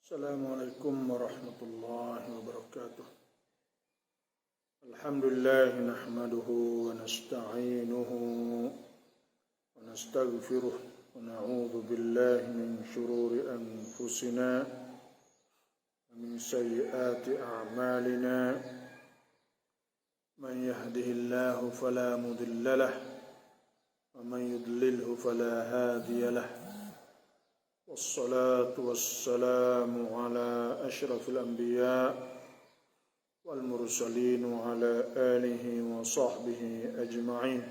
Assalamualaikum warahmatullahi wabarakatuh. Alhamdulillah nahmaduhu wa nasta'inuhu wa nastaghfiruh wa na'udzu billahi min shururi anfusina wa min sayyiati a'malina. Man yahdihillahu fala mudilla lahu wa man yudlilhu fala hadiya lahu. والصلاة والسلام على أشرف الأنبياء والمرسلين وعلى آله وصحبه أجمعين.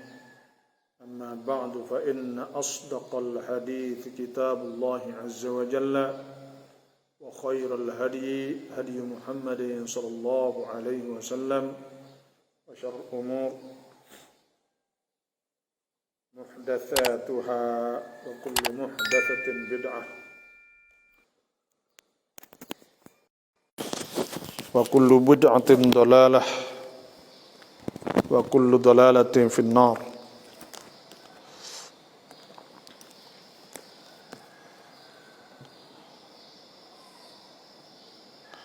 أما بعد فإن أصدق الحديث كتاب الله عز وجل وخير الهدي هدي محمد صلى الله عليه وسلم وشر الأمور محدثاتها وكل محدثة بدعة وكل بدعة ضلالة وكل ضلالة في النار.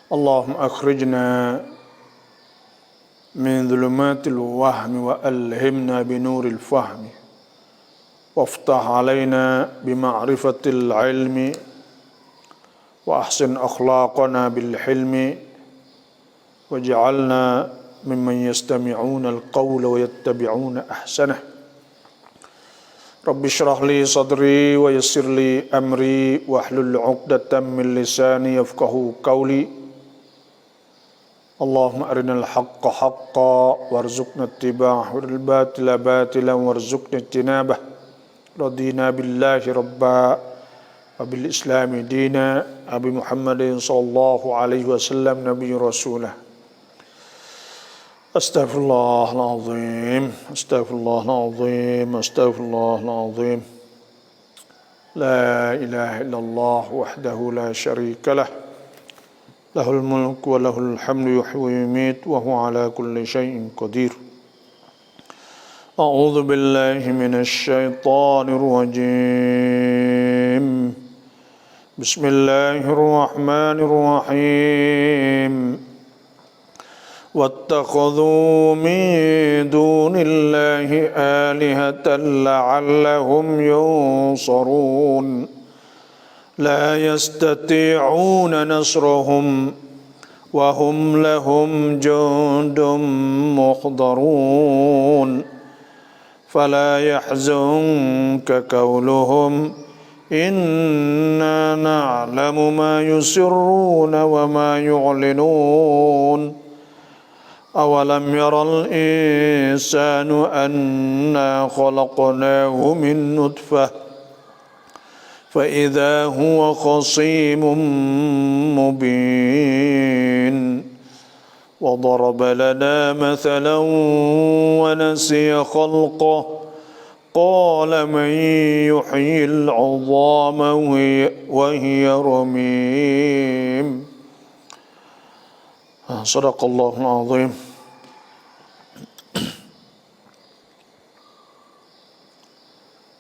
اللهم أخرجنا من ظلمات الوهم وألهمنا بنور الفهم وافتح علينا بمعرفة العلم وأحسن أخلاقنا بالحلم واجعلنا ممن يستمعون القول ويتبعون أحسنه. رب اشرح لي صدري ويسر لي أمري واحلل عقدة من لساني يفقهوا قولي. اللهم أرنا الحق حقا وارزقنا اتباعه والباطل باطلا وارزقنا اجتنابه. رضينا بالله ربا وبالإسلام دينا أبي محمد صلى الله عليه وسلم نبي رسوله. أستغفر الله العظيم أستغفر الله العظيم أستغفر الله العظيم. لا إله إلا الله وحده لا شريك له له الملك وله الحمد يحيي ويميت وهو على كل شيء قدير. أعوذ بالله من الشيطان الرجيم. بسم الله الرحمن الرحيم. واتخذوا من دون الله آلهة لعلهم ينصرون لا يستطيعون نصرهم وهم لهم جند محضرون فلا يحزنك قولهم إنا نعلم ما يسرون وما يعلنون أولم يرى الإنسان أنا خلقناه من نطفة فإذا هو خصيم مبين وضرب لنا مثلا ونسي خلقه قال من يحيي العظام وهي رميم. صدق الله العظيم.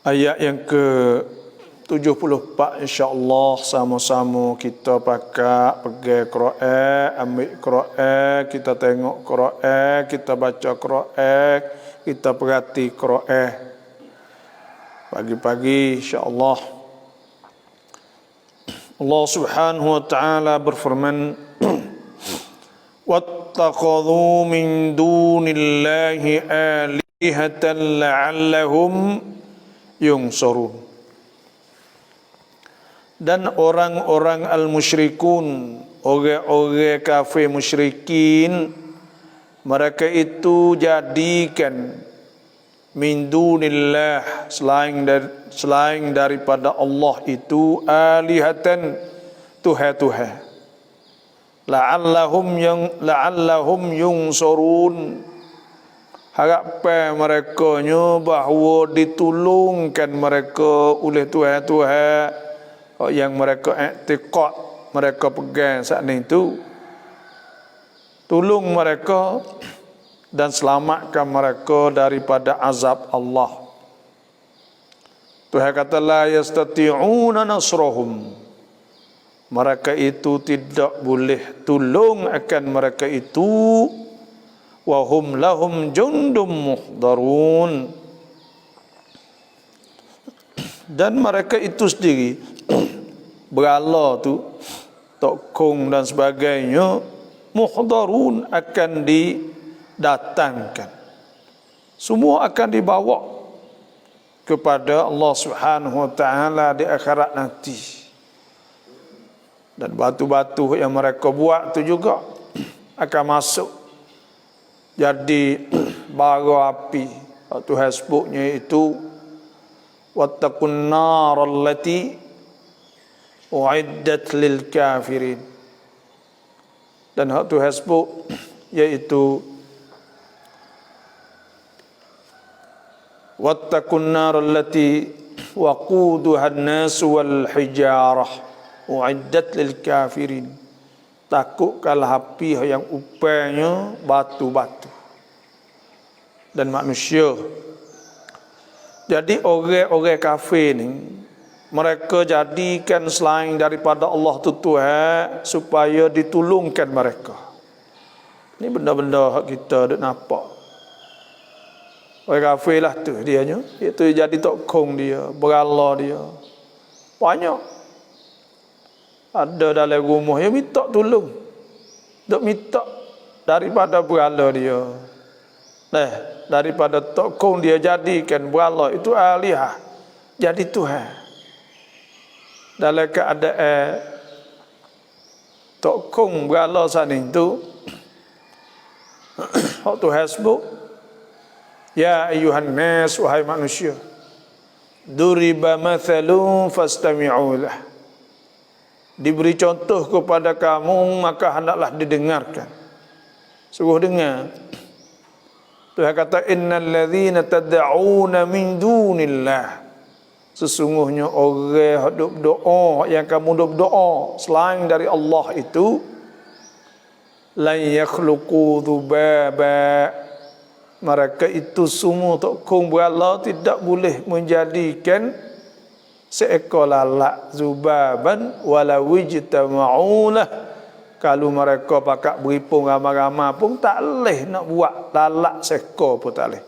Ayat yang ke-74 insya-Allah sama-sama kita pegang Quran, ambil Quran, kita tengok Quran, kita baca Quran, kita perhati Quran. Pagi-pagi insya-Allah Allah Subhanahu wa taala berfirman wattakhadhu min dunillahi alihatan la'allahum yunsurun. Dan orang-orang al-musyrikun, orang-orang kafir musyrikin, mereka itu jadikan min dunillah selain daripada Allah itu alihatan tuhan-tuhan. La'allahum yunsurun. Harapan merekanya bahawa ditolongkan mereka oleh tuhan-tuhan yang mereka i'tiqad, mereka pegang saat itu. Tolong mereka dan selamatkan mereka daripada azab Allah. Tuhan kata la yastati'una nasrahum. mereka itu tidak boleh tolong akan mereka itu, wa hum lahum jundum muhdarun, dan mereka itu sendiri berala tu, tokong dan sebagainya, muhdarun akan didatangkan, semua akan dibawa kepada Allah Subhanahu wa taala di akhirat nanti. Dan batu-batu yang mereka buat tu juga akan masuk jadi bara api. Tuhan sebutnya itu wattaqun nar allati uiddat lil kafirin. Dan hak Tuhan sebut iaitu wattaqun nar allati waquduha an-nas wal hijarah uiddat lil kafirin. Takutkanlah api yang upahnya batu-batu dan manusia. Jadi orang-orang kafir ni, mereka jadikan selain daripada Allah tu Tuhan supaya ditolongkan mereka. Ini benda-benda kita duk nampak. Orang kafir lah tu dianya. Itu jadi tokong dia, berala dia. Banyak. Ada dalam rumah yang minta tolong. Duk minta daripada berala dia. Daripada tokong dia jadikan berala itu alihah. Jadi Tuhan. Dalam keadaan tokong berala sana itu, Tuhan sebut, ya ayuhan nas, wahai manusia, duriba mathalun fastami'u lah. Diberi contoh kepada kamu, maka hendaklah didengarkan. Sungguh dengar. Tuhan kata, innal ladzina tad'una min dunillah, sesungguhnya orang yang doa, yang kamu doa selain dari Allah itu, la yakhluqu dzubaba, mereka itu semua tokong berala tidak boleh menjadikan seekor lalat, zubaban walau ijtama'una. Kalau mereka pakat beripung ramai-ramai pun tak boleh nak buat lalat seekor pun tak boleh.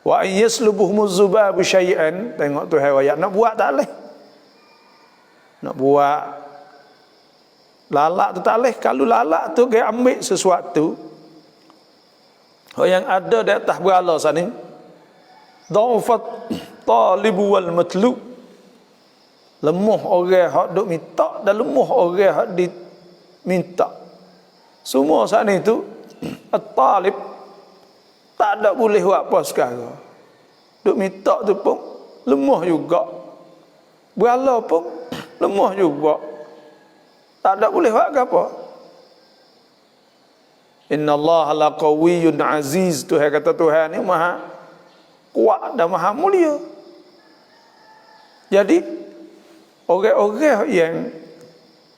Wa yaslubuhumuz zubabu syai'an, tengok tu ayat, nak buat tak boleh. Nak buat lalat tu tak boleh. Kalau lalat tu dia ambil sesuatu yang ada di atas berala sana, dha'fat talibu wal matlub, lemah orang hak duk minta dan lemah orang hak diminta. Semua sana itu at-talib tak ada boleh buat apa sekarang. Duk minta tu pun lemah juga. Berala pun lemah juga. Tak ada boleh buat apa. Innallaha laqawiyyun aziz. Tuhan kata Tuhan ni maha kuat dan maha mulia. Jadi orang-orang yang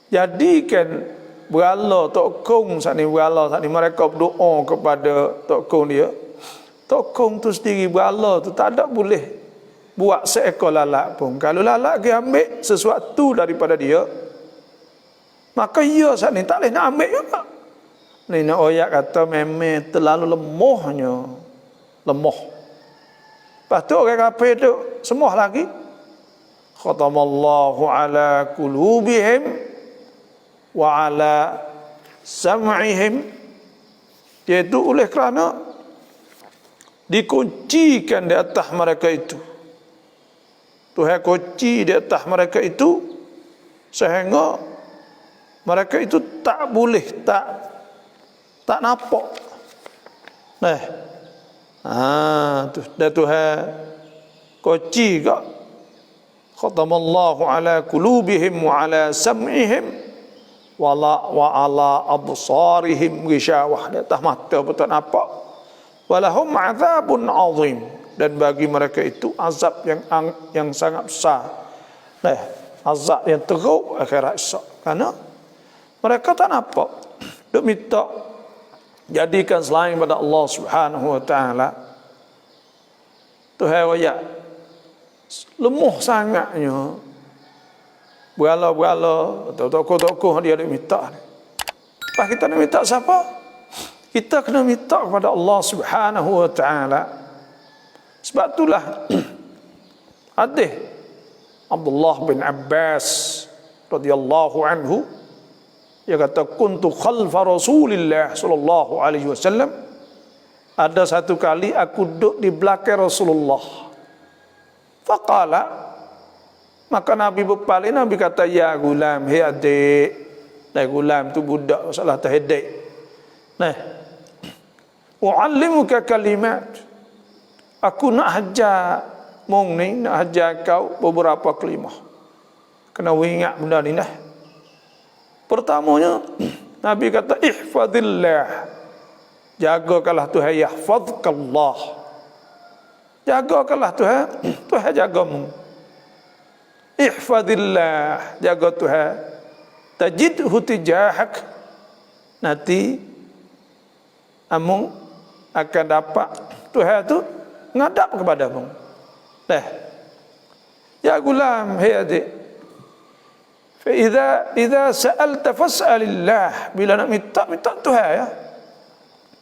jadikan berala tokong saat ni, berala saat ni mereka berdoa kepada tokong dia, tokong tu sendiri berala tu tak ada boleh buat seekor lalat pun. Kalau lalat dia ambil sesuatu daripada dia, maka ia saat ni tak boleh nak ambil juga. Ni nak ayat kata memang terlalu lemahnya, lemah. Lepas tu orang kafir tu semua lagi, khatamallahu ala qulubihim wa ala sam'ihim, iaitu oleh kerana dikuncikan di atas mereka itu. Tuhan kunci di atas mereka itu sehingga mereka itu tak boleh tak nampak. Tu dah Tuhan kunci kak. Khatamallahu ala qulubihim wa ala sam'ihim wa ala absarihim ghishawah, di atas mata pun tak nampak. Walahum azabun azim, dan bagi mereka itu azab yang sangat besar. Azab yang teruk akhirat esok, kerana mereka tak nampak. Duk minta jadikan selain pada Allah Subhanahu wa taala. Tuhan ayat lemah sangatnya berala-berala atau tokoh-tokoh dia minta. Lepas kita nak minta siapa? Kita kena minta kepada Allah Subhanahu wa taala. Sebab itulah hadis Abdullah bin Abbas radhiyallahu anhu, dia kata kuntu khalfa Rasulillah sallallahu alaihi wasallam. Ada satu kali aku duduk di belakang Rasulullah. Faqala, maka Nabi berpaling, Nabi kata, ya gulam, hei adik. Nah, gulam tu budak, salah tahadik. Nah, u'allimuka kalimat. Aku nak hajar mung ni, nak hajar kau beberapa kalimah. Kena ingat benda ni nah. Pertamanya Nabi kata ihfazillah. Jagakanlah Tuhan, yahfazkallah. Jagakanlah Tuhan, Tuhan jagamu. Ihfazillah, jaga Tuhan. Tajidhu tijahak. Nanti amu akan dapat Tuhan tu ngadap kepadamu. Dah. Ya gulam, hei adik. Fa idza sa'alta fas'alillah. Bila nak minta Tuhan ya.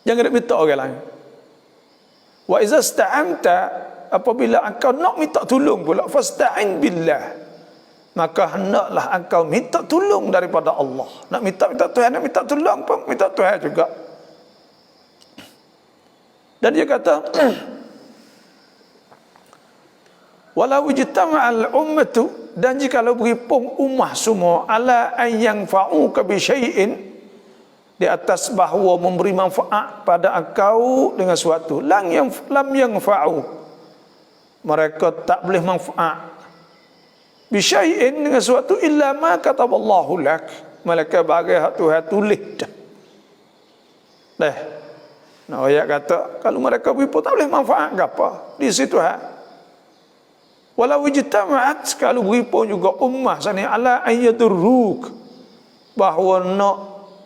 Jangan nak minta orang lain. Wa idza ista'anta, apabila engkau nak minta tolong pula, fasta'in billah. Maka hendaklah engkau minta tolong daripada Allah. Nak minta Tuhan, nak minta tolong pun minta Tuhan juga. Dan dia kata walau ijtama'al ummatu, dan jikalau berhimpun ummah semua ala an yanfa'uka bi syai'in, di atas bahawa memberi manfaat pada engkau dengan suatu, lam yanfa'u, mereka tak boleh manfaat bi syai'in dengan suatu illa ma kataballahu lak, malaikat bagi hak Tuhan tulis dah. Nah, ayat kata kalau mereka berhimpun tak boleh manfaat ke apa di situ walau ijtama'at, kalau berhimpun juga ummah sana ala an yadurruk, bahawa nak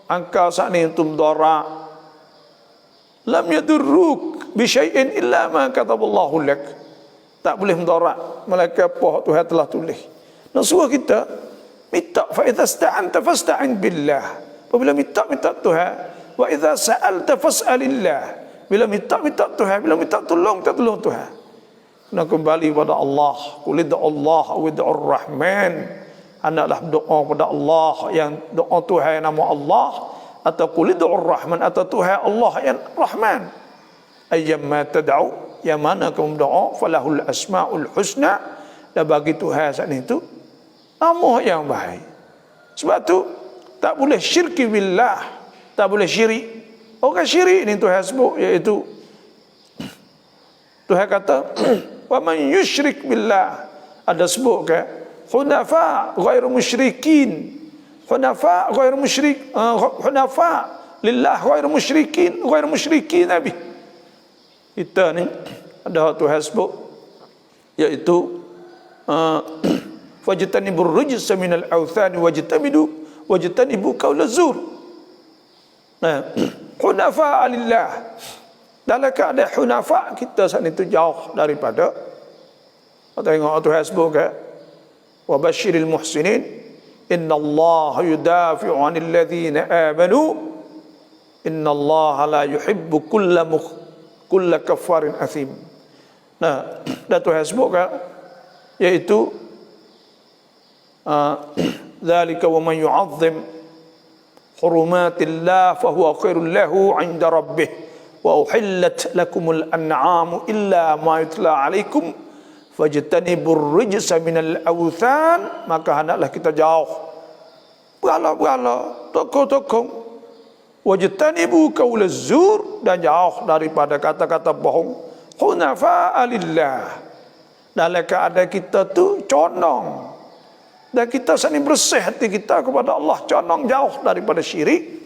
engkau saat ini untuk mudarat, lam yadurruk bi syai'in illa ma kataballahu lak, tak boleh mudarat malaikat apa Tuhan telah tulis. Nak suruh kita minta, fa idza sta'anta fasta'in billah, apabila minta Tuhan, wa idza sa'alta fas'alillah, bila minta Tuhan, bila minta tolong Tuhan. Kena kembali kepada Allah. Qul Allah wa ud'ur Rahman. Hendaklah doa kepada Allah yang doa Tuhan nama Allah, atau qul ud'ur Rahman, atau Tuhan Allah yang Rahman. Ayyamma tad'u, yang mana kamu doa, falahul asmaul husna, dan bagi Tuhan saat itu nama yang baik. Sebab tu tak boleh syirki billah, tak boleh syirik. Orang syirik ni Tuhan sebut, iaitu Tuhan kata wa man yusyrik billah, ada sebut ke hunafa ghairu musyrikin, hunafa ghairu musyrik, hunafa lillah ghairu musyrikin nabi. Kita ni ada Tuhan sebut, iaitu fajtanibur rijsa minal awthani wajtanibu qaula zur. Nah, hunafa lillah, dalam keadaan hunafa, kita saat itu jauh daripada, tengok Tuhan sebut ke wa basyiril muhsinin innallaha yudafi'u 'anil ladzina amanu innallaha la yuhibbu kulla kafarin athim. Nah, dan Tuhan sebut ke, iaitu dzalika wa man yu'azzim hurumatillah fa huwa khairul lahu 'inda rabbih wa uhillat lakumul an'amu illa ma yutla alaikum fajtanibur rijsa minal awthan. Maka hendaklah kita jauh berhala-berhala, tokoh-tokoh, wajtanibu qaulaz zur, dan jauh daripada kata-kata bohong. Hunafa lillah, dalam keadaan kita tu condong, dan kita sani bersih hati kita kepada Allah, condong jauh daripada syirik.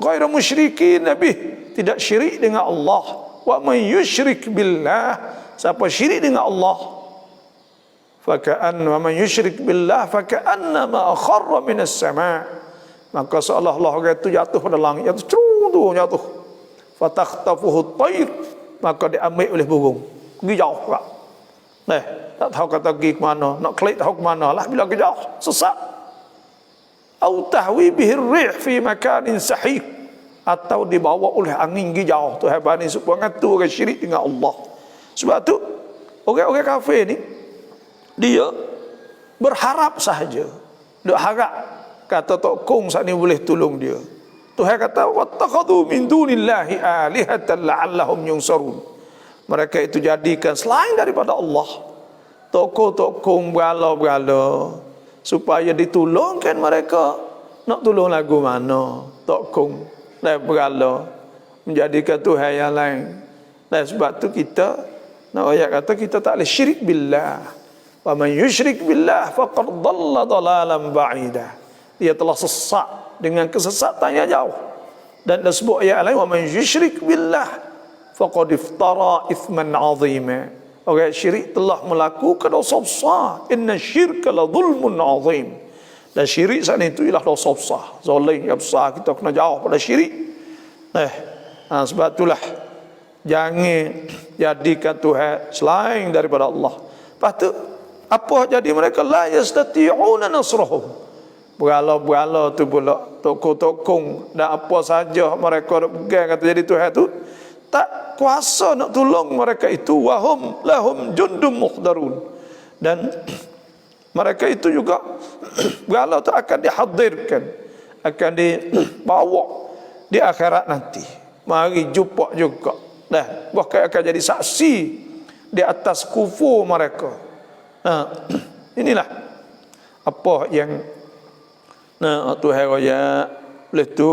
Ghairu musyrikin nabi, tidak syirik dengan Allah. Wa man yusyrik billah, siapa syirik dengan Allah, faka'anna man yusyrik billah faka'annama kharra minas sama', maka seolah-olah orang itu jatuh pada langit, jatuh fatakhtafuhu at-tayr, maka diambil oleh burung, pergi jauh tak tahu kata pergi ke mana, nak klik tahu ke mana lah, bila ke jauh sesat. Au tahwi bihi ar-rih fi makanin sahih, atau dibawa oleh angin hijau. Tuhan bani supaya ngatur orang syirik dengan Allah. Sebab tu orang-orang kafir ni dia berharap sahaja. Dia harap kata Tok Kong saat ni boleh tolong dia. Tuhan kata wattakhadhu min dunillahi alihatan la'allahum yunsarun. Mereka itu jadikan selain daripada Allah tokoh-tokoh berhala-berhala supaya ditolongkan mereka. Nak tolong lagu mana? Tokoh dan berhala menjadikan Tuhan yang lain. Dan sebab tu kita nak ayat kata kita tak boleh syirik billah. Wa man yusyrik billah faqad dhalla dhalalan ba'ida. Dia telah sesat dengan kesesatan yang jauh. Dan disebut ayat lain wa man yusyrik billah faqad iftara ithman 'azima. Orang syirik telah melakukan dosa besar. Inna syirka la zulmun 'azim. Dan syirik saat itu ialah dosa besar, zalim yang besar. Kita kena jauh pada syirik. Sebab itulah jangan jadikan Tuhan selain daripada Allah. Lepas tu apa jadi mereka? La yastati'una nasrahum. Berhala-berhala tu pula, tokoh-tokoh dan apa saja mereka pegang kata jadi Tuhan tu, tak kuasa nak tolong mereka itu. Wahum lahum jundum muhdarun. Dan mereka itu juga berhala itu akan dihadirkan, akan dibawa di akhirat nanti. Mari jumpa juga. Bahkan akan jadi saksi di atas kufur mereka. Inilah apa yang Tuhan raya. Oleh tu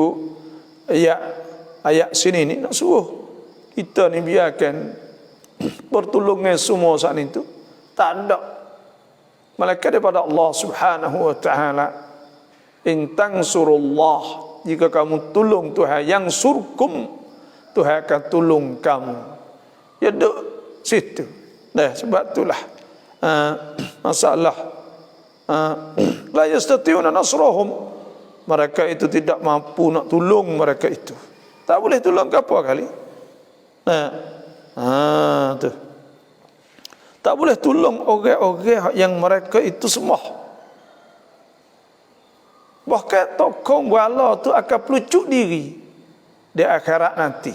ayat sini ni nak suruh kita ni biarkan pertolongan semua saat itu tak ada malaikat daripada Allah Subhanahu wa taala. In tansurullah, jika kamu tolong Tuhan, yang surkum, Tuhan akan tolong kamu. Ya duk situ. Sebab itulah masalah la yastati'una nasrahum. Mereka itu tidak mampu nak tolong mereka itu. Tak boleh tolong ke apa kali? Tu. Tak boleh tolong orang-orang yang mereka itu sembah. Bahkan tokoh berhala tu akan pelucuk diri di akhirat nanti.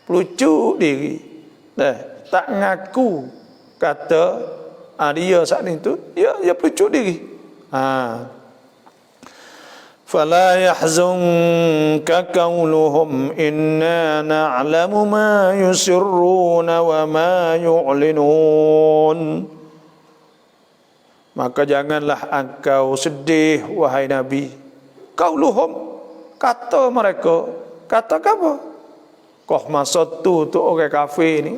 Pelucuk diri. Tak ngaku kata dia saat itu dia pelucuk diri. فلا يحزنك قولهم إنا نعلم ما يسرون وما يعلنون. Maka janganlah engkau sedih wahai Nabi. Qauluhum, kata mereka. Kata apa? Kau masa tu orang kafir ni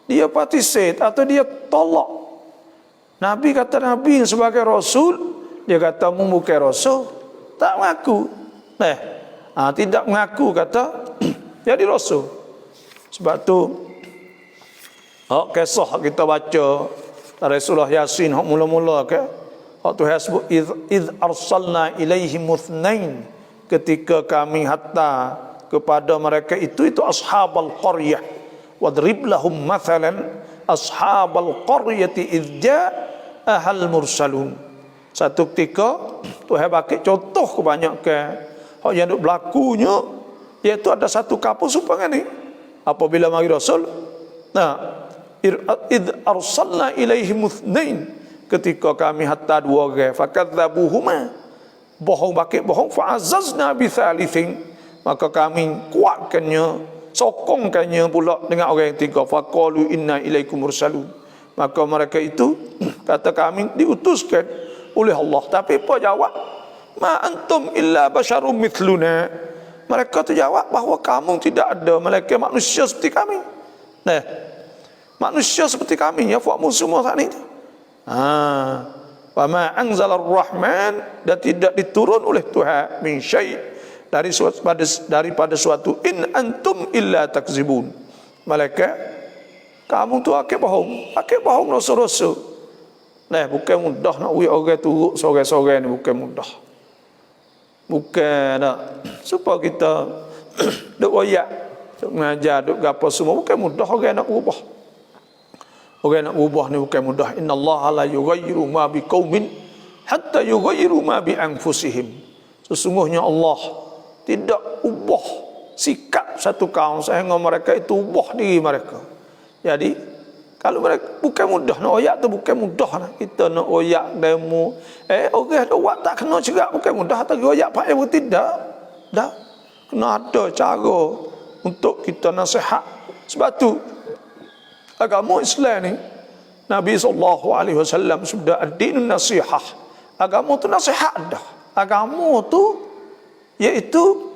dia participate atau dia tolak Nabi. Kata Nabi sebagai Rasul, dia kata mu bukan Rasul. Tak mengaku. Tidak mengaku kata jadi Rasul. Sebab tu kisah kita baca Rasulullah Yasin mula-mula ke Tuhan sebut id arsalna ilaihim muthnain, ketika kami hatta kepada mereka itu ashabal qaryah. Wadrib lahum mathalan ashabal qaryati idh ja'ahal mursalun. Satu ketika Tuhan bagi contoh kebanyakan hak yang duk berlakunya, iaitu ada satu kampung supaya ni apabila mari Rasul id arsalna ilaihim muthnain, ketika kami hatta dua orang, fakadzabuhuma, bohong bakit bohong, fa'azzazna bi thalithin, maka kami kuatkannya, sokongkannya pula dengan orang yang tiga, faqalu inna ilaikum mursalun, maka mereka itu kata kami diutuskan oleh Allah. Tapi apa jawab? Ma antum illa basyarum mithluna. Mereka tu jawab bahawa kamu tidak ada, mereka manusia seperti kami. Manusia seperti kami, ya fuamu semua saat ini. Wa ma anzalar rahman, dan tidak diturun oleh Tuhan min syai' daripada suatu, in antum illa takzibun. Malaikat, kamu tu akik bohong rasa-rasa. Bukan mudah nak wui orang turut sorang-sorang ni, bukan mudah. Bukan nak supaya kita duk royak, duk mengajar, duk gapo semua, bukan mudah orang nak ubah. Orang nak ubah ni bukan mudah. Innallaha la yughayyiru ma biqaumin hatta yughayyiru ma bi anfusihim. Sesungguhnya Allah tidak ubah sikap satu kaum sehingga mereka itu ubah diri mereka. Jadi kalau mereka bukan mudah nak oyak tu, bukan mudah nak kita nak oyak demo. Orang ada buat tak kena cerak, bukan mudah tak oyak pak yang tidak. Dah kena ada cara untuk kita nasihat. Sebab tu agama Islam ni Nabi SAW sudah ad-dinun nasihah. Agama tu nasihat dah. Agama tu iaitu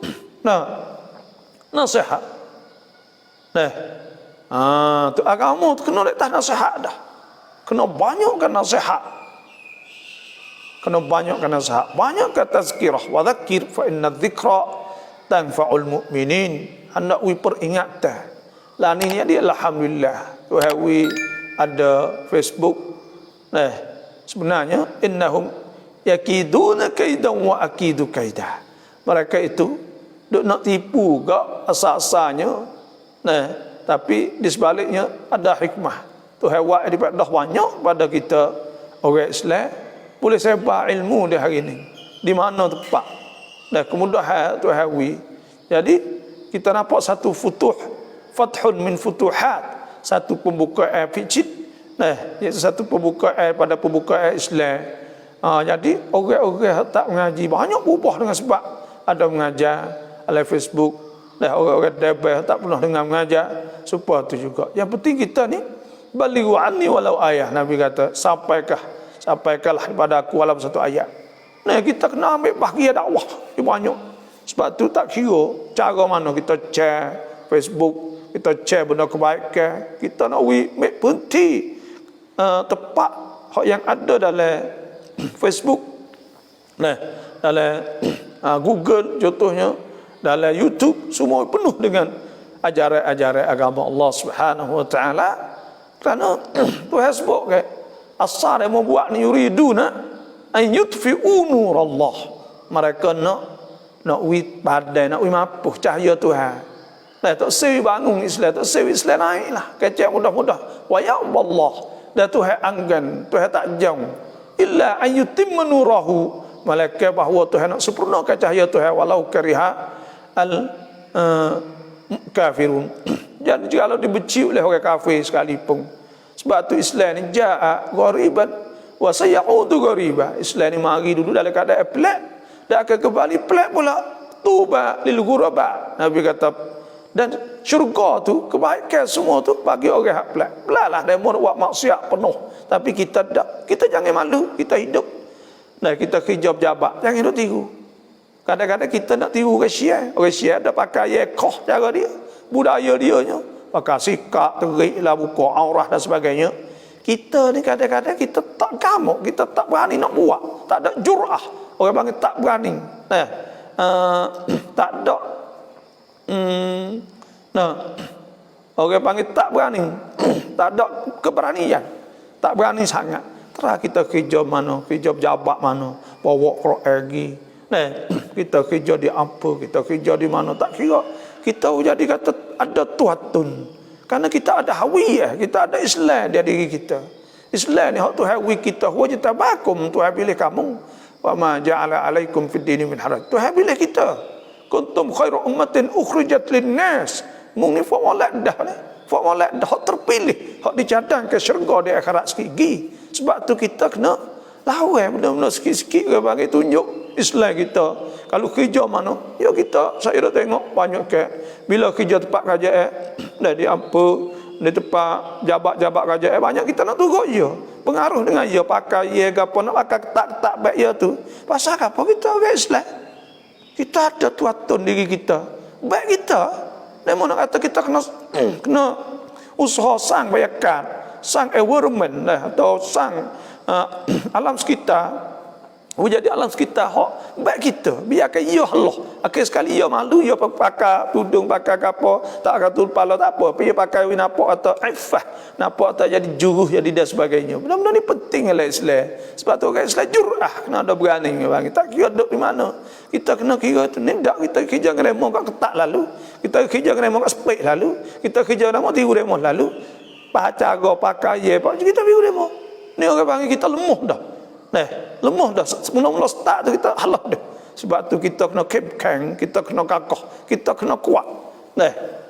nasihat. Tu agama tu kena letak nasihat dah. Kena banyakkan nasihat. Kena banyakkan nasihat. Banyakkan tazkirah. Wa dzakir fa inna dzikra tanfa'ul mu'minin. Hendak we peringatan. Lah ni dia alhamdulillah. Tu we ada Facebook. Sebenarnya innahum yakiduna kaidan wa akidu kaidah. Mereka itu duk nak tipu gak asal-asalnya. Tapi di sebaliknya ada hikmah. Tuhan buat daripada dah banyak pada kita orang Islam boleh sebar ilmu di hari ini. Di mana tempat. Dan kemudahan Tuhan wi. Jadi kita nampak satu fathun min futuhat, satu pembukaan fikir. Iaitu satu pembukaan pada pembukaan Islam. Jadi orang-orang tak mengaji banyak berubah dengan sebab ada mengajar oleh Facebook. Orang-orang debah tak pernah dengar mengajar. Supaya tu juga. Yang penting kita ni balighu anni walau ayah. Nabi kata sampaikanlah kepada aku walau satu ayat. Kita kena ambil bahagian dakwah banyak. Sebab tu tak kira cara mana kita share Facebook, kita share benda kebaikan, kita nak make berhenti tepat yang ada dalam Facebook, dalam Google contohnya, dalam YouTube, semua penuh dengan ajaran-ajaran agama Allah Subhanahu wa taala. Kerana Tuhan sebut ke asar yang membuat ni yuriduna an yutfi'u nurallah. Mereka nak padai, nak mapuh cahaya Tuhan. Tak sewi bangun Islam, tak sewi Islam naiklah. Kecek mudah-mudah. Wa ya Allah. Dan Tuhan anggan, Tuhan tak jauh. Illa an yutimma nurahu. Malaikat bahawa Tuhan nak sempurnakan cahaya Tuhan walau kariha kafirun. Jadi kalau dibenci oleh orang kafir sekalipun. Sebab tu Islam ni ja'a ghariban wa sayaudu ghariban. Islam ni mari dulu dalam keadaan pelak, dan akan kembali pelak pula. Tuba lil ghuraba. Nabi kata, dan syurga tu, kebaikan semua tu bagi orang hak pelak. Pelaklah demo buat maksiat penuh, tapi kita tak. Kita jangan malu, kita hidup. Kita kerja pejabat, jangan duk tiru. Kadang-kadang kita nak tiru orang Syiah. Orang Syiah dah pakai yekoh cara dia, budaya dia nya, pakai sikap, terik lah, buka aurah dan sebagainya. Kita ni kadang-kadang kita tak gamuk, kita tak berani nak buat, tak ada jur'ah. Orang panggil tak berani. Tak ada orang panggil tak berani. Tak ada keberanian. Tak berani sangat. Terah kita kerja mana, kerja pejabat mana, bawa Quran lagi. Kita kerja di apa, kita kerja di mana, tak kira. Kita jadi kata ada tuhatun. Karena kita ada hawiyah, kita ada Islam di diri kita. Islam ni hak Tuhan wi kita, huwa jitabakum, Tuhan pilih kamu. Wa ma ja'ala alaikum fid dini min haraj. Tuhan pilih kita. Kuntum khairu ummatin ukhrijat lin-nas. Mung ni formulat dah ni. Formulat dah hak terpilih, hak dicadang ke syurga di akhirat sekigi. Sebab tu kita kena lawan benda-benda sikit-sikit ke bagi tunjuk Islam kita. Kalau kerja mana, ya kita, saya dah tengok banyak ke. Bila kerja tempat kerajaan, di apa, di tempat jabat-jabat kerajaan, banyak kita nak turut je. Pengaruh dengan dia, pakai dia, apa nak pakai ketat-ketat baik dia tu. Pasal apa kita orang Islam? Kita ada tuatun diri kita. Baik kita. Dan mana kata kita kena usaha sang bayakan, sang environment atau sang alam sekitar. Jadi alam sekitar hak baik kita, biarkan ia Allah. Akhir sekali ia malu, ia pakai tudung, pakai apa, tak katul kepala tak apa, dia pakai nampak atau ifah, nampak atau jadi juruh jadi dan sebagainya. Benda-benda ni penting oleh Islam. Sebab tu orang Islam jur'ah, kena ada berani bang. Tak kira duduk di mana. Kita kena kira tu ni tak, kita kerja ngeremo kat ketak lalu. Kita kerja ngeremo kat spek lalu. Kita kerja nama tiru demo lalu. Cara pakai ye, kita tiru demo. Ni orang panggil kita lemah dah. Lemah dah. Mula-mula start tu kita halah dah. Sebab tu kita kena kepkang, kita kena kakoh, kita kena kuat.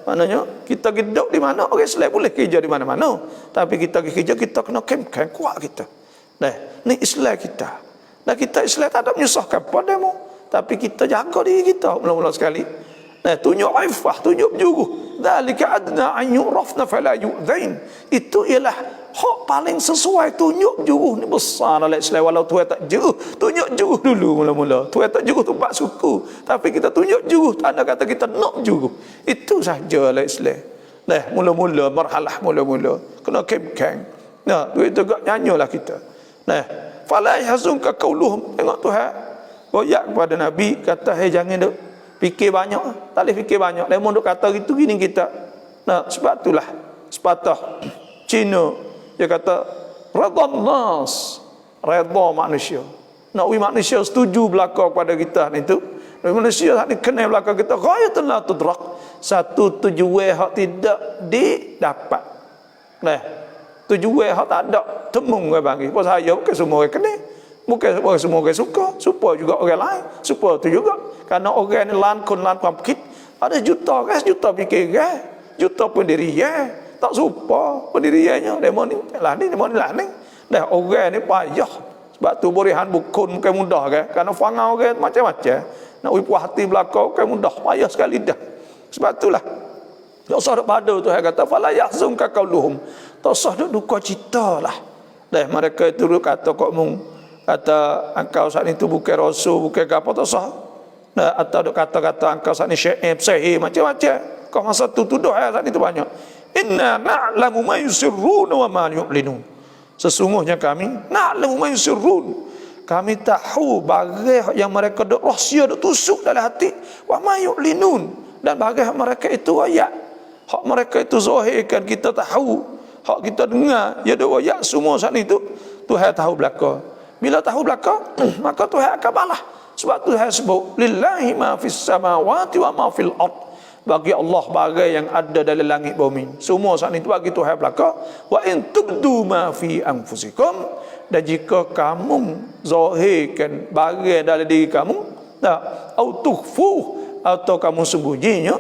Maknanya kita duduk di mana orang Islam boleh kerja di mana-mana, tapi kita kerja kita kena kepkang, kuat kita. Ni Islam kita. Dan kita Islam tak ada menyusahkan padamu, tapi kita jaga diri kita mula-mula sekali. Tunjuk aifah, tunjuk juruh. Dzalika adna an yu'rafna fala yu'dzain. Itu ialah hak paling sesuai. Tunjuk juruh ni besar dalam Islam. Walau Tuhan tak juruh, tunjuk juruh dulu mula-mula. Tuhan tak juruh tu bak suku, tapi kita tunjuk juruh, tanda kata kita nak juruh. Itu sahaja dalam Islam. Mula-mula marhalah mula-mula kena kemkang. Duit tegak nyanyolah kita. Fala yahzunka qauluhum. Tengok Tuhan royak kepada Nabi, kata jangan duk fikir banyak, tak boleh fikir banyak. Lemon duk kata gitu gini kita. Sebab itulah sepatah Cina dia kata radhan nas, redha manusia. Nak manusia setuju belaka kepada kita ni tu. Manusia hak ni kena belaka kita ghayatun la tudrak. Satu tujuan hak tidak didapat. Tujuan hak tak ada temung orang bagi. Pasal saya bukan semua orang kena. Bukan semua orang suka, supaya juga orang lain, supaya tu juga. Karena orang ni lan pamkit, ada juta kan, juta fikir kan, juta pendirian, tak suka pendiriannya. Demo ni lah ni, demo ni lah ni. Orang ni payah. Sebab tu berihan bukun bukan mudah kan. Karena fangau orang macam-macam. Nak puas hati belakang bukan mudah, payah sekali dah. Sebab itulah tak usah duk pada tu kata fala yahzunka qauluhum. Tak usah duk duka cita lah. Mereka itu kata kok mung kata engkau saat itu bukan rasul, bukan apa, tak sah. Atau duk kata-kata engkau saat ini syaib, sahih, macam-macam. Kau masa tu tuduh saat itu banyak. Inna na'lamu ma yusirrun wa ma yu'linun. Sesungguhnya kami na'lamu ma yusirrun. Kami tahu bagai yang mereka duk rahsia, duk tusuk dalam hati. Wa ma yu'linun. Dan bagai mereka itu ayat. Hak mereka itu zahirkan kita tahu. Hak kita dengar, ya duk ayat semua saat itu. Tuhan tahu belaka. Bila tahu belaka, maka Tuhan akan balas. Sebab Tuhan sebut, lillahi ma fis samawati wa ma fil ard. Bagi Allah bagai yang ada dalam langit bumi. Semua saat itu bagi Tuhan belaka. Wa in tubdu ma fi anfusikum. Dan jika kamu zahirkan bagai dalam diri kamu, au tukhfuh, atau kamu sembunyinya,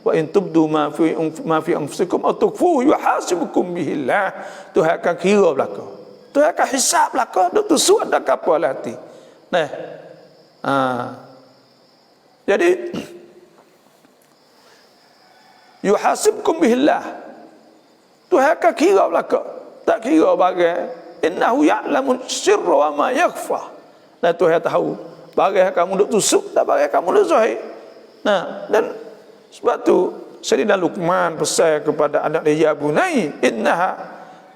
wa in tubdu ma fi anfusikum au tukhfuh yuhasibukum bihillah. Tuhan akan kira belaka. Tuhan akan hisab belaka, duk tusuk ada kapal hati. Jadi yuhasibkum bihillah. Tuhan akan kira belaka, tak kira bagai innahu ya'lamu sirra wa ma yakhfa. Tuhan tahu bagai kamu duk tusuk tak bagai kamu duk zahir. Dan sebab tu Sayyidina Luqman pesan kepada anak dia, ya bunai innaha,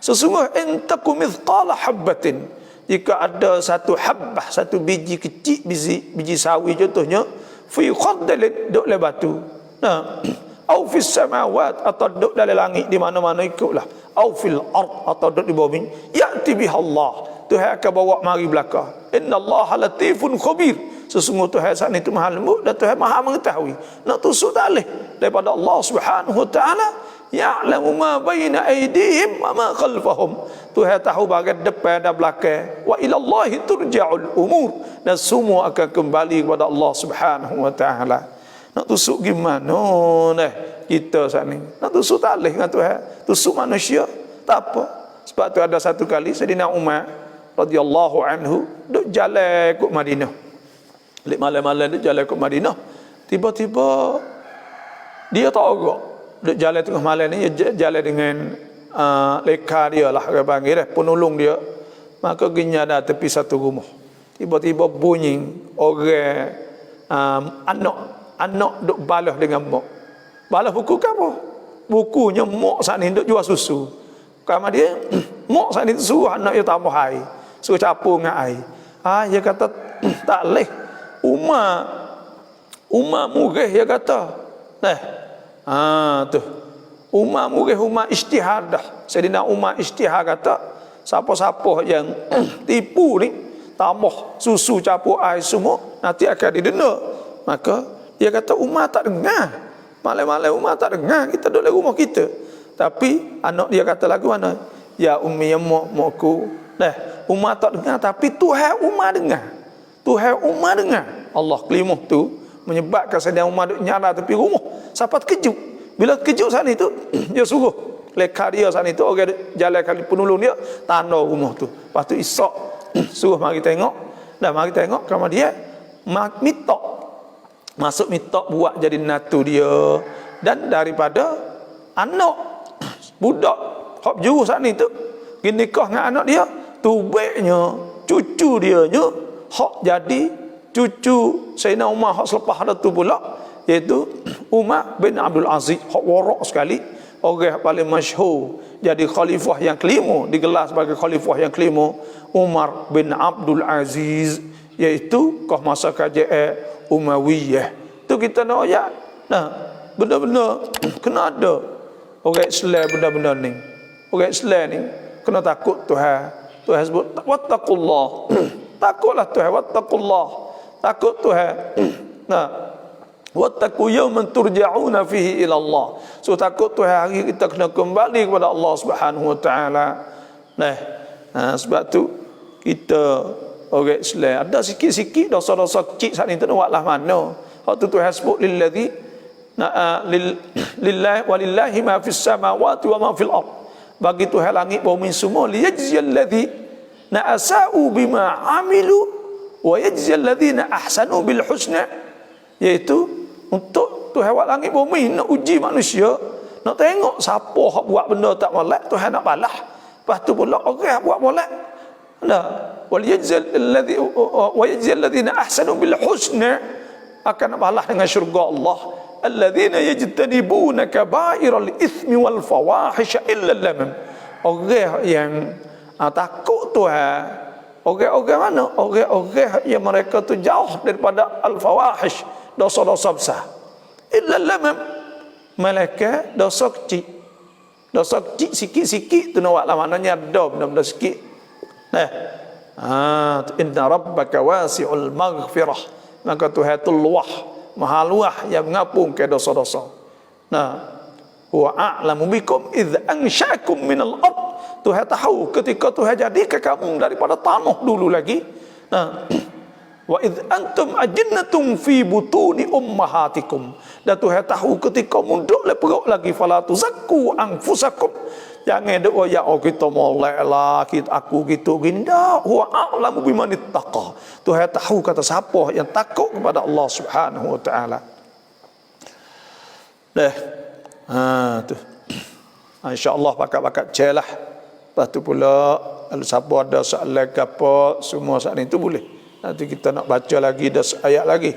sesungguhnya intakum mithqala habbatin, jika ada satu habbah, satu biji kecil, biji sawi contohnya, fi khaddalin, duk le batu, au fis samawat, atau duk dalam langit, di mana-mana ikutlah, au fil ard, atau duk di bumi, ya'ti bihallah, Tuhan akan bawa mari belaka. Innallaha latifun khabir, sesungguhnya Tuhan saat itu maha lembut dan Tuhan maha mengetahui. Nak tusuk tak boleh daripada Allah Subhanahu wa taala. Ya'lamu ma baina aydihim wa ma khalfahum. Tuhan tahu bahagian depan dan belakang. Wa ila Allahi turja'ul umur, dan semua akan kembali kepada Allah Subhanahu wa taala. Nak tusuk gimana kita saat ni? Nak tusuk tak boleh dengan Tuhan. Tusuk manusia tak apa. Sebab tu ada satu kali Sayyidina Umar radhiyallahu anhu duk jalan ke Madinah. Lek malam-malam duk jalan ke Madinah. Tiba-tiba dia tak agak duk jalan tengah malam ni, jalan dengan leka dia lah, orang panggil penolong dia. Maka ginya dah tepi satu rumah. Tiba-tiba bunyi orang anak duk balas dengan mak. Balas buku ke apa? Bukunya mak saat ni duk jual susu. Kamar dia mak saat ni suruh anak dia tambah air, suruh capur dengan air. Dia kata tak leh. Umar murih, dia kata. Tu Umar murih, Umar ijtihad dah. Sayyidina Umar ijtihad kata, siapa-siapa yang tipu ni, tambah susu capur air semua, nanti akan didenda. Maka dia kata Umar tak dengar. Malam-malam Umar tak dengar, kita duduk di rumah kita. Tapi anak dia kata lagu mana? Ya ummi ya makku. Umar tak dengar, tapi Tuhan Umar dengar. Tuhan Umar dengar. Allah kelimuh tu menyebabkan Sayyidina Umar duk nyala tepi rumah. Siapa terkejut? Bila terkejut saat itu, dia suruh lekar dia saat itu, orang jalan kali penolong dia, tanda rumah tu. Lepas tu Ishak suruh mari tengok. Dan mari tengok kamar dia, mitok. Masuk mitok buat jadi natu dia. Dan daripada anak budak hak juru saat ni tu, pergi nikah dengan anak dia, tubeknya cucu dia nya hak jadi cucu Sayyidina Umar hak selepas ada tu pula, iaitu Umar bin Abdul Aziz, hak warak sekali, orang paling masyhur jadi khalifah yang kelima, digelar sebagai khalifah yang kelima, Umar bin Abdul Aziz, iaitu kah masa kerajaan Umayyah. Tu kita nak ayat. Nah, benda-benda kena ada orang Islam, benda-benda ni. Orang Islam ni kena takut Tuhan. Tuhan sebut wattaqullah. Takutlah Tuhan, wattaqullah. Takut Tuhan. Nah, wattaqu yawman turja'una fihi ila Allah. So takut Tuhan, hari kita kena kembali kepada Allah Subhanahu wa taala. Nah, sebab tu kita orang Islam ada sikit-sikit dosa-dosa kecil saat ni tu nak buatlah mana. Waktu Tuhan sebut lillazi lillahi walillahi ma fis samawati wa ma fil ard. Bagi Tuhan langit bumi semua, liyajziyal ladzi na'asau bima amilu wa yajziyal ladzina ahsanu bil husna. Iaitu untuk Tuhan buat langit bumi nak uji manusia, nak tengok siapa hak buat benda tak molek, Tuhan nak balas. Lepas tu pula orang buat molek. Nah, wal yajziyal ladzi wa yajziyal ladzina ahsanu bil husna, akan balas dengan syurga Allah. Alladzina yajtanibuna kaba'iral itsmi wal fawahisha illa lamam. Orang yang takut Tuhan, orang-orang mana? Orang-orang yang mereka tu jauh daripada al-fawahish, dosa-dosa besar. Illa lamam, malaikat dosa kecil. Dosa kecil sikit-sikit tu nak buat lah, maknanya ada benda-benda sikit. Nah, inna rabbaka wasi'ul maghfirah. Maka Tuhan tu luah, maha luah yang mengapungkan dosa-dosa. Nah, huwa a'lamu bikum idh ansha'akum minal ard. Tuhan tahu ketika Tuhan jadikan kamu daripada tanah dulu lagi. Nah, wa idh antum ajinnatun fi butuni ummahatikum. Dan Tuhan tahu ketika munduk le perut lagi, fala tuzakku anfusakum. Jangan doa ya kita molek lah, aku gitu gini. Dah, huwa a'lamu biman ittaqa. Tuhan tahu kata siapa yang takut kepada Allah Subhanahu wa taala. Dah. Tu. Insya-Allah bakat-bakat celah. Lepas tu pula kalau siapa ada soalan ke apa semua saat itu boleh. Nanti kita nak baca lagi dah ayat lagi.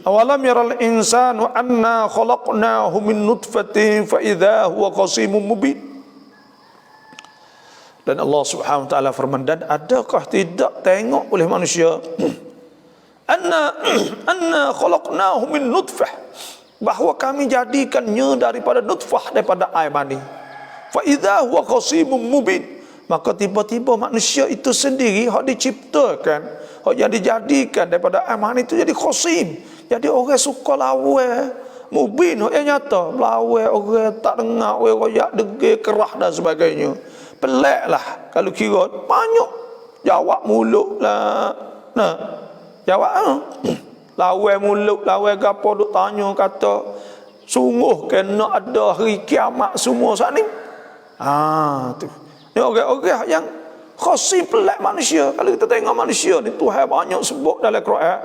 Awalam yaral insanu anna khalaqnahu min nutfatin fa idza huwa qasimun mubin. Dan Allah Subhanahu wa taala firman, dan adakah tidak tengok oleh manusia anna khalaqnahu min nutfah, bahawa kami jadikannya daripada nutfah, daripada air mani. Fa idza huwa qasimun mubin. Maka tiba-tiba manusia itu sendiri hak diciptakan, hak yang dijadikan daripada aman itu jadi khosim, jadi orang suka lawa, mubin hak yang nyata, lawa orang tak dengar, orang royak degil kerah dan sebagainya. Peliklah kalau kira banyak jawab mulut lah. Nah, jawab lawa mulut, lawa gapo duk tanya kata sungguh kena ada hari kiamat semua saat ni. Tu ni orang-orang yang khosim, pelik manusia. Kalau kita tengok manusia ni, Tuhan banyak sebut dalam Quran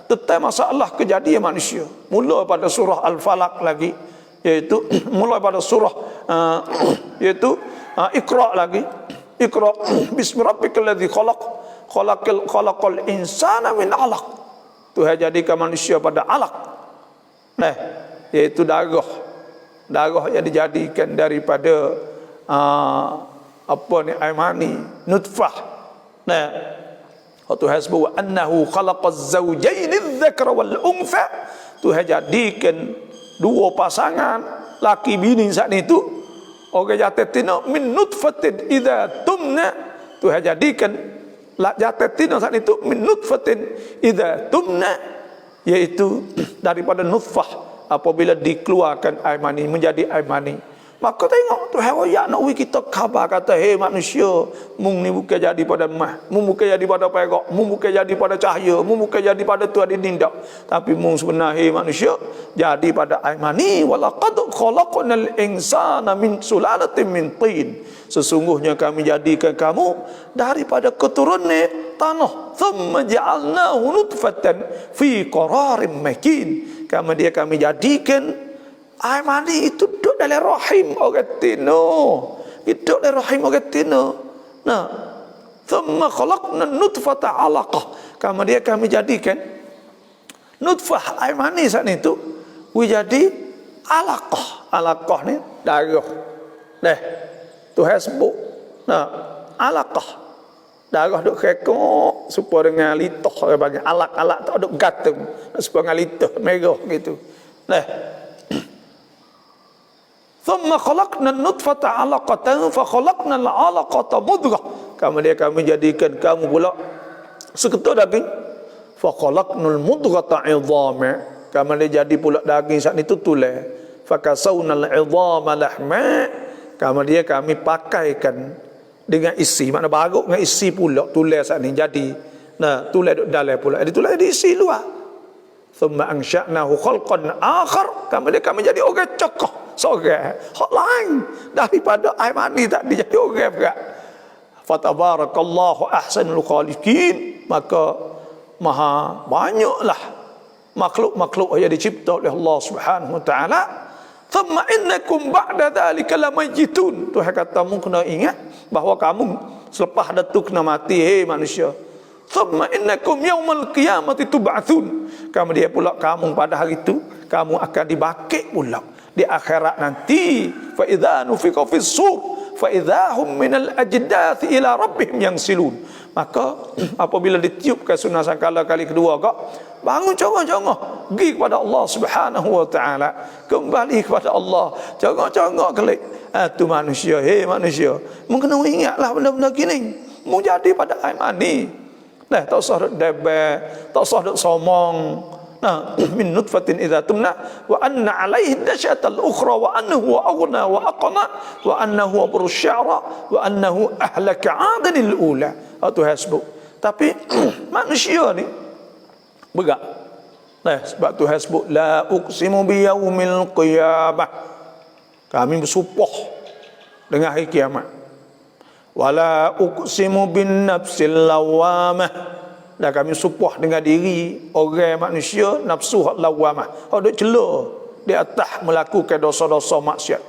tentang masalah kejadian manusia. Mula pada surah Al-Falaq lagi, iaitu mula pada surah iaitu Iqra lagi. Iqra bismi rabbikal ladzi khalaqal insana min 'alaq. Tuhan jadikan manusia pada alaq. Nah, iaitu darah. Darah yang dijadikan daripada apa ni, air mani, nutfah. Nah, Tuhan sebut annahu khalaqaz zawjayn adh-dhakara wal untha. Tuhan jadikan dua pasangan laki bini saat itu, orang jatuh min nutfatin idza tumna. Tuhan jadikan jatuh tina saat itu min nutfatin idza tumna, iaitu daripada nutfah apabila dikeluarkan air mani menjadi air mani. Maka tengok tu heroyak nak wi kita khabar kata, hei manusia, mung ni bukan jadi pada emas, mung bukan jadi pada perak, mung bukan jadi pada cahaya, mung bukan jadi pada tu ada nindak. Tapi mung sebenarnya hei manusia jadi pada air mani. Walaqad khalaqnal insana min sulalatin min tin. Sesungguhnya kami jadikan kamu daripada keturunan tanah. Thumma ja'alnahu nutfatan fi qararin makin. Kemudian kami jadikan air mani itu duduk dalam rahim orang tino. Duduk dalam rahim orang tino. Nah, thumma khalaqna nutfata 'alaqah. Kemudian kami jadikan nutfah air mani saat itu jadi alaqah. Alaqah ni darah. Dah. Tuhan sebut. Nah, alaqah. Darah duk kekok supaya dengan litah orang panggil. Alak-alak tak duk gatung supaya dengan litah merah gitu. Dah. Thumma khalaqna an-nutfata 'alaqatan fa khalaqna al-'alaqata mudghah. Kemudian kami jadikan kamu pula seketul daging. Fa khalaqnal mudghata 'idhama. Kemudian jadi pula daging saat itu tulang. Fa kasawnal 'idhama lahma. Kemudian kami pakaikan dengan isi, makna baruk dengan isi pula tulang saat ini jadi. Nah, tulang duk dalam pula. Jadi tulang diisi luar. Thumma ansha'nahu khalqan akhar. Kemudian kami jadi orang cokoh. Seorang hak lain daripada air mani tak dia jadi orang berat. Fatabarakallahu ahsanul khaliqin. Maka maha banyaklah makhluk-makhluk yang dicipta oleh Allah Subhanahu wa taala. Thumma innakum ba'da dzalika lamayitun. Tuhan kata kamu kena ingat bahawa kamu selepas itu kena mati, hei manusia. Thumma innakum yaumal qiyamati tub'atsun. Kemudian pula kamu pada hari itu kamu akan dibangkit pula di akhirat nanti. Fa idza nufiqa fis sur fa idzahum minal ajdathi ila rabbihim yansilun. Maka apabila ditiupkan sunah sangkala kali kedua kak, bangun congok-congok pergi kepada Allah Subhanahu wa taala, kembali kepada Allah, congok-congok kelik. Tu manusia, hei manusia, mu kena ingatlah benda-benda gini. Mu jadi pada air mani. Nah, tak usah duk debat, tak usah duk somong. Nah, min nutfatin idza tumna wa anna alaihi dashatal ukhra wa annahu aghna wa aqna wa annahu abrusyara wa annahu ahlaka 'adan al-ula. Itu hasbuk. Tapi manusia ni berat. Nah, sebab tu hasbuk la uqsimu bi yaumil qiyamah. Kami bersumpah dengan hari kiamat. Wala uqsimu bin nafsil lawamah. Dan kami sumpah dengan diri orang manusia nafsu hak lawamah. Hak duk cela di atas melakukan dosa-dosa maksiat.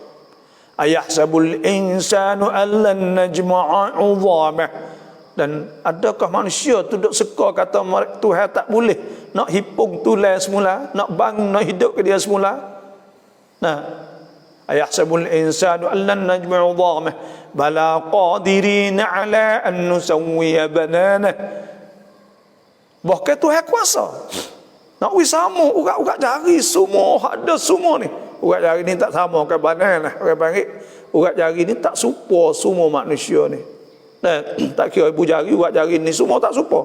Ayahsabul insanu allan najma'a 'idhamah. Dan adakah manusia tu duk seka kata Tuhan tak boleh nak hipung tulang semula, nak bangun, nak hidup ke dia semula. Nah, ayahsabul insanu allan najma'a 'idhamah bala qadirin 'ala an nusawwiya banana. Bahkan Tuhan kuasa nak wis sama urat-urat jari semua ada semua ni. Urat jari ni tak sama ke badan lah. Orang panggil urat jari ni tak serupa semua manusia ni. Nah, tak kira ibu jari, urat jari ni semua tak serupa.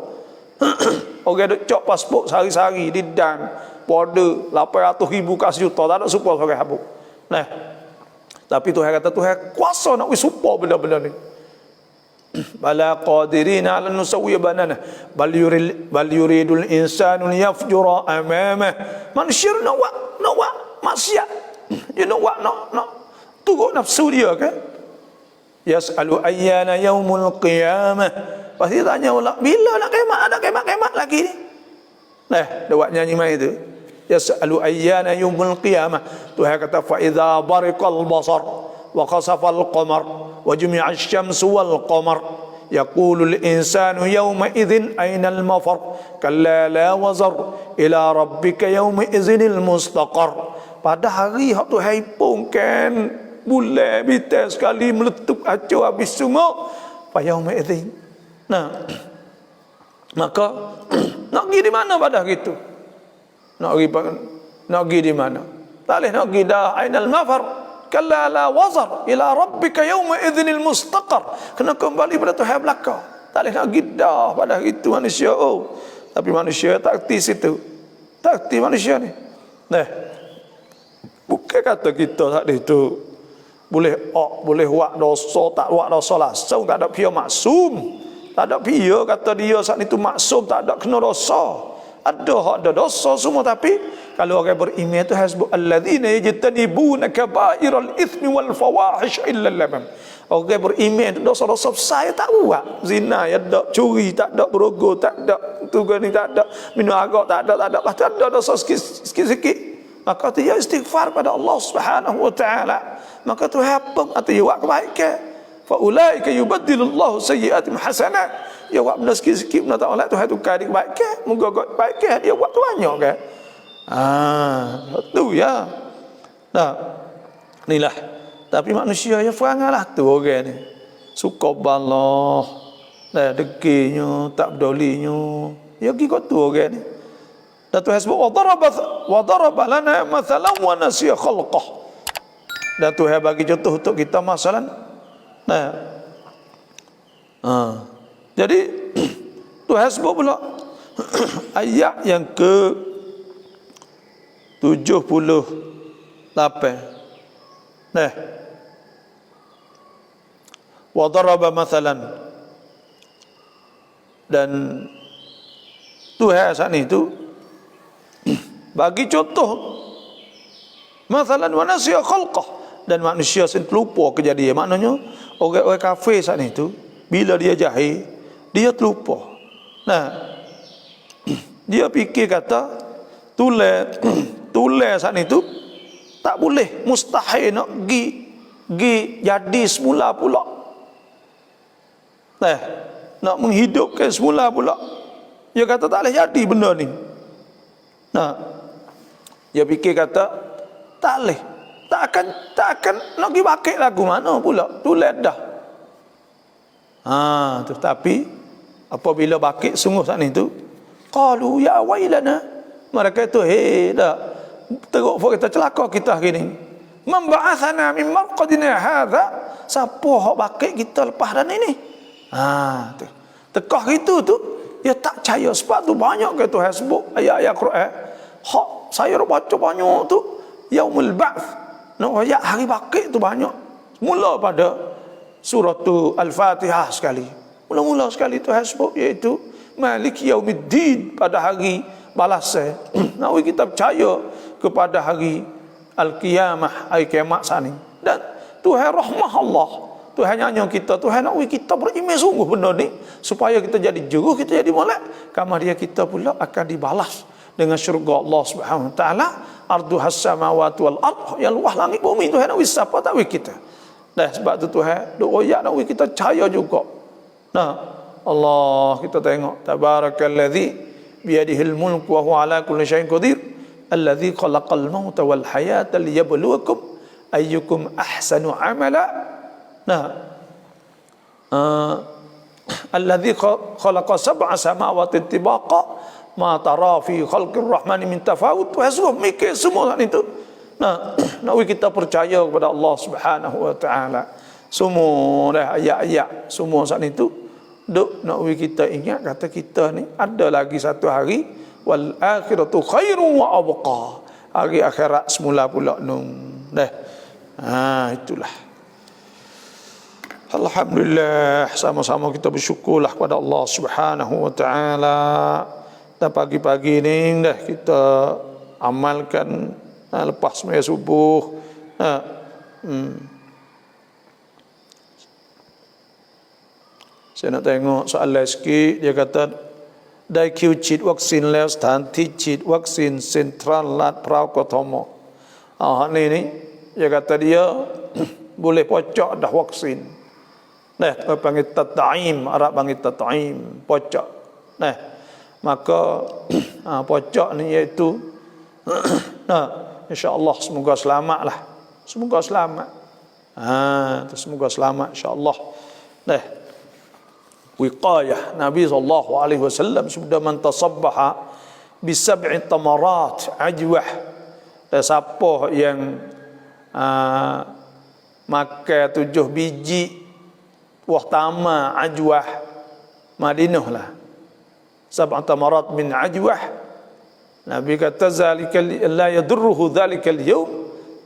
Orang duk cok pasport sehari-hari di dan border 800,000 ke sejuta tak ada serupa seorang habuk. Nah, tapi Tuhan kata Tuhan kuasa nak wis serupa benda-benda ni. Bala qadirina 'ala nusawwiya banana bal yuridul insanu yafjura amama. Manusia nak buat maksiat, dia nak buat nak turut nafsu dia kan. Yas'alu ayyana yaumul qiyamah. Pasti tanya pula bila nak kiamat, ada kiamat lagi ni. Nah, dia buat nyanyi mai itu. Yas'alu ayyana yaumul qiyamah. Tuhan kata fa idza bariqal basar wa khasafal qamar wa jumi'a asy-syamsu wal qamar yaqulu al-insanu yawma idzin aynal mafar kalla la wazar ila rabbika yawma idzinil mustaqar. Pada hari hak Tuhan hipungkan bulan bitas sekali meletup acur habis semua fa yawma idzin. Nah, maka nak pergi di mana pada hari itu? Nak pergi di mana? Tak boleh nak pergi dah ainal mafar. Kalla la wazar ila rabbika yawma idzinil mustaqar. Kena kembali pada Tuhan belaka. Tak boleh nak gidah pada hari itu manusia. Oh, tapi manusia tak erti situ. Tak erti manusia ni. Nah, bukan kata kita tak ada itu boleh buat dosa, tak buat dosa langsung, tak ada pihak maksum. Tak ada pihak kata dia saat itu maksum, tak ada kena dosa. Ada hak ada dosa semua, tapi kalau orang beriman itu hasbu alladzina yajtanibuna kaba'iral itsmi wal fawahish illa lamam. Orang beriman itu dosa-dosa besar tak buat. Zina ya tak, curi tak ada, berogo tak ada, tugani tak ada, minum arak tak ada, pasti ada dosa sikit-sikit. Maka dia istighfar pada Allah Subhanahu wa taala. Maka tu apa atau dia buat kebaikan. Fa ulaika yubaddilullahu sayyi'atihim hasanat. Dia buat benda sikit-sikit benda tak oleh Tuhan tukar dia kebaikan. Moga kebaikan dia buat tu banyak kan. Tu ya. Nah. Inilah. Tapi manusia yang perangalah tu orang ni. Suka balah. Dah dekinya, tak pedolinya. Ya pergi kat tu orang ni. Dan Tuhan sebut wa daraba lana mathalan wa nasiya khalqah. Dan Tuhan bagi contoh untuk kita masalan. Nah. Jadi Tuhan sebut pula ayat yang ke 78. Nah. Wa daraba mathalan. Dan Tuhan saat itu bagi contoh masalan wa nasiya khalqah, dan manusia sendiri lupa kejadian. Maknanya orang-orang kafir saat itu bila dia jahil dia terlupa. Nah, dia fikir kata tulis saat itu tak boleh, mustahil nak gi jadi semula pula. Nah, nak menghidupkan semula pula. Dia kata tak boleh jadi benda ni. Nah, dia fikir kata tak boleh, tak akan nak pergi bakit lagu mana pula, tulis dah. Tetapi apabila bakit sungguh saat itu, qalu ya wailana, mereka itu dah teruk kita celaka kita hari ni. Memba'athana min marqadina hadza, siapa hak bakit kita lepas dan ini? Tu. Tekah itu tu dia tak percaya, sebab tu banyak ke Tuhan sebut ayat-ayat Quran. Hak saya baca banyak tu yaumul ba'ts. Nak ayat hari bakit tu banyak. Mula pada surah tu Al-Fatihah sekali. Mula-mula sekali Tuhan sebut iaitu Maliki Yaumiddin, pada hari balasan. Nak kita percaya kepada hari Al-Qiyamah, hari kiamat sana. Dan Tuhan rahmah Allah. Tuhan nyanyi kita, Tuhan nak kita beriman sungguh benda ni supaya kita jadi juru, kita jadi molek. Kamar dia kita pula akan dibalas dengan syurga Allah Subhanahu wa taala. Arduhas samawati wal ardh, yang luah langit bumi. Tuhan nak siapa tak kita. Dah sebab tu Tuhan doa ya nak kita percaya juga. Nah, Allah kita tengok tabarakallazi biyadihil mulku wa huwa ala kulli syai'in qadir allazi khalaqal mauta wal hayata liyabluwakum ayyukum ahsanu amala. Nah, alladzi khalaqa sab'a samawati tibaqa ma tara fi khalqir rahmani min tafawut. Semua mikir semua itu. Nah, nak kita percaya kepada Allah Subhanahu wa taala. Semua dah ayat-ayat semua saat itu duk nak kita ingat kata kita ni ada lagi satu hari wal akhiratu khairun wa abqa. Hari akhirat semula pula nung. Dah. Itulah. Alhamdulillah, sama-sama kita bersyukurlah kepada Allah Subhanahu wa taala. Dan pagi-pagi ni dah kita amalkan lepas sembahyang subuh. Saya nak tengok soalan sikit. Dia kataได้คิวฉีดวัคซีนแล้วสถานที่ฉีดวัคซีนเซ็นทรัลลาดพร้าวกทม. Ni dia kata dia boleh pocok dah vaksin. Nah, panggil tat'im, Arab panggil tat'im, pocok. Nah, maka pocok ni iaitu insya-Allah semoga selamatlah. Semoga selamat. Semoga selamat insya-Allah. Nah, wiqayah Nabi sallallahu alaihi wasallam sudah mentasabbaha bi sab'i tamarat ajwah. Dan siapa yang makan 7 biji buah tama ajwah Madinah lah, sab'at tamarat min ajwah. Nabi kata zalika la yadurruhu zalikal yawm,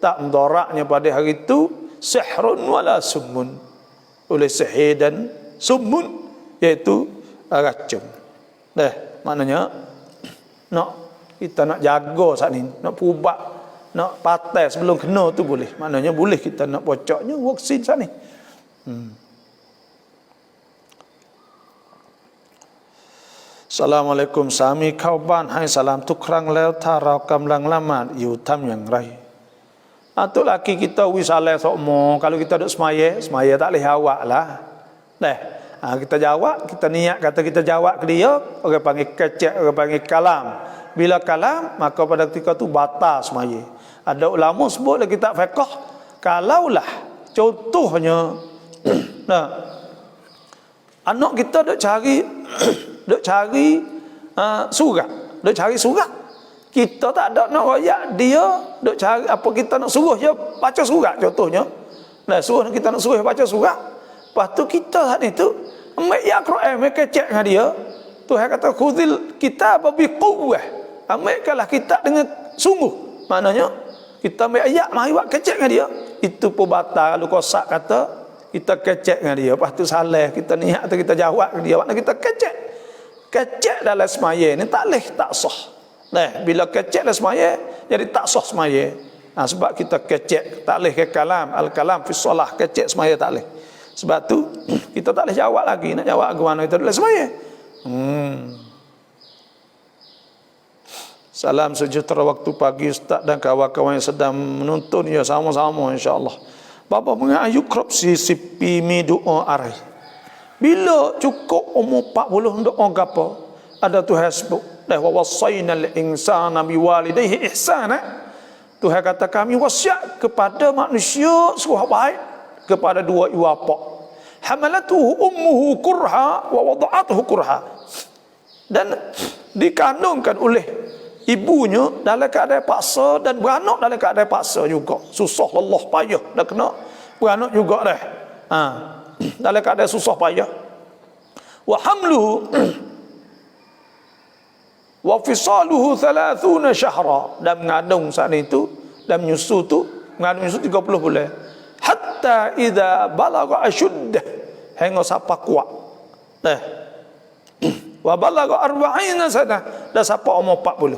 tak mudaratnya pada hari itu sihrun wala summun. Oleh sihir dan summun, iaitu racun. Maknanya kita nak jaga saat ni, nak pubat, nak patai sebelum kena tu boleh. Maknanya boleh kita nak pocoknya vaksin saat ni. Assalamualaikum สามีเข้าบ้านให้สลามทุกครั้งแล้วถ้าเรากำลังละหมาดอยู่ทำอย่างไรAtuk laki kita wisalah sokmo, kalau kita duduk semaya tak boleh jawab lah. Kita jawab, kita niat kata kita jawab ke dia, orang panggil kecek, orang panggil kalam. Bila kalam, maka pada ketika tu batal semaya. Ada ulama sebut dalam kitab fiqh, kalaulah contohnya anak kita duk cari surat. Kita tak ada nak royak dia, duk cari apa kita nak suruh dia baca surat contohnya. Suruh kita nak suruh dia baca surat. Lepas tu kita saat itu ambil Al-Quran, mereka cek dengan dia. Tuhan kata khudhil kitab bi quwwah. Ambilkanlah kitab dengan sungguh. Maknanya kita ambil ayat mari buat kecek dengan dia. Itu pun batal kalau kosak kata kita kecek dengan dia. Lepas tu salah kita niat atau kita jawab ke dia. Maknanya kita kecek. Kecek dalam semaya ni tak leh tak sah. Bila kecek dalam semaya jadi tak sah semaya. Sebab kita kecek tak leh ke kalam, al-kalam fi solah, kecek semaya tak leh. Sebab tu kita tak boleh jawab lagi, nak jawab ke mana kita dalam semaya. Salam sejahtera waktu pagi Ustaz dan kawan-kawan yang sedang menonton ya, sama-sama insya-Allah. Bapa mengayu krop si pimi doa arai. Bila cukup umur 40 doa gapo? Ada Tuhan sebut, wa wasainal insana biwalidayhi ihsana. Tuhan kata kami wasiat kepada manusia suruh baik kepada dua ibu bapa. Hamalatuhu ummuhu kurha wa wada'atuhu kurha. Dan dikandungkan oleh ibunya dalam keadaan paksa dan beranak dalam keadaan paksa juga. Susah lelah payah dah kena beranak juga dah. Dalam keadaan susah payah. Wa hamluhu wa fisaluhu 30 syahra, dan mengandung saat itu dan menyusu tu mengandung menyusu 30 bulan. Hatta idza balagha ashuddah, hingga sampai kuat. Wa balagha 40 sana, dah sampai umur 40.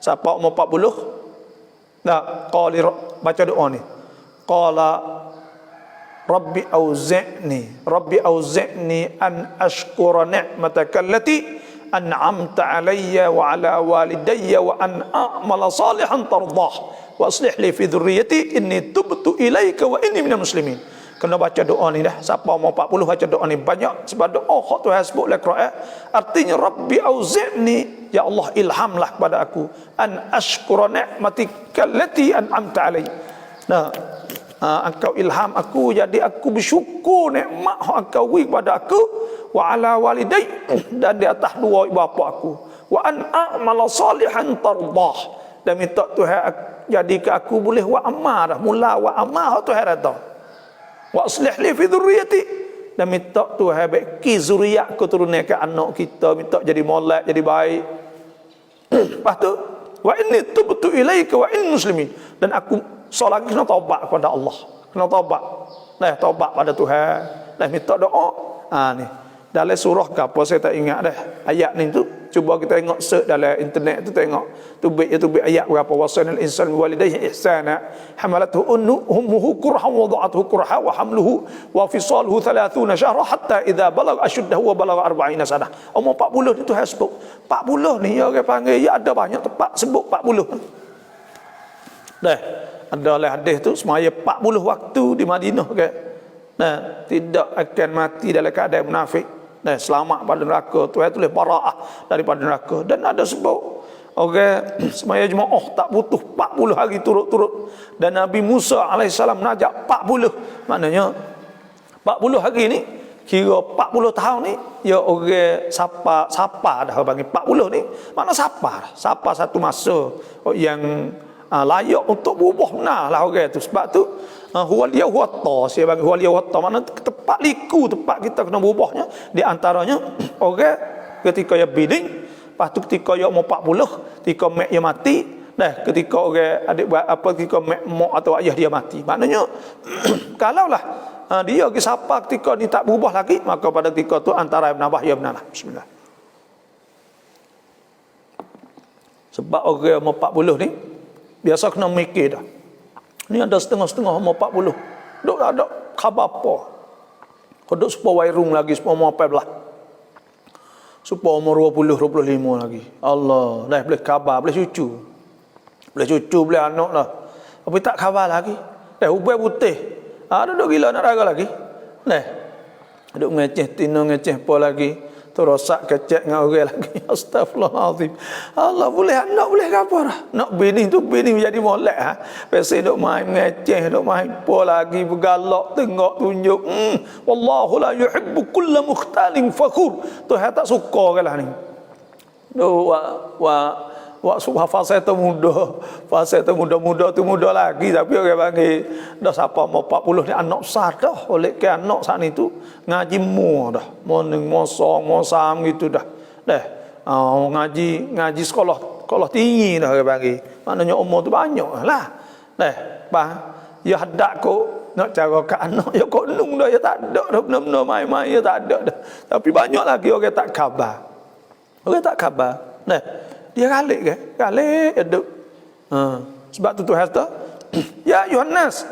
Sampai umur 40. Qali baca doa ni. Qala Rabbi auzi'ni an ashkura ni'mataka allati an'amta alayya wa ala walidayya wa an a'mala salihan tardah wa aslih li fi dhurriyyati inni tubtu ilaika wa inni minal muslimin. Kena baca doa ni dah. Siapa mau 40 baca doa ni banyak, sebab doa hak Tuhan sebut dalam Quran artinya Rabbi auzi'ni, ya Allah ilhamlah kepada aku an ashkura ni'matika allati an'amta alayya. Engkau ilham aku jadi aku bersyukur nikmat yang engkau beri kepada aku, wa ala walidai, dan di atas dua ibu bapa aku, wa an a'mala salihan tardah, dan minta Tuhan jadi ke aku boleh wa amal, mula wa amal Tuhan rata, wa aslih li fi dhurriyyati, dan minta Tuhan baiki zuriat keturunan ke anak kita, minta jadi molek, jadi baik. Lepas tu wa inni tubtu ilaika wa inni muslimin, dan aku solat kena taubat kepada Allah, kena taubat. Taubat pada Tuhan. Minta doa. Ni dalam surah ke apa saya tak ingat dah. Ayat ni tu cuba kita tengok search dalam internet tu, tengok tubik ayat berapa. Wasainal insanu biwalidayhi ihsana hamalathu ummuhu kurhan wa wada'atuhu kurha wa hamluhu wa fisaluhu 30 syahra hatta idza balagha ashuddahu wa balagha 40 sanah. Umur 40 ni Tuhan sebut. 40 ni orang panggil ya, ada banyak tempat sebut 40. Adalah hadis tu semaya 40 waktu di Madinah kan. Tidak akan mati dalam keadaan munafik. Selamat pada neraka. Tuhan tulis bara'ah daripada neraka. Dan ada sebab semaya jemaah tak butuh 40 hari turut-turut. Dan Nabi Musa AS menajak 40. Maknanya 40 hari ni kira 40 tahun ni ya orang sapa dah panggil 40 ni. Mana sapa satu masa yang layak untuk berubah benar lah orang tu. Sebab tu huwaliyah huwatta, saya bagi huwaliyah huwatta, maknanya tempat liku, tempat kita kena berubahnya. Di antaranya orang ketika ia bidding, lepas tu ketika ia umur 40, ketika mak ia mati, Dah ketika orang adik apa ketika mak atau ayah dia mati. Maknanya kalaulah dia ke siapa ketika ni tak berubah lagi, maka pada ketika tu antara Ibn Abbas ya benar. Bismillah. Sebab orang umur 40 ni biasa kena mikir dah. Ni ada setengah-setengah umur 40. Duk ada khabar apa. Kodok supaya wairung lagi supaya umur 14. Supaya umur 20, 25 lagi. Allah, dah boleh khabar, boleh cucu. Boleh cucu, boleh anak dah. Tapi tak khabar lagi. Dah ubai putih. Duduk gila nak raga lagi. Dah. Duduk ngeceh, tino ngeceh apa lagi. Terosak kecek dengan orang lagi. Astaghfirullahaladzim. Allah boleh anak, boleh apa dah. Nak bini tu, bini menjadi molek. Biasa duduk main ngeceh, duduk main apa lagi. Bergalak, tengok, tunjuk. Wallahu la yuhibbu kulla mukhtalin fakhur. Tuhan tak suka lah ni. Fasa itu muda tu muda lagi, tapi orang panggil dah siapa mau 40 ni anak besar dah. Oleh ke anak saat ni tu ngaji mu dah, morning mosong mosam gitu dah. Ngaji sekolah tinggi dah orang panggil. Maknanya umur tu banyak lah. Ya hadak ko nak cara ke anak ya kok nung dah ya tak ada dah, benar-benar main-main ya tak ada dah. Tapi banyak lagi orang tak khabar. Orang tak khabar. Dia galik ke? Galik aduk. Sebab tu Tuhan kata, ya Yohanes,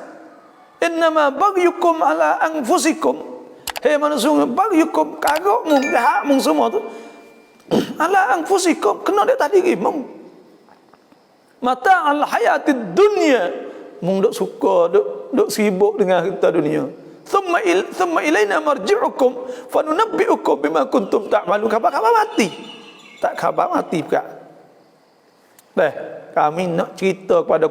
innama baghyukum ala anfusikum. Hei manusia, baghyukum kagokmu, hakmu semua tu. Ala anfusikum, kena dia tadi gimong. Mata al hayatid dunya. Mung duk suka, duk sibuk dengan kita dunia. Thumma ilaina marji'ukum fanunabbi'ukum bima kuntum ta'malun. Khabar mati. Tak khabar mati pula. Kami nak cerita kepada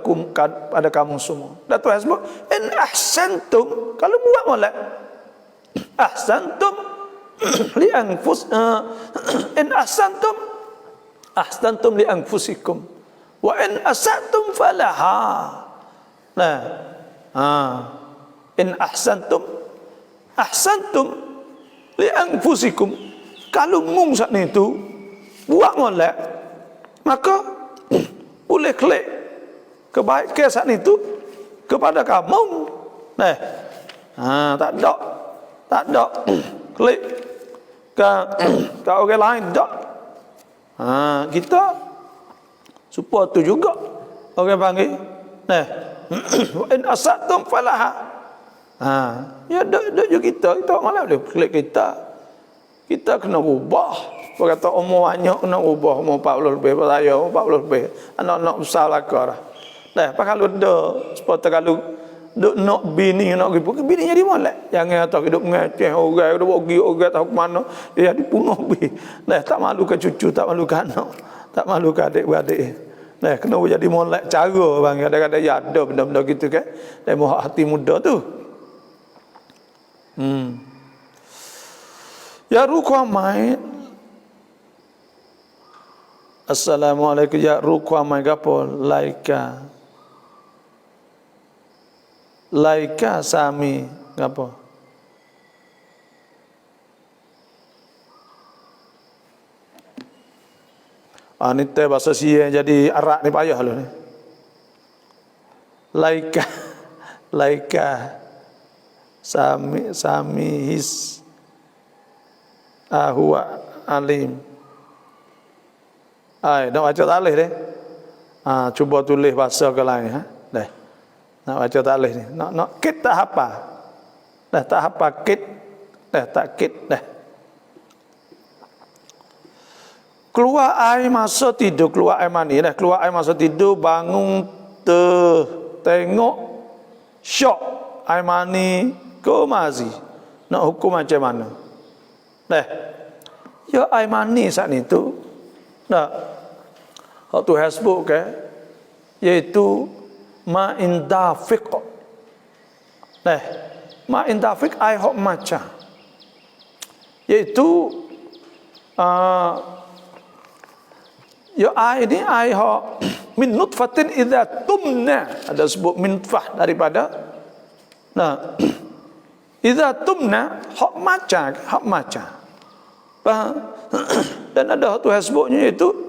kamu semua. Dan Tuhan sebut, in ahsantum, kalau buat molek, ahsantum li anfus, in ahsantum li anfusikum, wa in asatum falaha. In ahsantum li anfusikum. Kalau mung saat itu buat molek, maka boleh klik kebaikan saat itu kepada kamu. Tak ada klik ke orang lain tak. Kita supaya tu juga orang panggil in asatum falaha. Ya dok kita malah boleh klik kita kena ubah. Dia kata umur banyak kena ubah, umur 40 lebih, saya umur 40 lebih. Anak-anak besar lah kau dah. Apa kalau seperti kalau nak bini, nak pergi, bini jadi molek. Jangan kata hidup ngeceh orang, dia pergi orang tahu ke mana, dia dibunuh pergi. Tak malu ke cucu, tak malu ke anak, tak malu ke adik-beradik. Kena jadi molek cara bang. Kadang-kadang ya ada benda-benda gitu kan. Dan mohon hati muda tu. Ya rukuah main. Assalamualaikum ya rukuah main gapo laika sami gapo. Ni teh bahasa sia jadi arak ni payah lu ni. Laika sami his huwa alim. Nak baca taklih deh. Cuba tulis bahasa ke lain. Nak baca taklih ni. Nak kit tak hafal. Tak hafal kit. Tak kit dah. Keluar air masa tidur, keluar air mani dah. Keluar air masa tidur, bangun tengok syok air mani ke mazi. Nak hukum macam mana? Ya air mani saat ni tu. Waktu hasbuk ke, iaitu ma'indafiq. Ma'indafiq ai hok maca. Iaitu ya ai ni ai hok min nutfatin idza tumna. Ada sebut min nutfah daripada idza tumna hok maca. Dan ada satu hasbuknya iaitu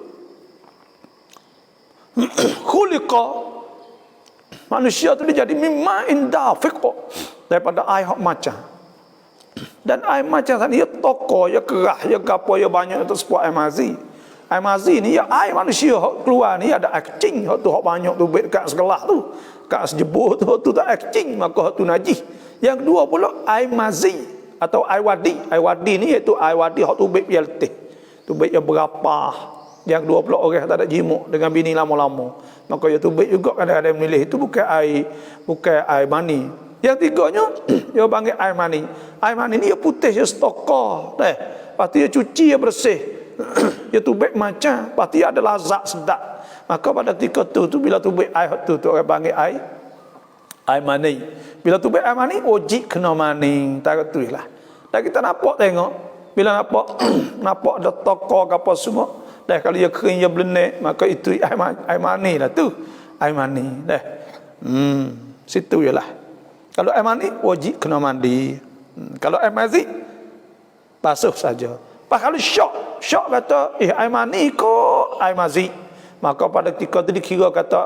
Khuliqa, manusia tu dia jadi mimmain dafiq, daripada air hak macam. Dan air macam tadi ya toko, ya kerah, ya gapo, ya banyak untuk sebuah air mazi. Air mazi ni ya air manusia hak keluar ni ada akcing, hak tu hak banyak tu dekat segelah tu, kat sejebur tu tak akcing, maka hak tu najis. Yang kedua pula air mazi atau air wadi. Air wadi ni iaitu air wadi hak tu baik letih. Tu baik yang berapa. Yang kedua pula orang tak ada jimuk dengan bini lama-lama. Maka ya tu baik juga kadang-kadang milih itu bukan air mani. Yang tiganya dia panggil air mani. Air mani ni dia putih dia stokor. Lepas tu dia cuci dia bersih. Dia tu baik macam, lepas tu dia ada lazat sedap. Maka pada ketika tu bila tu baik air tu orang panggil air mani. Bila tu baik air mani wajib kena mani. Tak tu lah. Dan kita nampak tengok bila nampak ada tokor ke apa semua. Dah kalau dia kering dia belenek, maka itu air mani lah tu. Air mani dah. Situ jelah. Kalau air mani wajib kena mandi. Kalau air mazi basuh saja. Pas kalau syok kata air mani ko air mazi, maka pada ketika tu dikira kata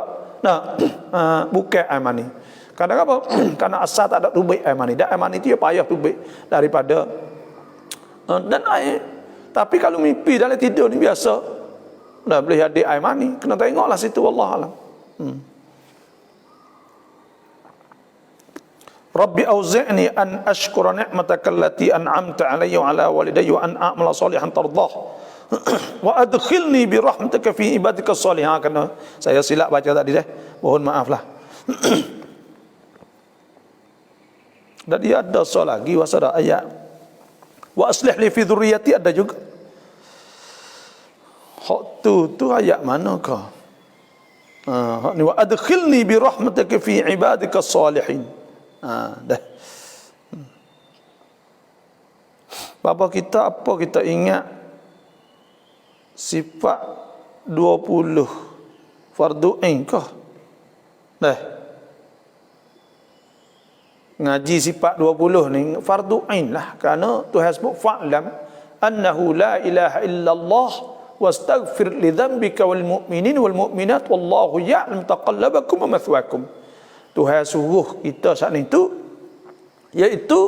bukan air mani. Kadang apa? Karena asal tak ada tubik air mani. Dan air mani tu dia payah tubik daripada dan air. Tapi kalau mimpi dalam tidur ni biasa, dah boleh ada air mani. Kena tengoklah situ, wallahualam. Rabbi auzi'ni an ashkura ni'mataka allati an'amta alayya wa ala walidayya wa an a'mala salihan tardah wa adkhilni bi rahmatika fi ibadika salihin. Kena saya silap baca tadi mohon maaflah. Dan dia ada soal lagi wasada ayat wa aslih li fi dhurriyyati ada juga. Hak tu ayat manakah? Hak ni wa adkhilni bi rahmatika fi ibadika salihin. Dah. Bapa kita apa kita ingat sifat 20 fardu ain kah? Dah. Ngaji sifat 20 ni fardu ain lah, kerana Tuhan sebut fa'lam annahu la ilaha illallah wastaghfir li dhanbika wal mu'minin wal mu'minat wallahu ya'lam taqallabakum wa mathwakum. Tuhan suruh kita saat itu, iaitu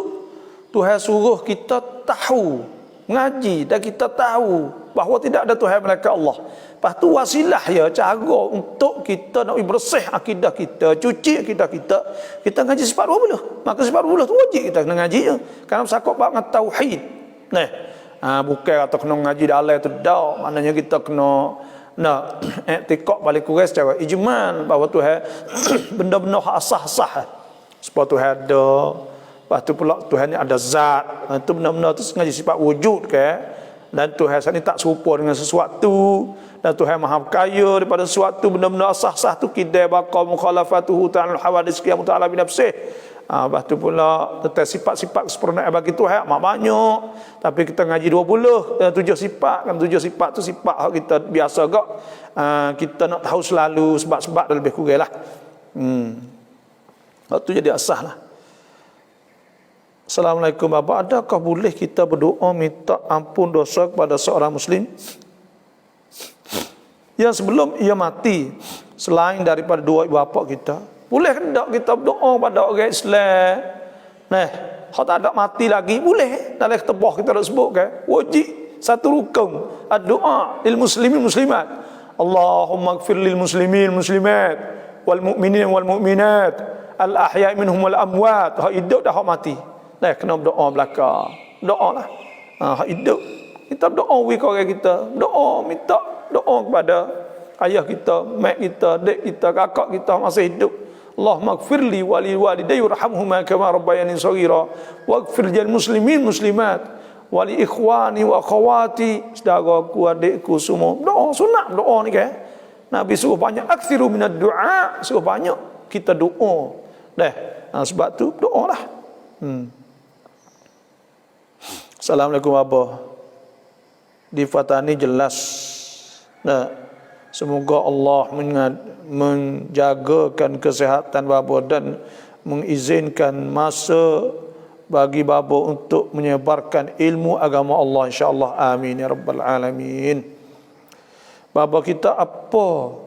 Tuhan suruh kita tahu, ngaji, dan kita tahu bahawa tidak ada Tuhan melainkan Allah. Lepas tu wasilah ya, cara untuk kita nak bersih akidah kita, cuci akidah kita ngaji sifat 20. Maka sifat 20 tu wajib kita kena ngaji ya. Kerana bersakut dengan tauhid. Bukan kata kena ngaji dalam tu dah, maknanya kita kena i'tiqad paling kurang secara ijmal bahawa Tuhan benda-benda asah-asah. Sebab Tuhan ada, lepas tu pula Tuhan ni ada zat. Itu benda-benda tu ngaji sifat wujud ke. Dan Tuhan saat ni tak serupa dengan sesuatu, dan Tuhan maha kaya daripada sesuatu. Benda-benda asah-asah tu kidai baqa mukhalafatuhu ta'ala hawadis qiyam ta'ala binafsih. Lepas tu pula tentang sifat-sifat kesempurnaan bagi Tuhan amat banyak. Tapi kita ngaji 20 7 sifat. Kan 7 sifat tu sifat kita biasa gak. Kita nak tahu selalu sebab-sebab dah lebih kurang lah. Waktu jadi asah lah. Assalamualaikum Bapa, adakah boleh kita berdoa minta ampun dosa kepada seorang Muslim yang sebelum ia mati selain daripada dua ibu bapa kita? Boleh tak kita berdoa pada orang Islam? Kalau tak ada mati lagi, boleh. Dalam ketebah kita dah sebut kan, wajib satu rukun doa lil muslimin muslimat. Allahumma ighfir lil muslimin muslimat wal mu'minin wal mu'minat al ahya' minhum wal amwat. Hak hidup dah hak mati. Kena berdoa belaka. Doa lah. Hak hidup kita berdoa ke orang kita. Doa, minta doa kepada ayah kita, mak kita, adik kita, kakak kita masih hidup. Allahumma ighfirli wa li walidayya warhamhuma kama rabbayani shaghira waghfir lil muslimin muslimat wa li ikhwani wa akhawati, saudaraku, adikku semua. Doa sunat doa ni kan. Nabi suruh banyak aktsiru minad du'a, suruh banyak kita doa. Sebab tu doalah. Assalamualaikum Abah. Di Fatani jelas. Semoga Allah menjagakan kesihatan Bapa dan mengizinkan masa bagi Bapa untuk menyebarkan ilmu agama Allah, insya-Allah. Amin ya rabbal alamin. Bapa kita apa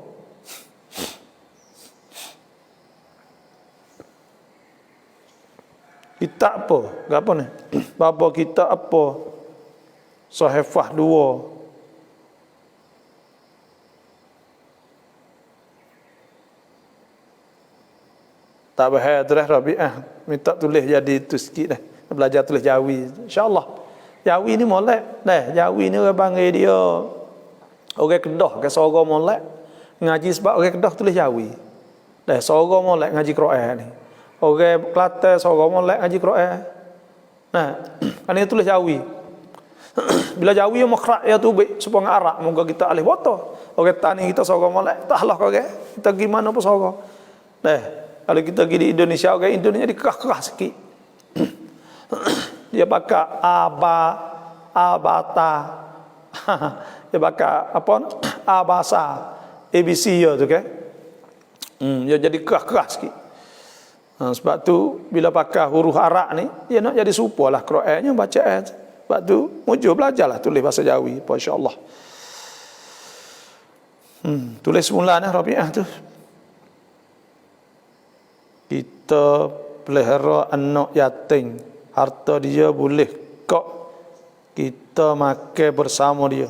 Kita apa? Apa ni? Bapa kita apa? Sahifah 2. Tak bahaya tu dah Rabi'ah. Minta tulis jadi itu sikit dah. Belajar tulis Jawi. InsyaAllah. Jawi ni molek. Jawi ni orang panggil dia orang Kedah ke Sorong molek. Ngaji sebab orang Kedah tulis Jawi. Sorong molek ngaji Quran ni. Orang Kelantan Sorong molek ngaji Quran. Kan dia tulis Jawi. Bila Jawi yang makrak ya tu baik supaya Arab moga kita alih boto. Orang tani kita Sorong molek tak lah kau kita gimana pun Sorong. Kalau kita pergi di Indonesia, orang Indonesia dikerah-kerah sikit. Dia pakai abata. Dia pakai apa? Abasa. ABC ya tu kan. Dia jadi kerah-kerah sikit. Sebab tu bila pakai huruf Arab ni, dia nak jadi serupa lah Qurannya bacaan. Sebab tu mujur belajarlah tulis bahasa Jawi, insya-Allah. Tulis semula nah Rabi'ah tu. Kita pelihara anak yatim, harta dia boleh kok kita makan bersama dia.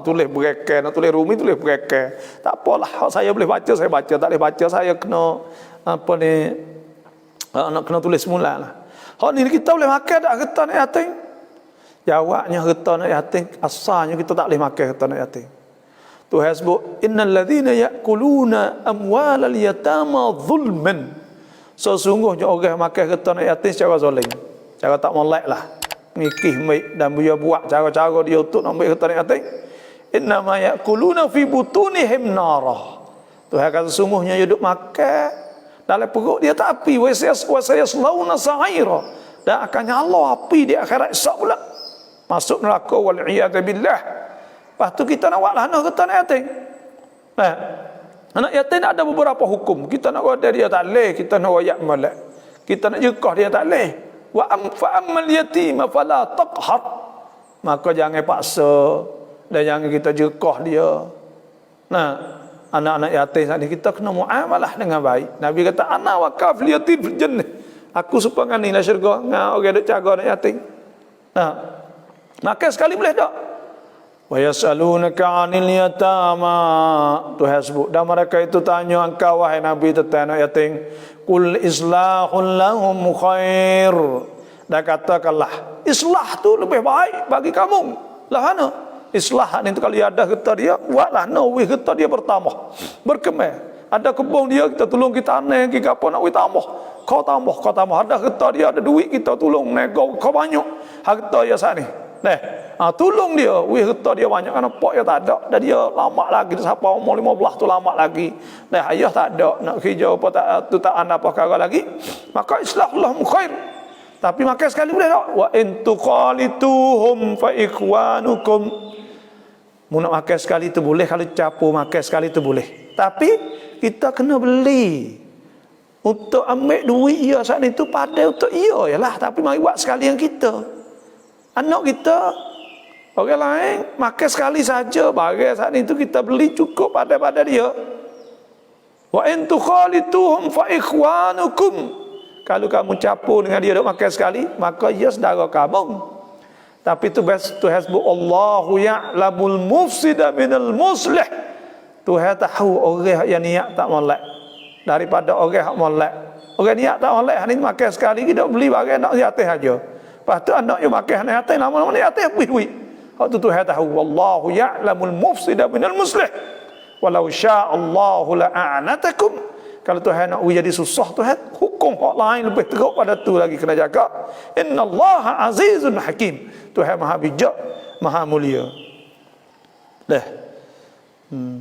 Tulis berekan, nak tulis rumi tulis berekan. Tak apalah, saya boleh baca saya baca, tak boleh baca saya kena apa ni nak kena tulis semula lah. Ni kita boleh makan tak harta anak yatim? Jawabnya harta anak yatim asalnya kita tak boleh makan harta anak yatim. Tuhan sebut innal ladzina ya'kuluna amwalal yatama zulman. Sesungguhnya orang makan harta anak yatim secara zalim, cara tak molek lah, ngikih baik dan dia buat cara-cara dia untuk nak ambil harta anak yatim. Innama ya'kuluna fi butunihim narah. Tuhan kata sesungguhnya dia duk makan dalam perut dia tak api, wa sayaslawna sa'ira, dan akan nyala api di akhirat esok pula, masuk neraka wal iyad billah. Lepas tu kita nak buat lana harta anak yatim. Anak yatim ada beberapa hukum. Kita nak roda dia tak leh, kita nak royak malak. Kita nak jekah dia tak leh. Wa ammal yatim fala taqhar. Maka jangan paksa dan jangan kita jekah dia. Anak-anak yatim saat ni kita kena muamalah dengan baik. Nabi kata ana waqaf yatim fil jannah. Aku supaya ni lah syurga ngau orang duk jaga anak yatim. Maka sekali boleh tak? Wa yasalunaka 'anil yatama. Tuhan sebut dan mereka itu tanya engkau wahai Nabi tentang anak yatim. Qul islahul lahum khair. Dan katakanlah islah tu lebih baik bagi kamu. Lahana islah ni tu kalau ada harta dia buatlah nawi harta dia bertambah berkembang. Ada kebun dia kita tolong kita aneh kita apa nak tambah. Kau tambah ada harta dia ada duit kita tolong nego kau banyak harta dia saat ni. Tolong dia, harta dia banyak kan apa dia tak ada, dan dia lama lagi siapa umur 15 tu lama lagi. Ayah tak ada nak kerja apa tak tu tak ada apa perkara lagi. Maka islahullah khair. Tapi maka sekali boleh tak? Wa in tuqalituhum fa ikhwanukum. Mu nak makan sekali tu boleh, kalau campur makan sekali tu boleh. Tapi kita kena beli. Untuk ambil duit ia saat itu pada untuk ia yalah, tapi mari buat sekalian kita. Anak kita orang lain makan sekali saja, barang saat itu kita beli cukup pada dia. Wa in tukhalituhum fa ikhwanukum. Kalau kamu campur dengan dia duk makan sekali, maka ia saudara kamu. Tapi tu hasbu Allahu ya'lamul mufsida minal muslih. Tuhan tahu orang yang niat tak molek daripada orang yang molek. Orang niat tak molek ni makan sekali kita beli barang nak yatim aja. Lepas tu anak you makan anak yatim, lama-lama anak yatim habis duit. Waktu tu Tuhan tahu wallahu ya'lamul mufsida minal muslih. Walau sya'allahu la'anatakum. Kalau Tuhan nak jadi susah Tuhan hukum hak lain lebih teruk pada tu lagi kena jaga. Innallaha azizun hakim. Tuhan maha bijak, maha mulia.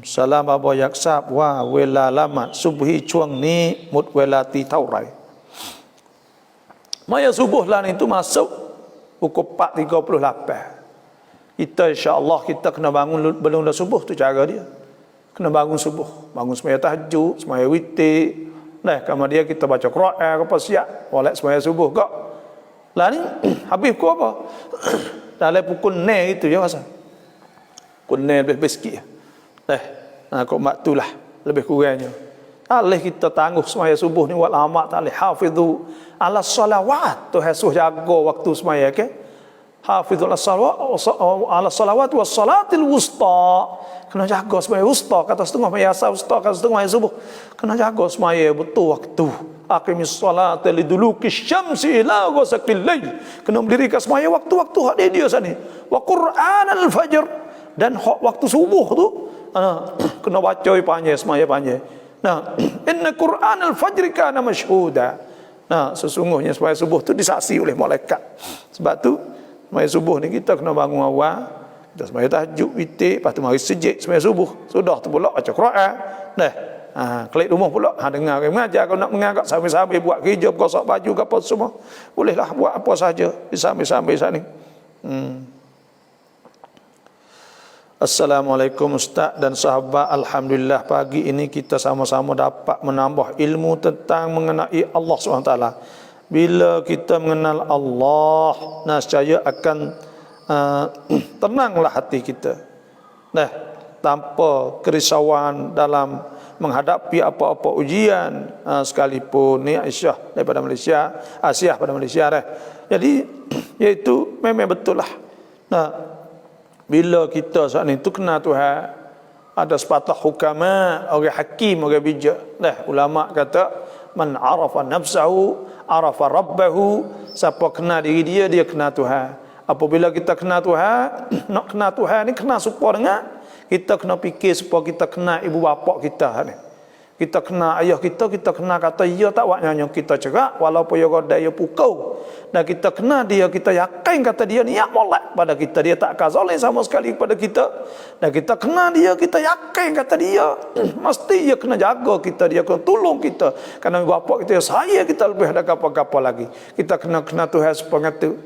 Salam Babaอยากทราบว่าเวลาละหมาดซุบฮีช่วงนี้หมดเวลาตีเท่าไหร่ Maya subuh lah itu masuk pukul 4.38. Kita insya-Allah kita kena bangun belum dah subuh tu cara dia. Kena bangun subuh, bangun semaya tahajud, semaya witir. Kemudian kita baca Quran apa siap, solat semaya subuh kak. Lah ni habis pukul apa? Dalam pukul 9 itu ya masa. Pukul 9 lebih sikit. Kok mak tu lah lebih kurangnya. Alih kita tangguh semaya subuh ni wal amat alih hafizu ala salawat. Tu hasuh jaga waktu semaya ke. Hafizu ala salawat was salatil wusta. Kena jaga semaya wusta kata setengah mayasa wusta kata setengah subuh. Kena jaga semaya betul waktu. Aqimis salata liduluki syamsi ila ghasaqil lail. Kena mendirikan semaya waktu-waktu hak dia sani. Wa Qur'anal fajr, dan hak waktu subuh tu kena baca panjang semaya panjang. Nah, inna Qur'anal fajr kana masyhuda. Nah, sesungguhnya semaya subuh tu disaksi oleh malaikat. Sebab tu semaya subuh ni kita kena bangun awal, kita semaya tahajud witir, lepas tu mari sejid semaya subuh. Sudah tu pula baca Quran. Dah. Klik rumah pula, dengar orang mengajar, kalau nak mengajar sambil-sambil buat kerja, gosok baju ke apa semua, bolehlah buat apa saja sambil-sambil saat ni. Assalamualaikum Ustaz dan sahabat. Alhamdulillah pagi ini kita sama-sama dapat menambah ilmu tentang mengenai Allah SWT. Bila kita mengenal Allah, nescaya akan tenanglah hati kita. Tanpa kerisauan dalam menghadapi apa-apa ujian, sekalipun ni Aisyah daripada Malaysia, Asiah pada Malaysia dah. Jadi iaitu memang betul lah. Bila kita saat ni tu kenal Tuhan, ada sepatah hukama, orang hakim, orang bijak. Ulama kata man arafa nafsahu arafa rabbahu. Siapa kenal diri dia, dia kenal Tuhan. Apabila kita kenal Tuhan, nak kenal Tuhan ni kena supaya dengan kita kena fikir supaya kita kenal ibu bapa kita ni. Kita kenal ayah kita kenal kata ya tak waknya kita cerak walaupun dia godai dia pukau. Dan kita kenal dia, kita yakin kata dia niat molek pada kita, dia tak zalim sama sekali kepada kita. Dan kita kenal dia, kita yakin kata dia mesti dia kena jaga kita, dia kena tolong kita. Kerana ibu bapa kita saya kita lebih ada apa-apa lagi. Kita kena kenal Tuhan supaya tu.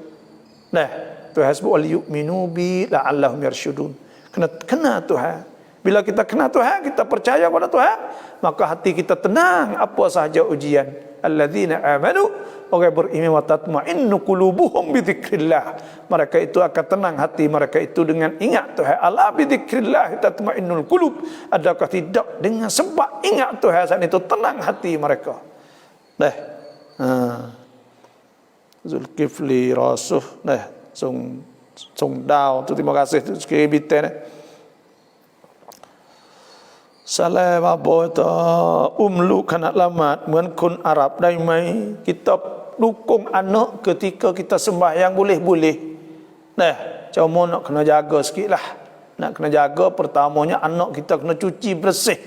Tuhan sebut wal yu'minu bi la'allahum yarshudun. Kena Tuhan. Bila kita kena Tuhan, kita percaya pada Tuhan, maka hati kita tenang apa sahaja ujian. Alladzina amanu, orang beriman wa tatma'innu qulubuhum bi dzikrillah. Mereka itu akan tenang hati mereka itu dengan ingat Tuhan. Ala bi dzikrillah tatma'innul qulub. Adakah tidak dengan sebab ingat Tuhan saat itu tenang hati mereka. Zulkifli Rasuh Song Dao tu, terima kasih tu skribitan. Salam apa itu umlu kanak lamatเหมือน คน Arab ได้ไหม kita dukung anak ketika kita sembahyang boleh-boleh. Cuma nak kena jaga sikit lah. Nak kena jaga pertamanya anak kita kena cuci bersih.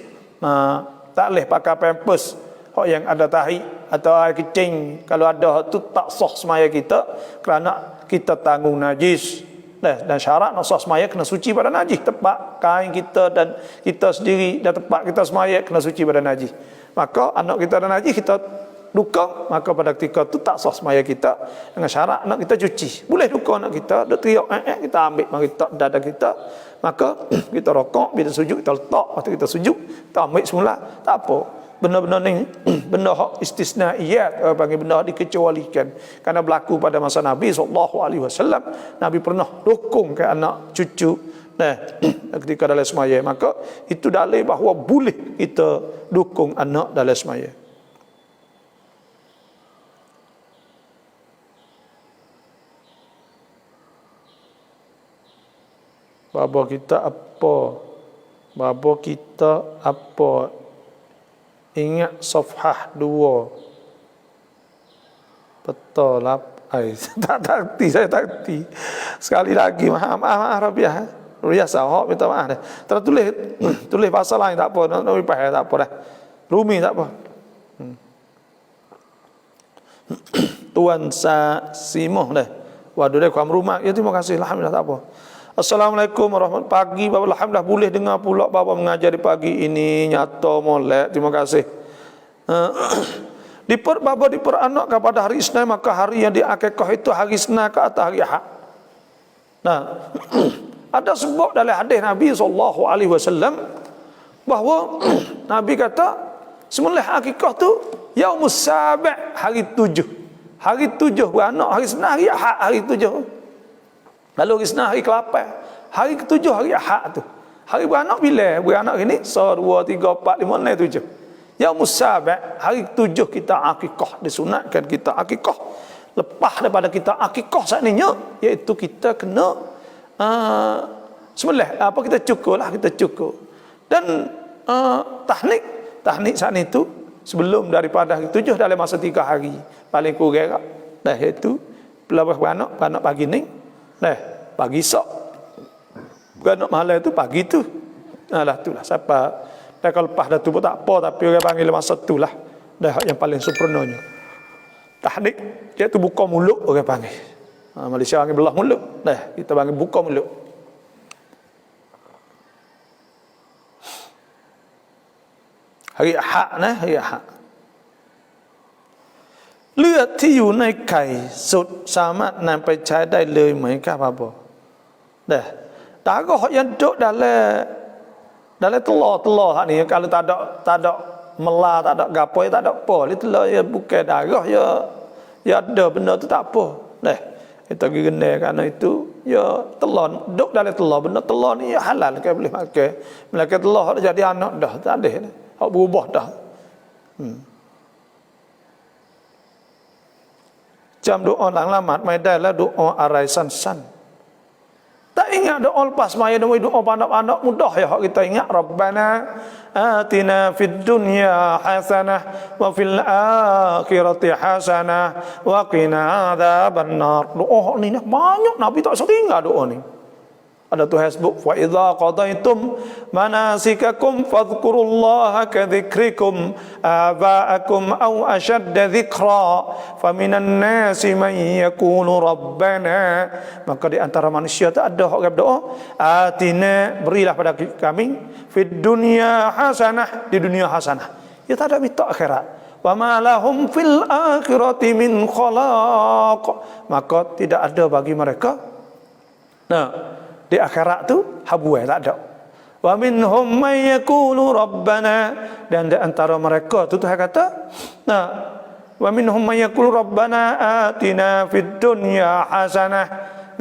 Tak boleh pakai pampers yang ada tahi atau air kecing. Kalau ada tu tak sah semaya kita, kerana kita tanggung najis. Dan syarat nak sah semaya kena suci pada najis. Tempat kain kita dan kita sendiri dan tempat kita semaya kena suci pada najis. Maka anak kita ada najis, kita dukung, maka pada ketika tu tak sah semaya kita dengan syarat anak kita cuci. Boleh dukung anak kita, dia teriak kita ambil mari letak dada kita, maka kita rokok, bila sujud kita letak, waktu kita sujud kita ambil semula, tak apa. Benda-benda ni benda hak istisnaiyat, panggil benda dikecualikan, kerana berlaku pada masa Nabi SAW. Nabi pernah dukung ke anak cucu ketika dalam semaya, maka itu dalil bahawa boleh kita dukung anak dalam semaya. Bapa kita apa? Bapa kita apa? Ingat safhah 2. Betul lah. Tak takti, saya takti. Sekali lagi, maaf Rabiah. Biasa, minta maaf dah. Tulis bahasa lain tak apa, nak pahal tak apa dah. Rumi tak apa. Tuan Simoh dah. Waduh dia kuam rumah. Ya terima kasih, alhamdulillah tak apa. Assalamualaikum warahmatullahi wabarakatuh. Pagi Bapa, alhamdulillah boleh dengar pula Bapa mengajar di pagi ini, nyata molek. Terima kasih. Bapa diperanakkan pada hari Isnin, maka hari yang diakikah itu hari Isnin ke atau hari Ahad. Ada sebab dalam hadis Nabi SAW bahawa Nabi kata semula akikah tu Yaumus Sabi', hari 7. Hari 7 beranak, hari Isnin, hari Ahad, hari 7. Lalu hari Isnin, hari ke-8. Hari ke-7 hari Ahad tu. Hari beranak bila? Beranak ini 1, 2, 3, 4, 5, 6, 7. Yaumus Sabi', hari 7 kita akikah, disunatkan kita akikah. Lepas daripada kita akikah saatnya, iaitu kita kena sembelih, kita cukur. Dan tahnik saat itu sebelum daripada hari 7 dalam masa 3 hari paling kurang dah, iaitu pelabah beranak pagi ni, pagi sok beranak malam itu pagi tu, itulah siapa. Dan kalau lepas dah tu pun tak apa, tapi orang panggil masa tu lah dah yang paling sempurnanya. Tahnik iaitu buka mulut orang panggil. Malaysia panggil belah mulut. Kita panggil buka mulut. Hari Ahad hari Ahad. เลือดที่อยู่ในไข่สุดสามารถนำไปใช้ได้เลยไหมครับPak? Darah yang duduk dalam telur ni, kalau tak ada melah, tak ada gapo, tak ada apa, telur ya bukan darah, ya ada benda tu tak apa. Kita gene kerana itu ya telur duduk dalam telur, benda telur ni ya halal kan boleh makan. Melainkan telur dah jadi anak dah, tak ada. Hak berubah dah. Jam doa lang lamat mai dah lah doa arai san-san. Tak ingat doa lepas maya doa panak-panak mudah ya hak kita ingat. Rabbana atina fid dunya hasanah wa fil akhirati hasanah wa qina adzabannar. Doa ni banyak Nabi tak setinggal doa ni. Ada tu hasbuk wa idza qadaitum manasikakum fadhkurullaha ka dzikrikum aba'akum aw ashadda dzikra faminan nasi man yaqulu rabbana. Maka di antara manusia tak ada orang berdoa, atina, berilah pada kami fid dunya hasanah, di dunia hasanah. Ya tak ada minta akhirat. Wa ma lahum fil akhirati min khalaq. Maka tidak ada bagi mereka di akhirat tu habuai, tak ada. Wa minhum may yaqulu rabbana, dan di antara mereka tu Tuhan kata, wa minhum may yaqulu rabbana atina fid dunya hasanah,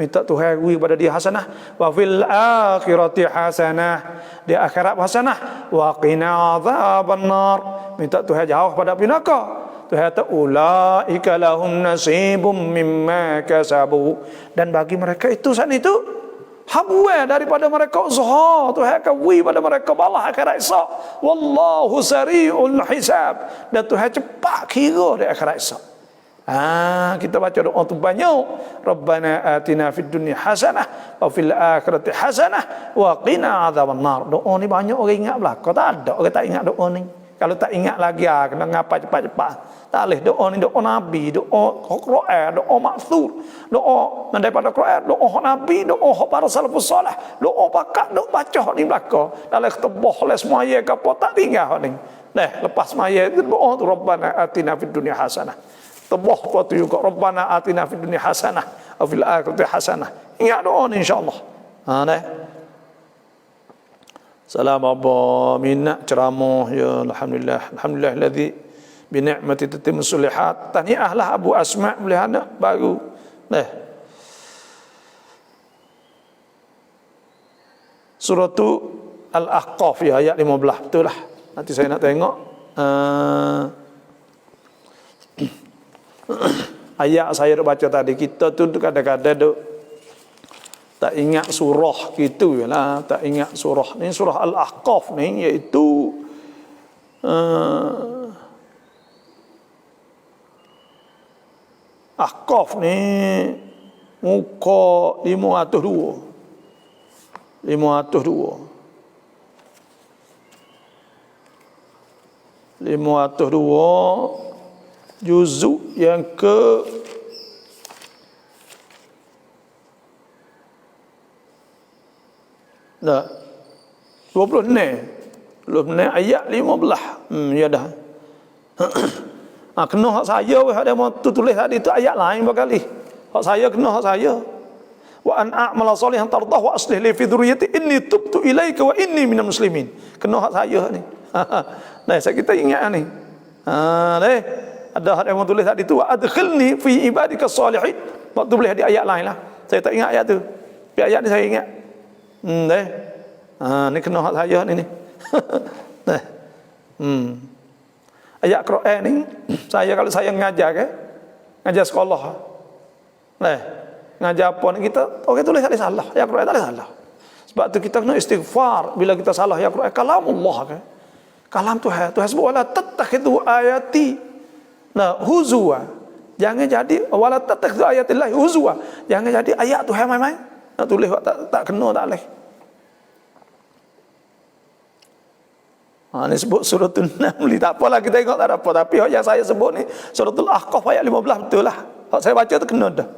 minta Tuhan beri pada dia hasanah, wa fil akhirati hasanah, di akhirat hasanah, wa qina adzabannar, minta Tuhan jauh pada api neraka. Tuhan kata ulaika lahum nasibum mimma kasabu, dan bagi mereka itu saat itu habuai daripada mereka usaha. Tuhan akan beri pada mereka balah akhirat esok. Wallahu sari'ul hisab, dan Tuhan cepat kira di akhirat esok. Kita baca doa tu banyak. Rabbana atina fid dunya hasanah wa fil akhirati hasanah wa qina adzabannar. Doa ni banyak orang ingat belaka, tak ada orang tak ingat doa ni. Kalau tak ingat lagi kena ngapa cepat-cepat. Tak boleh. Doa ni doa Nabi, doa Quran, doa maksud, doa daripada Quran, doa Nabi, doa para salafus salih, doa pakat, doa baca ni belaka. Dalam ketebah oleh semaya ke apa tak tinggal ni. Lepas semaya itu doa tu Rabbana atina fid dunya hasanah. Tebah apa tu juga Rabbana atina fid dunya hasanah wa fil akhirati hasanah. Ingat doa ni insya-Allah. Salam Abba minna ceramah ya alhamdulillah alladzi bi ni'mati tatimmu sulihat. Tahniahlah Abu Asma boleh anak baru. Surah tu Al-Ahqaf ya ayat 15, betul lah. Nanti saya nak tengok ayat saya dah baca tadi. Kita tu kadang-kadang duk tak ingat surah gitu lah, tak ingat surah. Ni surah Al-Ahqaf ni iaitu Ahqaf ni muka 502 juzuk yang ke 20 ayat 15. Ya dah. Kena hak saya weh ada mau tulis tadi tu ayat lain berkali. Hak saya kena hak saya. Wa an a'mala salihan tardah wa aslih li fi dhurriyyati inni tubtu ilaika wa inni minal muslimin. Kena hak saya ni. Saya kita ingat ni. Ada hak yang mau tulis tadi tu wa adkhilni fi ibadika salihin. Waktu boleh di ayat lain lah. Saya tak ingat ayat tu. Tapi ayat ni saya ingat. Ni kena hak saya ni. Ayat Quran ni, kalau saya ngajar ke, ngajar sekolah. Ngajar apa ni kita, orang tulis tak ada salah. Ayat Quran tak ada salah. Sebab tu kita kena istighfar bila kita salah ayat Quran. Kalamullah ke. Kalam Tuhan. Tuhan sebut wala tattakhidhu ayati huzwa. Jangan jadi wala tattakhidhu ayatillahi huzwa. Jangan jadi ayat Tuhan main-main. Nak tulis tak kena tak boleh. Ini sebut suratul Naml. Tak apalah kita tengok tak ada apa. Tapi yang saya sebut ni suratul Ahqaf ayat 15 betul lah. Kalau saya baca tu kena dah.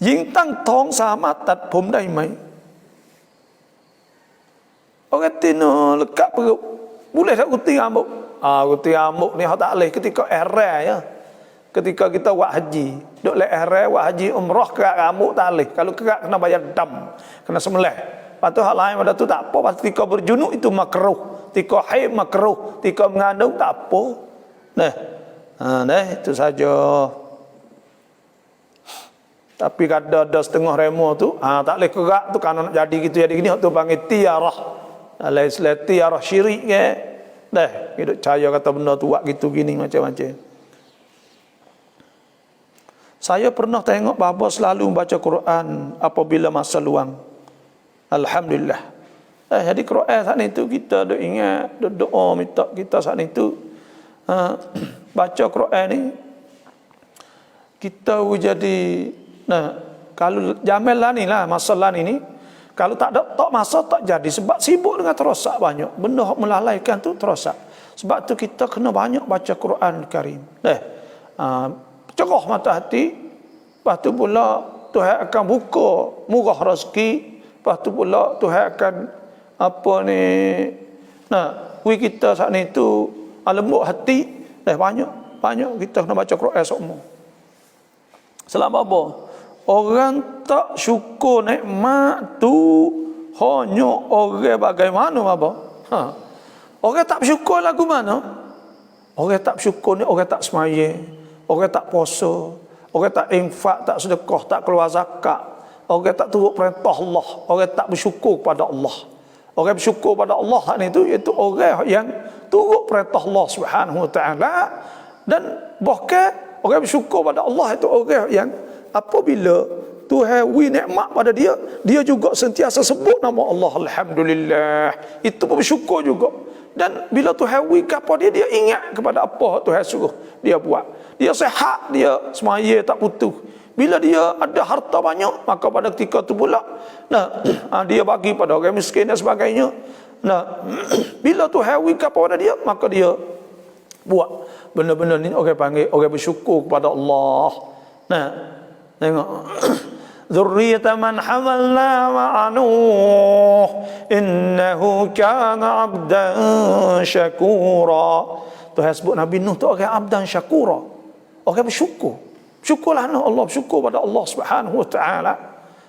Yin tang tong sama tat pom dai mai. Orang tino lekat perut. Boleh tak gunting rambut? Gunting rambut ni hak tak boleh ketika ihram ya. Ketika kita buat haji, duk le ihram buat haji umrah kerak rambut tak boleh. Kalau kerak kena bayar dam, kena sembelih. Lepas tu hak lain pada tu tak apa. Pas ketika berjunuk itu makruh, ketika haid makruh, ketika mengandung tak apa. Itu saja. Tapi kada ada setengah remo tu, tak boleh kerak tu kan nak jadi gitu jadi gini, hak tu panggil tiarah. Lain seleti arah syirik ke. Hidup cahaya kata benda tu buat gitu gini macam-macam. Saya pernah tengok bapa selalu membaca Quran apabila masa luang. Alhamdulillah. Jadi Quran saat itu kita duk ingat, duk doa minta kita saat itu baca Quran ni kita jadi kalau jamel lah ni lah masalah ni kalau tak ada tak masa tak jadi sebab sibuk dengan terosak banyak benda yang melalaikan tu terosak. Sebab tu kita kena banyak baca Quran Karim. Cerah mata hati. Lepas tu pula Tuhan akan buka murah rezeki. Lepas tu pula Tuhan akan kita saat ni tu lembut hati. Banyak kita kena baca Quran semua. Selama apa? Orang tak syukur nikmat tu hanya orang bagaimana apa? Orang tak bersyukur lagu mana? Orang tak bersyukur ni orang tak semaya, orang tak puasa, orang tak infak, tak sedekah, tak keluar zakat, orang tak turut perintah Allah, orang tak bersyukur kepada Allah. Orang bersyukur pada Allah ni tu iaitu orang yang turut perintah Allah Subhanahu Wa Taala, dan bahkan orang bersyukur pada Allah itu orang yang apabila Tuhan beri nikmat pada dia, dia juga sentiasa sebut nama Allah. Alhamdulillah. Itu pun bersyukur juga. Dan bila Tuhan beri kepada dia, dia ingat kepada apa Tuhan suruh dia buat. Dia sehat, dia semaya tak putus. Bila dia ada harta banyak, maka pada ketika tu pula dia bagi pada orang miskin dan sebagainya. Bila Tuhan beri kepada dia, maka dia buat benda-benda ni orang panggil orang bersyukur kepada Allah. Tengok. Dzurriyyatan man hamalna ma'a Nuh innahu kana 'abdan syakura. Tuhan sebut Nabi Nuh tu orang abdan syakura. Orang bersyukur. Syukurlah Allah, bersyukur pada Allah Subhanahu Wa Taala.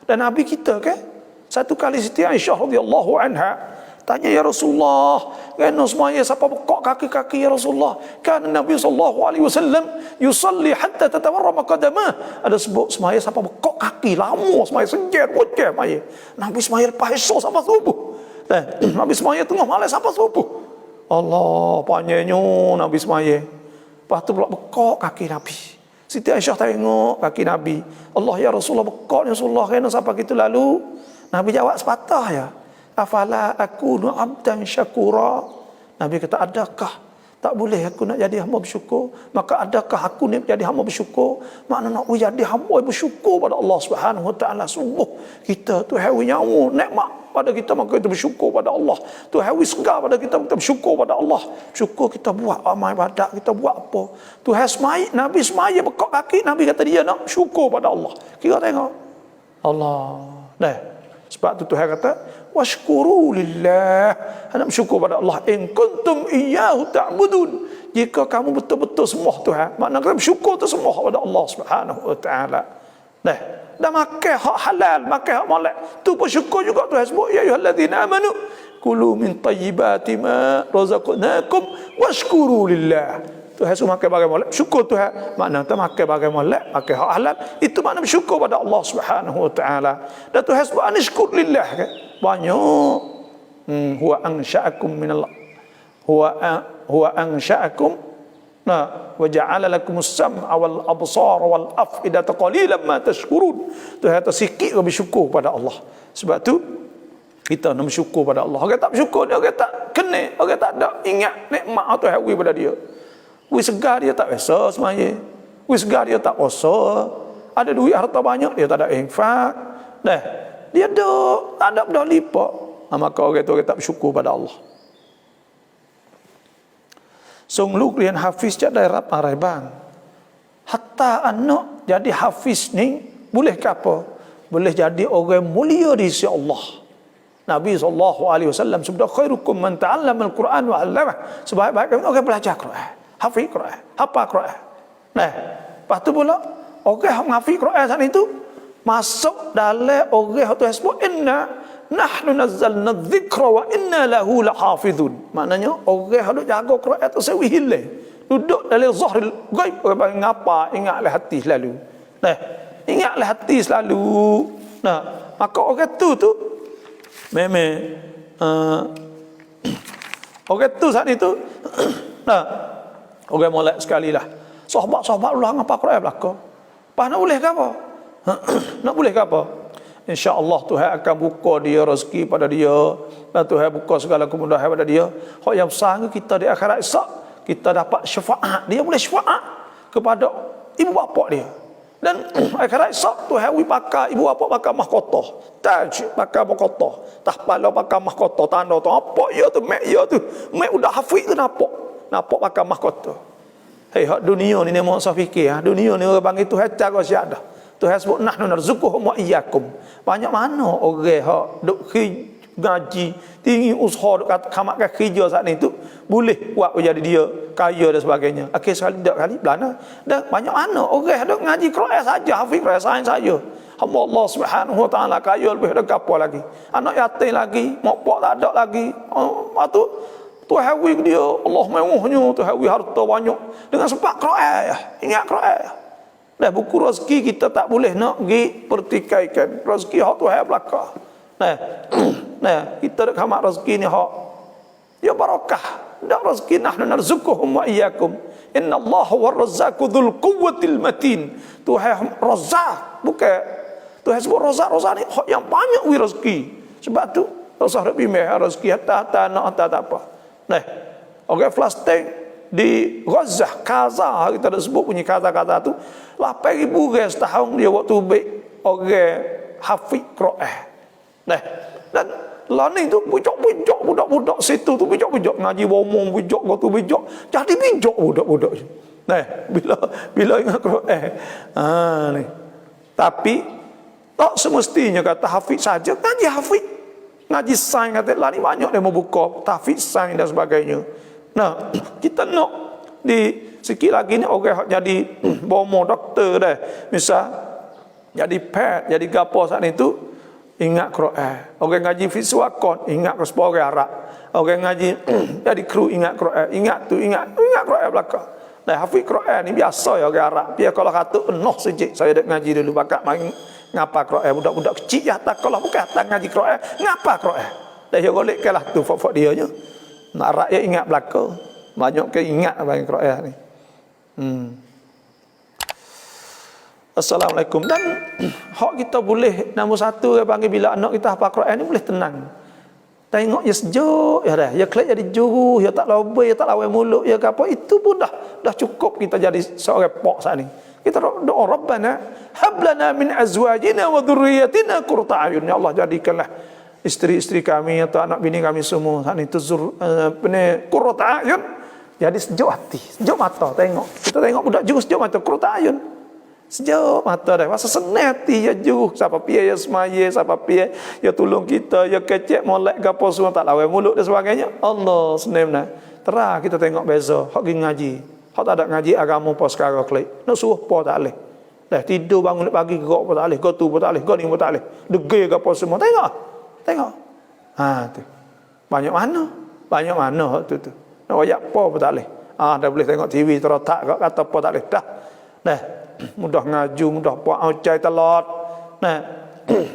Dan Nabi kita kan satu kali Siti Aisyah radhiyallahu anha tanya, ya Rasulullah, kena semuanya siapa bekok kaki-kaki ya Rasulullah? Kan Nabi sallallahu alaihi wasallam yusalli hatta tatawarrama qadamah. Ada sebut semuanya siapa bekok kaki lama semuanya senjer bocah mai. Nabi semuanya lepas esok sampai subuh. Nabi semuanya tengah malam sampai subuh. Allah panjangnya Nabi semuanya. Lepas tu pula bekok kaki Nabi. Siti Aisyah tengok kaki Nabi. Allah ya Rasulullah bekok ya Rasulullah kena sampai gitu lalu. Nabi jawab sepatah ya. Afala akunu abdan syakura. Nabi kata, adakah tak boleh aku nak jadi hamba bersyukur? Maka adakah aku ni jadi hamba bersyukur? Makna nak jadi hamba bersyukur pada Allah Subhanahu Wa Taala. Sungguh kita tu hawi nyawa nikmat pada kita, maka kita bersyukur pada Allah. Tu hawi segar pada kita bersyukur pada Allah. Syukur kita buat amal ibadat, kita buat apa. Tu hasmai Nabi semaya bekok kaki, Nabi kata dia nak syukur pada Allah. Kira tengok Allah. Sebab tu Tuhan kata washkuru lillah, hendak bersyukur pada Allah in kuntum iyyahu ta'budun. Jika kamu betul-betul sembah Tuhan, makna kamu bersyukur tu sembah pada Allah Subhanahu Wa Taala. Dan makan hak halal, makan hak molek, tu pun syukur juga. Tuhan sebut ya ayyuhallazina amanu kulu min thayyibati ma razaqnakum washkuru lillah. Tuhan suruh makan bagai molek, syukur Tuhan. Makna tu makan bagai molek, makan hak halal, itu makna bersyukur pada Allah Subhanahu Wa Taala. Dan Tuhan sebut anishkur lillah kan? Banyak. Huwa ansha'akum minal huwa ansha'akum wa ja'ala lakumus sam'a wal absara wal af'idata qalilan ma tashkurun. Tuhan kata sikit kau bersyukur pada Allah. Sebab tu kita nak bersyukur pada Allah. Orang tak bersyukur dia, orang tak kena, orang tak ada ingat nikmat Tuhan beri pada dia. Wi segar dia tak biasa semaya. Wi segar dia tak puasa. Ada duit harta banyak dia tak ada infak. Dah. Dia tak ada dah lipat. Maka orang tu orang tak bersyukur pada Allah. Song lu klian hafiz cak daerah parai bang. Hatta anak jadi hafiz ni boleh ke apa? Boleh jadi orang mulia di sisi Allah. Nabi SAW sebut khairukum man ta'allama al-Quran wa 'allamah. Sebaik-baik orang belajar Quran, hafiz Quran, hafal Quran. Nah, lepas tu pula orang yang hafiz Quran saat itu masuk dalam orang yang sebut inna nahnu nazzalna dzikra wa inna lahu lahafizun. Maknanya orang yang jaga Quran tu sewi hilang. Duduk dalam zahril ghaib, orang panggil ngapa, ingatlah hati selalu. Nah, ingatlah hati selalu. Nah, maka orang tu memang orang tu saat itu nah, orang molek sekali lah. Sahabat-sahabat ulah ngapa Quran belaka. Pas nak boleh ke apa? Nak boleh ke apa? InsyaAllah Tuhan akan buka dia rezeki pada dia, dan Tuhan buka segala kemudahan pada dia. Hak yang besar kita di akhirat esok, kita dapat syafaat. Dia boleh syafaat kepada ibu bapa dia. Dan akhirat esok Tuhan pakai ibu bapa pakai mahkota, taj pakai mahkota, tahpala pakai mahkota, tanda tu apa ya tu, mak ya tu, mak udah hafiz tu nampak pakai mahkota. Hei, hak dunia ni mau usah fikir, dunia ni orang panggil Tuhan cara syahadah. Tuhan sebut nahnu narzuquhum wa iyyakum. Banyak mana orang hak duk ngaji, tinggi usaha duk kamatkan kerja saat ni tu boleh buat jadi dia kaya dan sebagainya. Akhir sekali dak kali belana. Dan banyak mana orang duk ngaji Quran saja, hafiz Quran saja. Hamba Allah Subhanahu wa taala kaya lebih dak apa lagi. Anak yatim lagi, mak pak tak ada lagi. Tu Tuhan wi dia Allah mewahnya, Tuhan wi harta banyak dengan sebab Quran ya. Ingat Quran ya. Dah buku rezeki kita tak boleh nak pergi pertikaikan. Rezeki hak Tuhan belaka. Nah, kita nak khamat rezeki ni hak ya barakah. Dak rezeki nahnu narzuquhum wa iyyakum. Innallaha war-razzaqu dzul quwwatil matin. Tuhan Razzaq, bukan Tuhan sebut Razzaq ni hak yang banyak wi rezeki. Sebab tu usah nak bimbang rezeki hatta nak hatta tak apa. Nah, orang Palestin di Gaza, Gaza kita dah sebut punya Gaza tu 8,000 orang setahun dia waktu baik orang hafiz Quran. Nah, dan lani tu bijak-bijak budak-budak situ tu bijak-bijak ngaji bomong bijak kau tu bijak. Jadi bijak budak-budak. Nah, bila ingat Quran. Ni. Tapi tak semestinya kata hafiz saja, ngaji hafiz. Ngaji sains kata lani banyak dia mau buka tahfiz sains dan sebagainya. Nah, kita nak di sikit lagi ni orang jadi bomo doktor dah. Misal jadi pet, jadi gapo saat itu ingat Quran. Orang ngaji fiswakon ingat ke orang Arab. Orang ngaji jadi kru ingat Quran. Ingat Quran belaka. Dah hafiz Quran ni biasa ya orang Arab. Dia kalau kata noh sejak saya dak ngaji dulu bakak main ngapa Quran budak-budak kecil ya tak kalau bukan tak ngaji Quran ngapa Quran. Dah dia golekkanlah tu fak-fak dia nya. Nak rakyat ingat belaka. Banyak ke ingat abang Quran ni. Assalamualaikum. Dan hak kita boleh nombor satu panggil bila anak kita hafal Quran ni boleh tenang. Tengok dia sejuk ya dah. Ya kelak jadi juru, ya tak lobai, ya tak lawan mulut, ya apa itu pun dah cukup kita jadi seorang pok saat ni. Kita doa Rabbana hab lana min azwajina wa dhurriyyatina qurrata a'yun. Ya Allah jadikanlah isteri-isteri kami atau anak bini kami semua saat itu qurrata a'yun. Jadi sejuk hati, sejuk mata tengok. Kita tengok budak juru sejuk mata qurrata a'yun. Sejuk mata dah. Masa senang hati ya juru. Siapa pia ya semaya, siapa pia ya tolong kita, ya kecek molek gapo semua tak lawan mulut dan sebagainya. Allah senang nah. Terah kita tengok beza hak ngaji. Hak tak ada ngaji agama apa sekarang klik. Nak suruh apa tak boleh. Dah tidur bangun pagi gerak apa tak boleh, go tu apa tak boleh, go ni apa tak boleh. Degil gapo semua. Tengok. Tu. Banyak mana hak tu. Nak wayak apa tak boleh. Dah boleh tengok TV terotak kata apa tak boleh dah. Dah mudah ngaju, mudah puak aucai telot. Nah,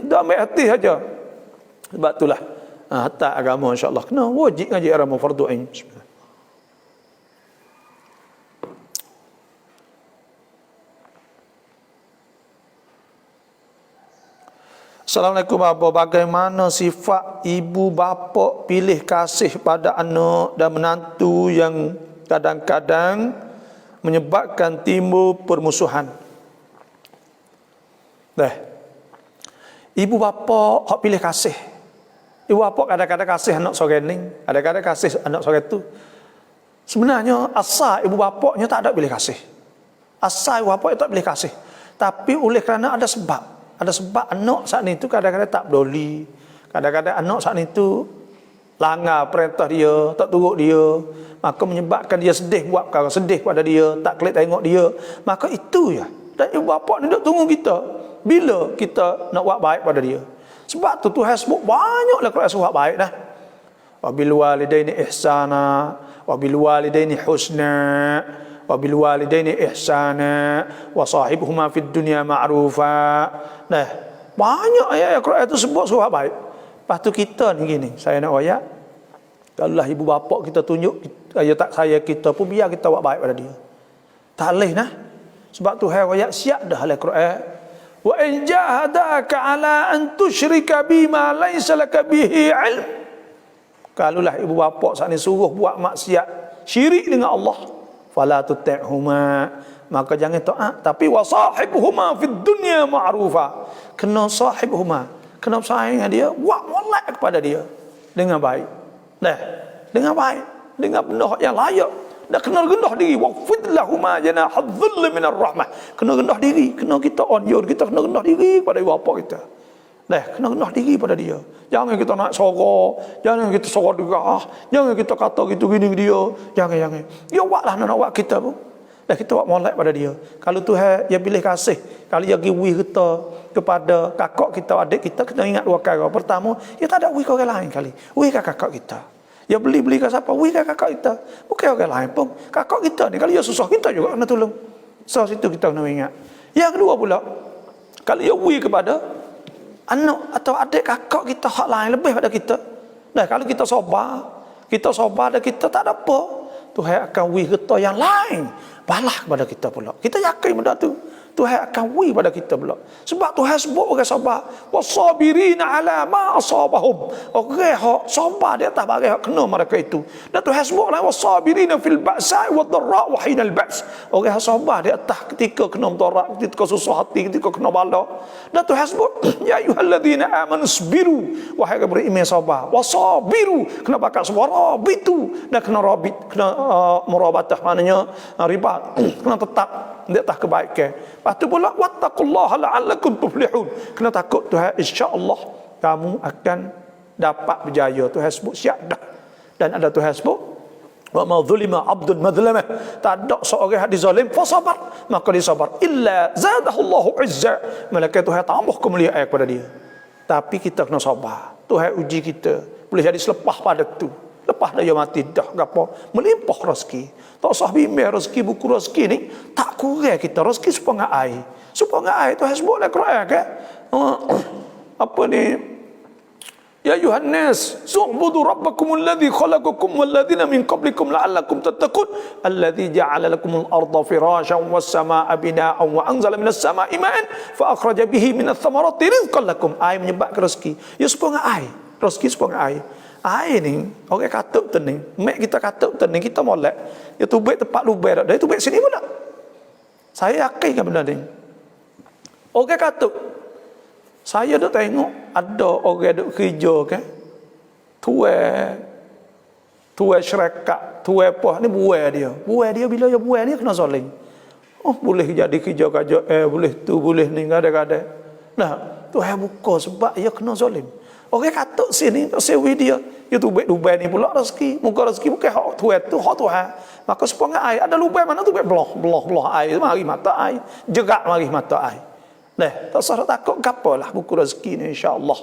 dah ambil hati saja. Sebab itulah hatta agama insya-Allah kena wajib ngaji agama fardu ain. Assalamualaikum Abah, bagaimana sifat ibu bapa pilih kasih pada anak dan menantu yang kadang-kadang menyebabkan timbul permusuhan? Ibu bapa hak pilih kasih. Ibu bapa kadang-kadang kasih anak sorening, kadang-kadang kasih anak sore tu. Sebenarnya asal ibu bapanya tak ada pilih kasih. Asal ibu bapa tak pilih kasih. Tapi oleh kerana ada sebab. Ada sebab anak saat itu kadang-kadang tak peduli. Kadang-kadang anak saat itu langgar perintah dia, tak turut dia, maka menyebabkan dia sedih buat perkara, sedih pada dia, tak kelik tengok dia. Maka itu ya. Dan ibu bapa ni duk tunggu kita bila kita nak buat baik pada dia. Sebab tu Tuhan sebut banyaklah Quran sebut baik dah. Wa bil walidaini ihsana, wa bil walidaini husna, wa bil walidaini ihsana, wa sahibhuma fid dunya ma'rufa. Nah, banyak ayat Quran itu sebut surat baik. Lepas tu kita ni gini, saya nak ayat. Kalaulah ibu bapa kita tunjuk ayat tak saya kita pun biar kita buat baik pada dia. Tak boleh nah. Sebab tu ayat siap dah dalam Quran. Wa in jahadaka ala an tusyrika bima laysa laka bihi ilm. Kalaulah ibu bapa saat ni suruh buat maksiat syirik dengan Allah, fala tuti'huma, maka jangan taat, tapi wasahibuhuma fid dunya ma'rufa, kena sahibhuma, kena sayang dia, buat molek kepada dia dengan baik. Dengan baik, dengan benda yang layak. Dan kena rendah diri, waqfid lahuma janahadh-dhull minar rahmah. Kena rendah diri, kena kita on-yur, kita kena rendah diri pada ibu bapa kita. Kena rendah diri pada dia. Jangan kita nak sorok, jangan kita sorok derah, jangan kita kata gitu gini dia. Jangan. Dia buatlah nak buat kita pun. Kita buat molek pada dia. Kalau Tuhan dia pilih kasih, kalau dia giwi kita kepada kakak kita, adik kita, kita ingat dua perkara. Pertama, dia tak ada wi ke orang lain kali. Wi ke kakak kita. Dia beli ke siapa? Wi ke kakak kita. Bukan orang lain pun. Kakak kita ni kalau dia susah, kita juga kena tolong. So situ kita kena ingat. Yang kedua pula, kalau dia wi kepada anak atau adik kakak kita hak lain lebih pada kita. Kalau kita sabar dan kita tak ada apa, Tuhan akan wi kita yang lain balas kepada kita pula. Kita yakin benda tu. Tuhan akan wi pada kita pula. Sebab Tuhan sebut orang sabar, wasabirina ala ma asabahum. Orang hak sabar di atas barang hak kena mereka itu. Dan Tuhan sebut lagi wasabirina fil ba'sa wad dharra wa hinal ba's. Orang hak sabar di atas ketika kena mudarat, ketika susah hati, ketika kena bala. Dan Tuhan sebut ya ayyuhalladzina amanu sabiru, wahai orang beriman sabar. Wasabiru, kena bakal sabar, rabitu, dan kena rabit, kena murabatah, maknanya ribat, kena tetap di atas kebaikan. Lepas tu pula wattaqullaha la'allakum tuflihun. Kena takut Tuhan, insya-Allah kamu akan dapat berjaya. Tuhan sebut siap dah. Dan ada Tuhan sebut wa ma dzulima 'abdun madlamah. Tak ada seorang yang dizalim fa sabar, maka dia sabar illa zadahullahu 'izza. Malaikat Tuhan tambah kemuliaan kepada dia. Tapi kita kena sabar. Tuhan uji kita. Boleh jadi selepas pada tu. Lepas dia mati dah gapo melimpah rezeki. Tak usah bimbang rezeki, buku rezeki ni tak kurang kita. Rezeki supaya air. Supaya air tu sebut dalam Quran kan. Apa ni? Ya Yuhannas, su'budu rabbakumul ladzi khalaqakum wal ladzina min qablikum la'allakum tattaqun alladzi ja'ala lakumul arda firasyan was samaa'a binaa'an wa anzala minas samaa'i ma'an fa akhraja bihi minats thamarati rizqan lakum. Air menyebabkan rezeki. Ya supaya air. Rezeki supaya air. Air ni, orang katuk tu ni, mek kita katuk tu ni, kita molek. Dia tubik tempat lubai dah. Dia tubik sini pula. Saya yakin kan benda ni. Orang katuk. Saya duk tengok, ada orang duk kerja kan. Tuai syarikat, tuai apa, ni buai dia. Buai dia, bila dia buai dia kena zalim. Oh, boleh jadi kerja-kerja, boleh tu, boleh ni, kadang-kadang. Nah, Tuhan buka sebab dia kena zalim. Orang katuk sini, sewi dia. Dia tubik lubai ni pula rezeki. Muka rezeki bukan hak Tuhan tu, hak Tuhan. Maka sepengah air, ada lubai mana tubik belah air. Mari mata air. Jerak mari mata air. Tak usah takut gapalah buku rezeki ni insya-Allah.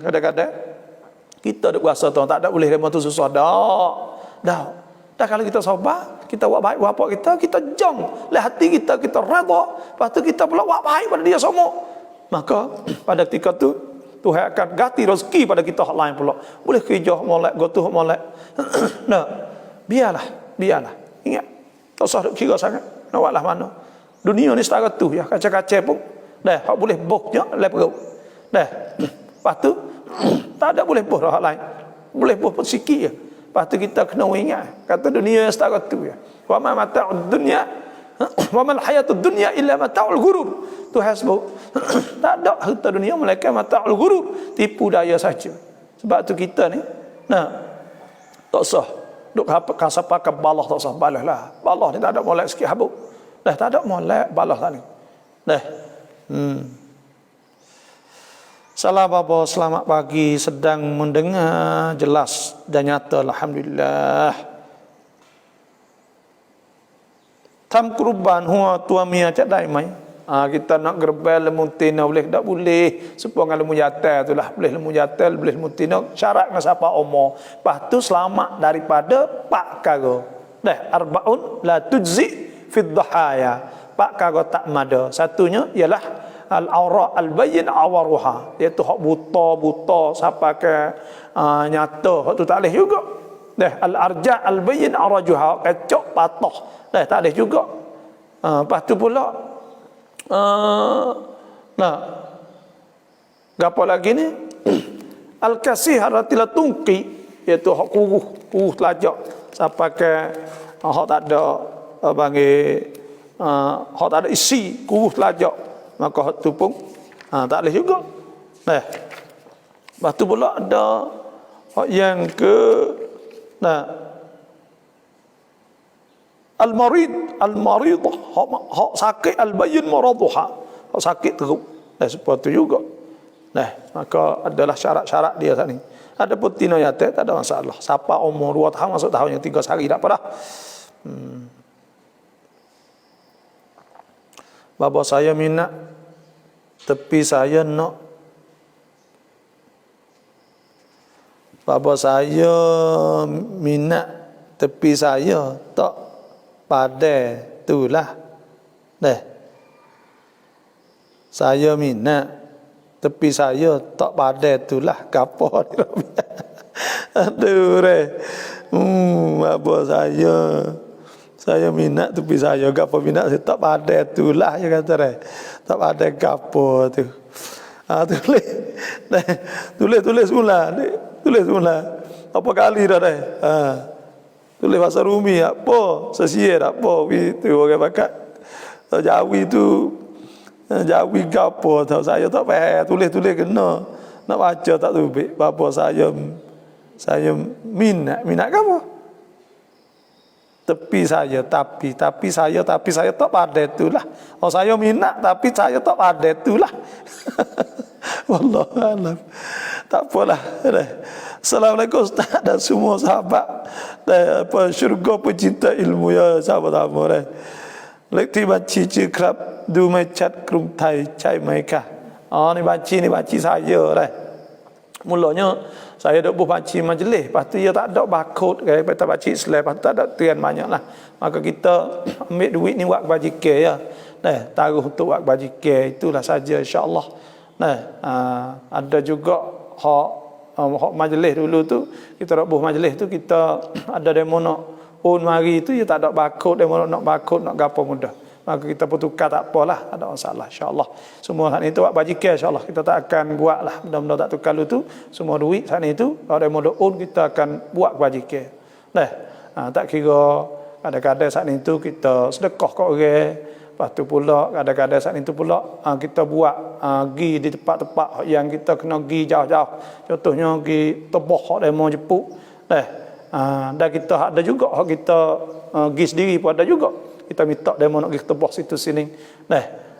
Kadang-kadang kita ada kuasa tu, tak ada boleh memang tu susah dah. Dah kalau kita sabar, kita buat baik buat kita, kita jong lah hati kita redha. Lepas tu kita pula buat baik pada dia semua. Maka pada ketika tu Tuhan akan ganti rezeki pada kita hak lain pula. Boleh kerja molek, gotuh molek. Biarlah. Ingat. Tak usah kira sangat. Nak buatlah mana. Dunia ni setara tu ya. Kaca-kaca pun Dah, hak boleh boh je lep perut. Dah. Lepas tu tak ada boleh boh hak lain. Boleh boh pun sikit je. Lepas tu kita kena ingat kata dunia yang setara tu ya. Wa ma mata'ud dunya wa mal hayatud dunya illa mata'ul ghurur. Tuhan sebut tak ada harta dunia melainkan mata'ul ghurur, tipu daya saja. Sebab tu kita ni tak sah duk kasapa ke balah tak sah balas lah. Balah ni tak ada molek sikit habuk. Dah tak ada molek balas tadi. Dah. Salam bapa, selamat pagi, sedang mendengar jelas dan nyata alhamdulillah. Tam kurban huwa tuamia cak dai mai. Kita nak gerbel lemu tina boleh tak boleh. Supaya lemu jatel tu lah. Boleh lemu jatel, boleh lemu tina. Syarat dengan siapa umur. Lepas tu selamat daripada 4 perkara. Dah, arbaun la tujzi fid dhahaya. 4 perkara tak mada. Satunya ialah al-awra al-bayyin awaruha. Iaitu hak buta sampai ke nyata. Hak tu tak boleh juga. Dah, al-arja al-bayyin arajuha. Kecok patah. Dah, tak boleh juga. Lepas tu pula gapo lagi ni? Al-kasih ratila tungki, iaitu hak kuruh telajak sampai ke hak tak ada hak tak ada isi, kuruh telajak, maka hak tu pun tak boleh juga. Lepas tu pula ada hak yang ke al-maridah, hak sakit, al-bayyin maraduha, hak sakit teruk. Seperti itu juga. Maka adalah syarat-syarat dia saat ni. Ada pun tina yatim tak ada masalah. Siapa umur 2 tahun masuk tahun yang 3 sehari tak apa dah. Bapa saya minat tepi saya nak. Bapa saya minat tepi saya tak pada itulah. Saya minat tepi saya tak pada itulah gapo. Aduh apa saya minat tepi saya gapo minat saya tak pada itulah ya kata tak pada gapo tu. Tulis ulang. Apa kali dah tulis bahasa Rumi apa sesier apa itu orang bakat Jawi tu Jawi gapo tahu saya tak payah tulis kena nak baca tak tubik bapa saya minat kamu tepi saya tapi saya tak pada itulah. Saya minat tapi saya tak pada itulah. Wallahu a'lam. Tak apalah. Assalamualaikum Ustaz dan semua sahabat syurga pecinta ilmu ya sahabat-sahabat. Lekti baci kerap du mecat krung Thai cai mereka. Ni baci saya mulanya saya duk baci majlis, lepas tu dia tak ada barcode ke kita baci Islam, lepas tu tak ada tian banyaklah. Maka kita ambil duit ni buat bajikan ya. Taruh untuk buat bajikan itulah saja insya-Allah. Ada juga hak majlis dulu tu kita rebuh majlis tu kita ada demo nak mari tu dia tak ada barcode, demo nak barcode nak gapo mudah. Maka kita pun tukar tak apalah, tak ada masalah insya-Allah. Semua saat itu buat bajikan insya-Allah. Kita tak akan buatlah benda-benda tak tukar tu, semua duit saat itu kalau demo kita akan buat bajikan. Tak kira kadang-kadang saat itu kita sedekah kat orang. Lepas tu pula kadang-kadang saat itu pula kita buat gi di tempat-tempat yang kita kena gi jauh-jauh. Contohnya gi Tebah hak demo jepuk. Dan kita ada juga hak kita gi sendiri pun ada juga. Kita minta demo nak pergi ke Tebah situ sini.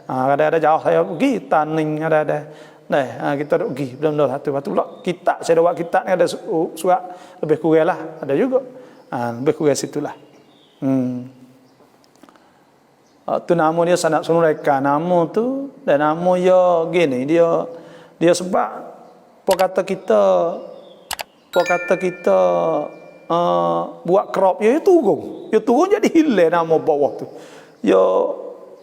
Kadang-kadang jauh saya pergi Taning ada. Kita duk pergi benda-benda satu. Lepas tu pula kitab saya buat kitab ni ada surat lebih kurang lah ada juga. Lebih kurang situlah. Tu nama dia Sanak Sunureka. Nama tu dan nama dia gini dia sebab apa kata kita buat crop dia turun jadi hilang nama bawah tu.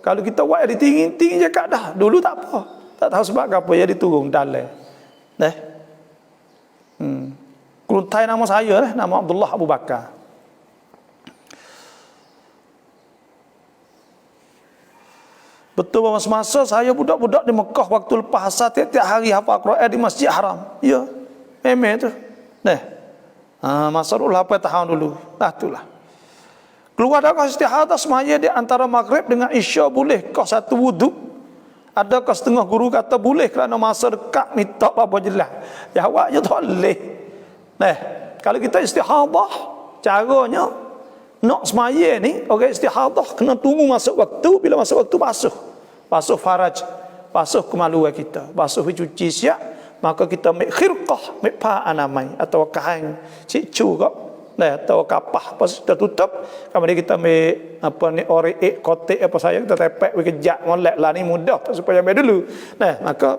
Kalau kita buat dia tinggi cakap dah dulu tak apa, tak tahu sebab apa dia diturun dalam Keluntai nama saya nama Abdullah Abu Bakar. Betul masa saya budak-budak di Mekah waktu lepas asar tiap-tiap hari hafal Quran di Masjid Haram. Ya, memang tu. Nah, masa dulu 8 tahun dulu. Itulah. Keluar dari istihadah semaya di antara maghrib dengan isya boleh kau satu wuduk. Adakah setengah guru kata boleh kerana masa dekat minta apa jelas. Jawabnya tak boleh. Nah, kalau kita istihadah caranya nak semaya ni orang istihadah kena tunggu masuk waktu, bila masuk waktu basuh faraj, basuh kemaluan kita, basuh cuci siap, maka kita ambil khirqah, ambil paan amai atau kain cicu kok. Nah, atau kapah pas sudah tutup, kemudian kita ambil apa ni orek kotek apa saya kita tepek we kejak molek lah ni mudah supaya ambil dulu. Nah, maka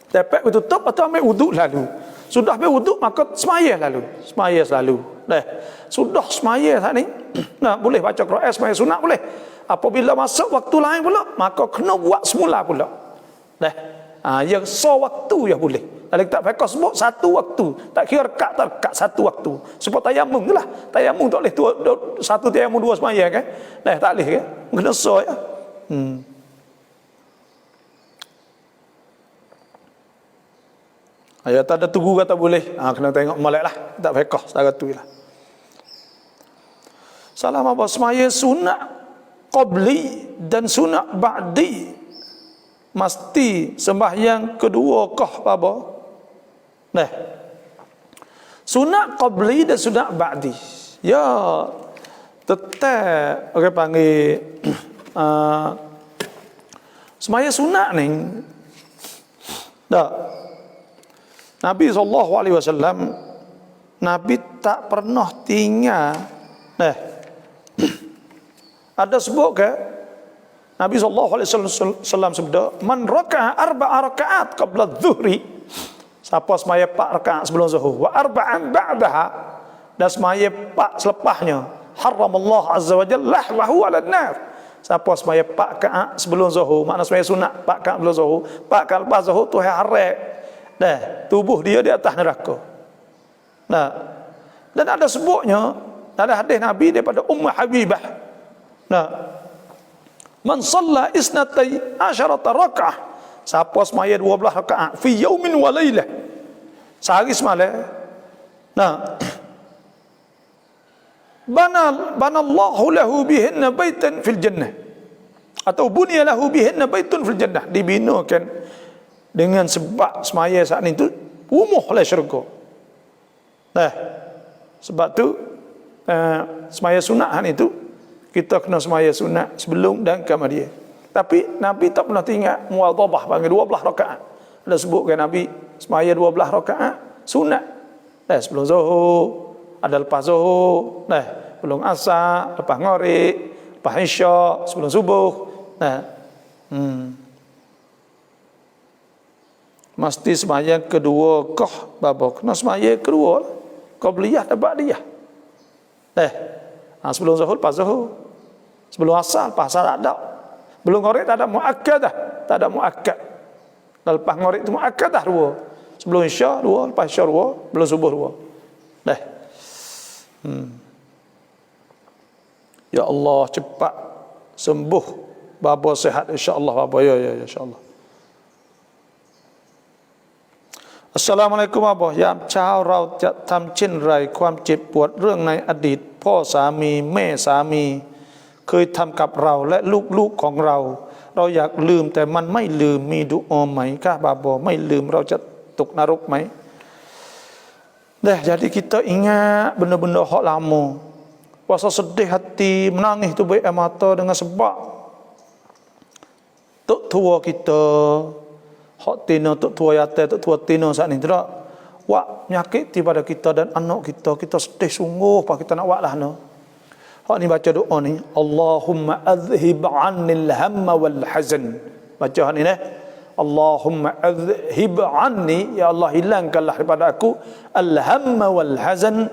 tepek we tutup atau ambil wuduk lalu. Sudah ambil wuduk maka semaya lalu. Semaya selalu. Nah, sudah semaya saat ni. Nah, boleh baca Quran semaya sunat boleh. Apabila masuk waktu lain pula, maka kena buat semula pula. Nah, yang waktu ya boleh. Kalau kita fiqh sebut satu waktu, tak kira rekat tak rekat satu waktu. Sebab tayamum tu lah. Tayamum tak boleh satu tayamum dua semaya kan. Nah, tak boleh kan. Kena ya. Ayat tak ada tunggu kata boleh. Kena tengok molek lah. Tak fiqh secara tu lah. Salam apa semaya sunat qabli dan sunat ba'di. Mesti sembahyang kedua kah apa? Nah, sunat qabli dan sunat ba'di. Ya, tetap orang panggil semaya sunat ni. Tak. Nabi SAW, Nabi tak pernah tinggal. Nah, ada sebut ke Nabi SAW sebut, man raka'a arba'a raka'at qabla adh-dhuhri. Siapa semaya 4 rakaat sebelum zuhur, wa arba'an ba'daha, dan semaya 4 selepasnya, haramallahu azza wa jalla lahwahu 'ala an-nar. Siapa semaya 4 rakaat sebelum zuhur, makna semaya sunat 4 rakaat sebelum zuhur, 4 rakaat lepas zuhur tu haram. Dah, tubuh dia di atas neraka. Nah, dan ada sebutnya, ada hadis Nabi daripada Ummu Habibah. Nah, man shalla isnatai asyarata raka'ah, siapa semaya 12 rakaat fi yaumin wa lailah, sehari semalam. Nah, banallahu lahu bihinna baitan fil jannah, atau bunya lahu bihinna baitun fil jannah, dibinakan dengan sebab semaya saat itu rumah oleh syurga. Nah, sebab tu semaya sunat itu kita kena semaya sunat sebelum dan kemudian. Tapi Nabi tak pernah tinggal muwadhabah panggil 12 rakaat. Ada sebutkan Nabi semaya 12 rakaat sunat. Sebelum zuhur, ada lepas zuhur, sebelum asar, lepas maghrib, lepas isya, sebelum subuh. Mesti semaya kedua kah babak. Kena semaya kedua qabliyah dan ba'diyah. Sebelum zuhur, lepas zuhur. Sebelum asar, lepas asar tak ada. Belum maghrib tak ada muakkadah, tak ada muakkad. Lepas maghrib tu muakkadah 2. Sebelum isya 2, lepas isya 2, belum subuh 2. Ya Allah, cepat sembuh bapa sihat insya-Allah bapa. Ya insya-Allah. Assalamualaikum บยามเช้าเราจะทำเช่นไรความเจ็บปวดเรื่องในอดีตพ่อสามีแม่สามีเคยทำกับเราและลูกๆของเราอยากลืมแต่มันไม่ลืมมีดุอาไหมkah bapaไม่ลืมเราจะตกนรกไหม jadi kita ingat benda-benda hak lama. Rasa sedih hati, menangis tu baik air mata dengan sebab tok tua kita, hak tina tok tua yatim, tok tua tina saat ni tak wak menyakiti pada kita dan anak kita sedih sungguh pak kita nak buat lah no. Hak ni baca doa ni, Allahumma adhhib 'annil hamma wal hazan. Baca ni Allahumma adhhib 'anni, ya Allah hilangkanlah daripada aku al-hamma wal hazan,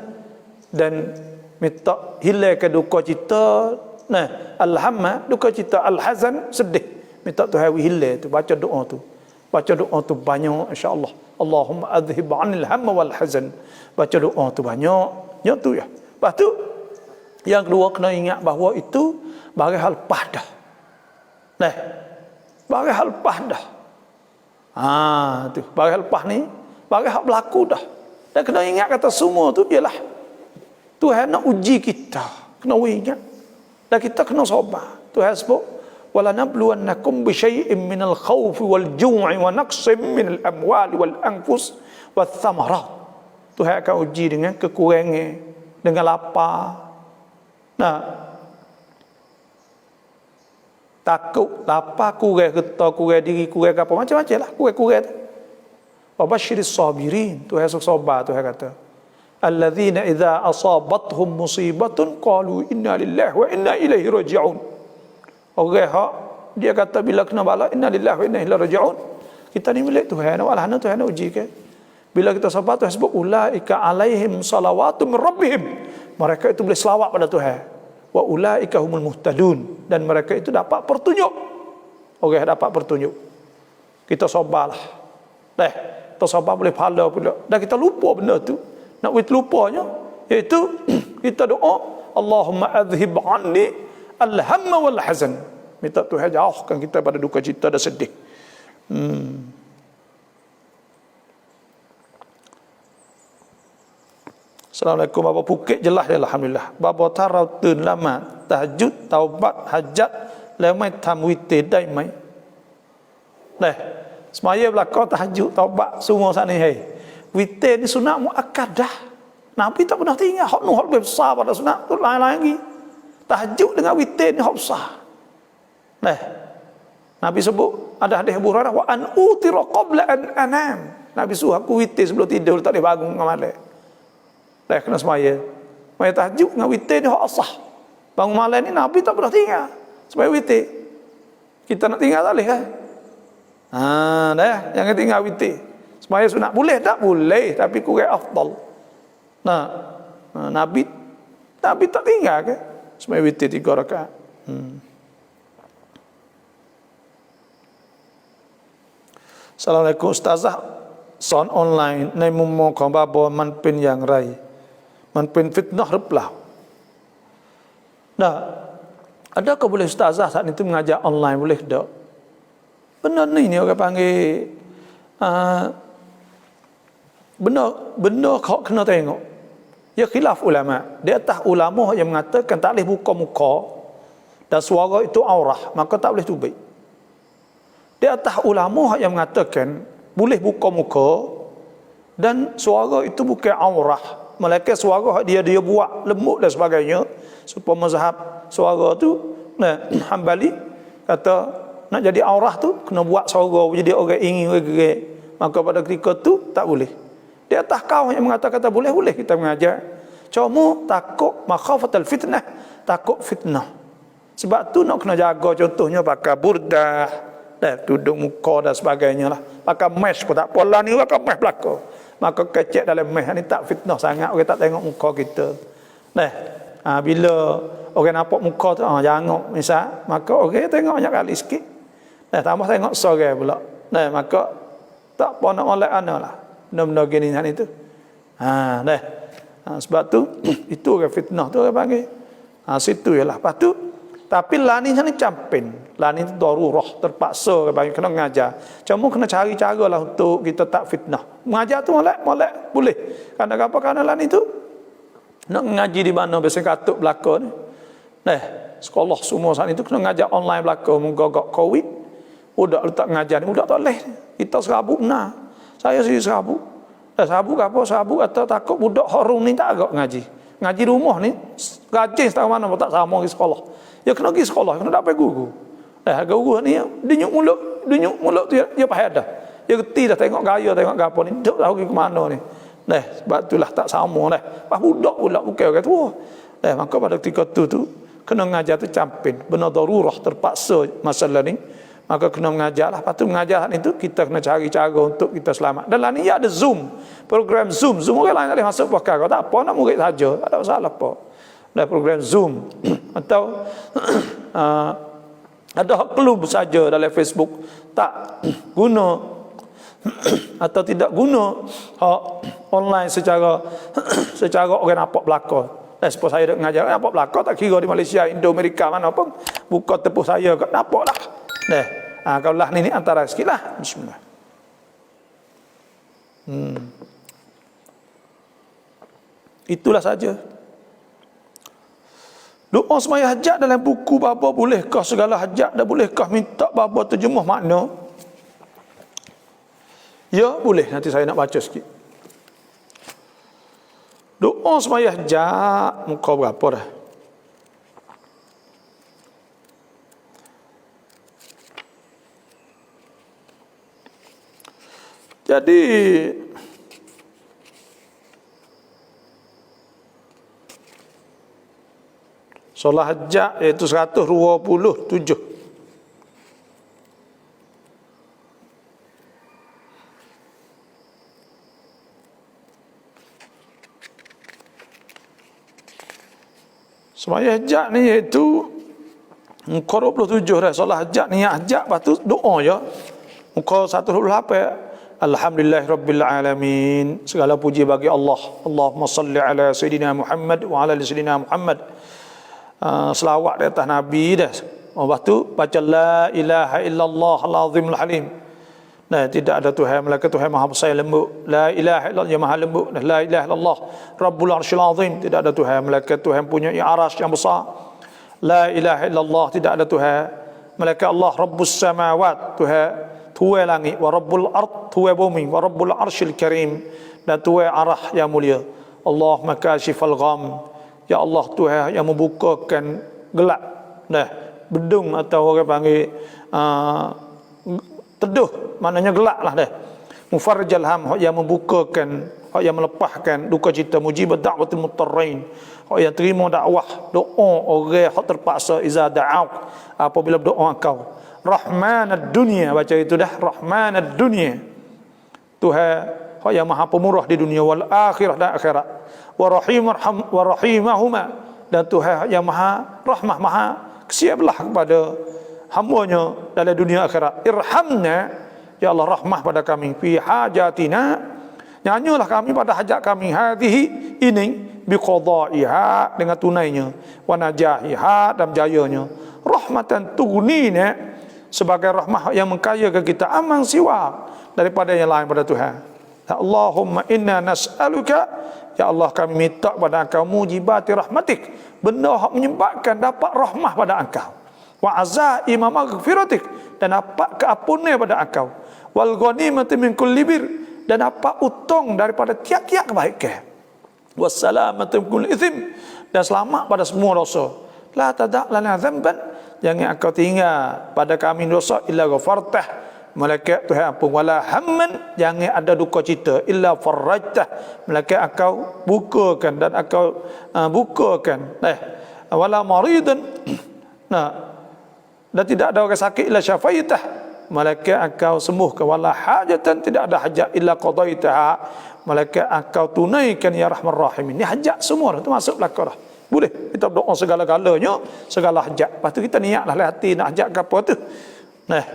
dan minta hilangkan duka cita. Al-hamma duka cita, al-hazan sedih. Minta Tuhan hilang tu, baca doa tu. Baca doa tu banyak insya-Allah. Allahumma adhhib 'anil hamma wal hazan. Baca doa tu banyak. Ya tu ya. Lepas tu yang kedua kena ingat bahawa itu bagi hal lepas dah. Bagi hal lepas dah. Tu bagi hal lepas ni, bagi hal berlaku dah. Dan kena ingat kata semua tu ialah Tuhan nak uji kita. Kena ingat. Dan kita kena sabar. Tuhan sebut, wala nabluwannakum bi syai'in minal khawfi wal ju'i wa naqsim minal amwali wal anfus wath thamarat. Tuhan akan uji dengan kekurangan, dengan lapar. Takut, lapar, kurang getah, kurang diri, kurang apa macam-macam lah, kurang tu. Wa basyiris sabirin, Tuhan sabar, Tuhan kata. Alladzina idza asabathum musibatun qalu inna lillahi wa inna ilaihi raji'un. Orang hak dia kata bila kena bala inna lillahi wa inna ilaihi raji'un. Kita ni milik Tuhan, walah Tuhan nak uji ke. Bila kita sabar, Tuhan sebut ulaika alaihim salawatu min rabbihim. Mereka itu boleh selawat pada Tuhan. Wa ulaika humul muhtadun, dan mereka itu dapat petunjuk. Orang dapat petunjuk. Kita sabarlah. Kita sabar boleh pahala pula. Dan kita lupa benda tu. Nak lupanya iaitu kita doa Allahumma adhhib anni al-hamma wal hazan. Minta Tuhan jauhkan kita pada duka cita dan sedih. Assalamualaikum. Bapa Phuket jelas je alhamdulillah. Bapa tarau tun lama tahajud taubat hajat lemai tham witir dai mai. Semaya belakang tahajud taubat semua sana hai. Witir ni sunat muakkadah. Nabi tak pernah tinggal hak nu hak besar pada sunat tu lain lagi. Tahajud dengan witir ni hak besar. Nabi sebut ada hadis Abu Hurairah wa an utira qabla an anam. Nabi suruh aku witir sebelum tidur, tak boleh bangun malam. Kena semaya. Semaya tahajud dengan witir ni hak asah. Bangun malam ni Nabi tak pernah tinggal semaya witir. Kita nak tinggal tak boleh kan? Jangan tinggal witir. Semaya sunat boleh tak? Boleh, tapi kurang afdal. Nabi tak tinggal ke semaya witir 3 rakaat. Assalamualaikum Ustazah. Sอนออนไลน์ในมุมมองของบาบอมันเป็นอย่างไรมันเป็นฟิตนะห์หรือเปล่า adakah boleh ustazah saat itu mengajar online, boleh tak? Benar ni orang panggil benda kau kena tengok. Ya khilaf ulama. Di atas ulama yang mengatakan tak boleh buka muka dan suara itu aurah, maka tak boleh tubik. Di atas ulama yang mengatakan boleh buka muka dan suara itu bukan aurah, melainkan suara dia buat lembut dan sebagainya, supaya mazhab suara tu Hambali kata nak jadi aurah tu kena buat suara jadi orang ingin gerak, maka pada ketika tu tak boleh. Di atas kau yang mengatakan kata boleh kita mengajar, cuma takut makhafatul fitnah, takut fitnah. Sebab tu nak kena jaga, contohnya pakai burdah, tudung muka dan sebagainya lah. Pakai mesh pun tak apalah ni, pakai mesh belakang. Maka kecek dalam mesh ni tak fitnah sangat, orang tak tengok muka kita. Bila orang nampak muka tu, jangan misal, maka orang tengok banyak kali sikit. Tambah tengok sore pula. Maka tak apa nak oleh ana lah. Benda-benda gini itu. Sebab tu itu orang fitnah tu orang panggil. Situ ialah. Lepas tu tapi lani sana campin. Lani itu darurah, terpaksa orang panggil kena mengajar. Cuma kena cari cara lah untuk kita tak fitnah. Mengajar tu molek boleh. Kerana lani tu nak mengaji di mana biasa katuk belakang ni. Sekolah semua saat itu kena mengajar online belakang menggagak Covid. Budak letak mengajar ni, budak tak boleh. Kita serabut benar. Saya sih serabut. Serabut apa? Serabut atau takut budak harum ni tak agak ngaji. Ngaji rumah ni gaji setengah mana pun tak sama di sekolah. Ya kena pergi sekolah, kena dapat guru. Guru ni dia nyuk mulut tu dia payah dah. Dia reti dah tengok gaya, tengok gapo ni, duk tahu pergi ke mana ni. Sebab itulah tak sama dah. Pas budak pula bukan orang tua. Maka pada ketika tu kena mengajar tu campin. Benar darurah, terpaksa masalah ni. Maka kena mengajar lah. Lepas tu mengajar itu kita kena cari cara untuk kita selamat. Dan lah ni ada Zoom. Program Zoom. Zoom orang lain tak boleh masuk perkara. Tak apa, nak murid saja. Tak ada masalah apa. Ada program Zoom. Atau ada klub saja dalam Facebook. Tak guna atau tidak guna online secara orang nampak belakang. Sebab saya nak mengajar nampak belakang. Tak kira di Malaysia, Indo, Amerika mana pun. Buka tepuh saya kat nampak lah. Kalau lah ni antara sikit lah. Bismillah. Itulah saja. Doa semaya hajat dalam buku bapa bolehkah segala hajat dah bolehkah minta bapa terjemah makna? Ya, boleh. Nanti saya nak baca sikit. Doa semaya hajat muka berapa dah? Jadi solat hajat iaitu 127. Sembahyang hajat ni iaitu muka 27 dah. Solat hajat ni hajat, lepas tu doa je. Muka 128. Alhamdulillahirabbil alamin. Segala puji bagi Allah. Allahumma salli ala sayidina Muhammad wa ala sayidina Muhammad. Selawat di atas Nabi dah. Lepas tu baca la ilaha illallah al-azimul halim. Nah, tidak ada Tuhan melainkan Tuhan Maha Besar lembut. La ilaha illallah yang Maha lembut. La ilaha illallah Rabbul Arsyil Azim. Tidak ada Tuhan melainkan Tuhan punya arasy yang besar. La ilaha illallah tidak ada Tuhan melainkan Allah Rabbus Samawat, Tuhan langit, wa Rabbul Ard, Tuhan bumi, wa Rabbul Arsyil Karim, dan Tuhan arah yang mulia. Allah makashifal gham. Ya Allah Tuhan yang membukakan gelap. Nah, bedung atau orang panggil teduh, maknanya gelap lah dah. Mufarrijal ham, yang membukakan, yang melepaskan duka cita. Mujibad da'watil mutarrain, yang terima dakwah doa orang yang terpaksa. Iza da'auk, apabila berdoa kau. Rahmanad dunia, baca itu dah. Rahmanad dunia, Tuhan yang maha pemurah di dunia wal akhirah dan akhirat. Wa rahimahuma, dan Tuhan yang maha rahmah, maha kesiaplah kepada hamba-Nya dalam dunia akhirat. Irhamna, ya Allah rahmah pada kami. Fi hajatina, nyanyilah kami pada hajat kami. Hadhihi, ini, biqadaiha, dengan tunainya. Wa najahiha, dan jayanya. Rahmatan tughnina, sebagai rahmah yang mengkayakan kita. Aman siwa, daripada yang lain pada Tuhan. Allahumma inna nas'aluka, ya Allah kami minta pada Engkau mujibati rahmatik, benda yang menyebabkan dapat rahmah pada Engkau. Wa azaima maghfiratik, dan dapat keampunan pada Engkau. Wal ghanimati min kulli bir, dan dapat untung daripada tiap-tiap kebaikan. Wassalamatu min kulli itsm, dan selamat pada semua dosa. La tada' lana dzamban, jangan Engkau tinggal pada kami dosa illa ghafartah, malaikat Tuhan ampun. Wala hamman, jangan ada duka cita illa farajtah, malaikat Engkau bukakan, dan Engkau bukakan. Wala maridan, nah, dan tidak ada orang sakit illa syafaitah, malaikat Engkau sembuhkan. Wala hajatan, tidak ada hajat illa qadaitaha, malaikat Engkau tunaikan ya rahman rahimin. Ini hajat semua tu masuk belaka dah. Boleh kita berdoa segala-galanya, segala hajat. Lepas tu kita niatlah dalam hati nak hajat ke apa tu. Nah,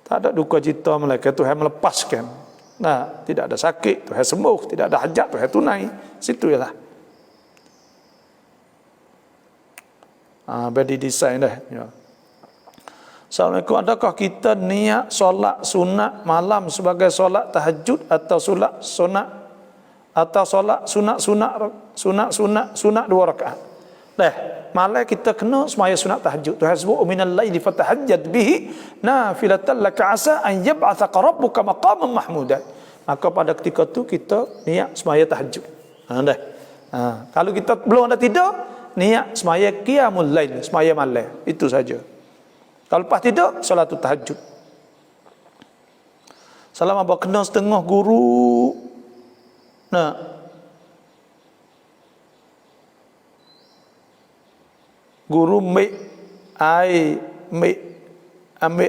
tak ada duka cita, malaikat Tuhan melepaskan. Nah, tidak ada sakit, Tuhan sembuh. Tidak ada hajat, Tuhan tunai. Situ ialah. Badi desain dah. Ya. Assalamualaikum. Adakah kita niat solat sunat malam sebagai solat tahajud, atau solat sunat, atau solat sunat 2 rakaat? Malam kita kena semaya sunat tahajud. Tuhan sebut minal laili fatahajjad bihi nafilatan laka asa an yab'athaka rabbuka maqaman mahmudan. Maka pada ketika tu kita niat semaya tahajud. Kalau kita belum ada tidur, niat semaya qiyamul lail, semaya malam. Itu saja. Kalau lepas tidur, solat tahajud. Salam apa kena setengah guru. Nah, guru ambil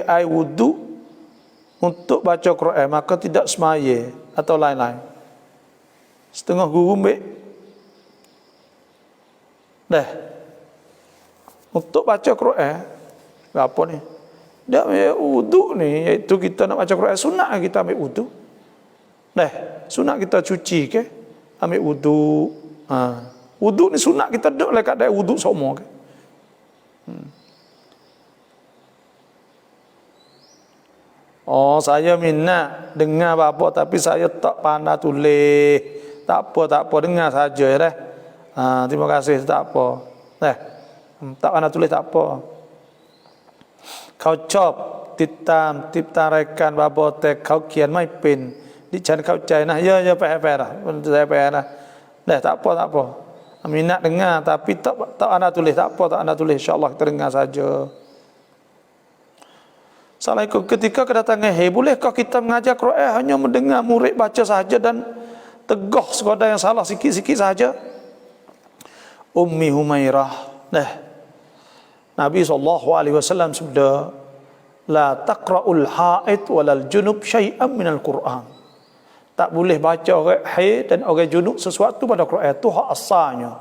air wudu untuk baca Quran, maka tidak semaya atau lain-lain. Setengah guru ambil untuk baca Quran, apa ni? Dia ambil wudu ni, iaitu kita nak baca Quran sunat, kita ambil wudu. Sunat kita cuci ke? Ambil wudu. Wudu ni sunat kita duduk dekat dia wudu semua ke? Oh, saya minat dengar apa tapi saya tak pandai tulis. Tak apa dengar saja ya dah. Terima kasih tak apa. Tak pandai tulis tak apa. Kau chop ติดตามรายการบาโบแต่เขาเขียนไม่เป็นดิฉันเข้าใจนะเยอะๆแปลนะมันsayaแปลนะtak apa minat dengar tapi tak ana tulis tak ana tulis insyaallah kita dengar saja. Assalamualaikum, ketika kedatangan bolehkah kita mengajar Quran hanya mendengar murid baca saja dan teguh sekadar yang salah sikit-sikit saja? Ummi Humairah Nabi SAW sabda, la taqra'ul haid walal junub syai'an minal Quran. Tak boleh baca orang haid dan orang junub sesuatu pada Quran, itu hak asalnya.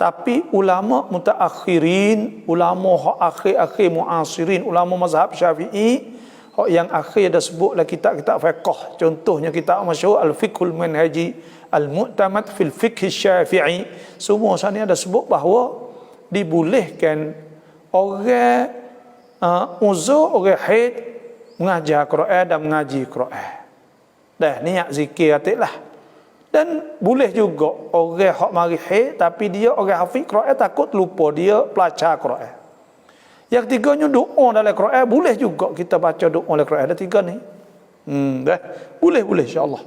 Tapi ulama mutaakhirin, ulama hak akhir-akhir muasirin, ulama mazhab Syafi'i, hak yang akhir ada sebutlah kitab-kitab fiqh. Contohnya kitab masyhur Al-Fiqhul Manhaji, Al-Mu'tamad fil Fiqh Syafi'i. Semua sana ada sebut bahawa dibolehkan orang uzur, orang haid mengajar Quran dan mengaji Quran. Niat zikir atiklah. Dan boleh juga orang hak mari haid tapi dia orang hafiz Quran takut lupa dia pelajar Quran. Yang tiganya doa dalam Quran, boleh juga kita baca doa dalam Quran. Ada tiga ni. Boleh insya-Allah.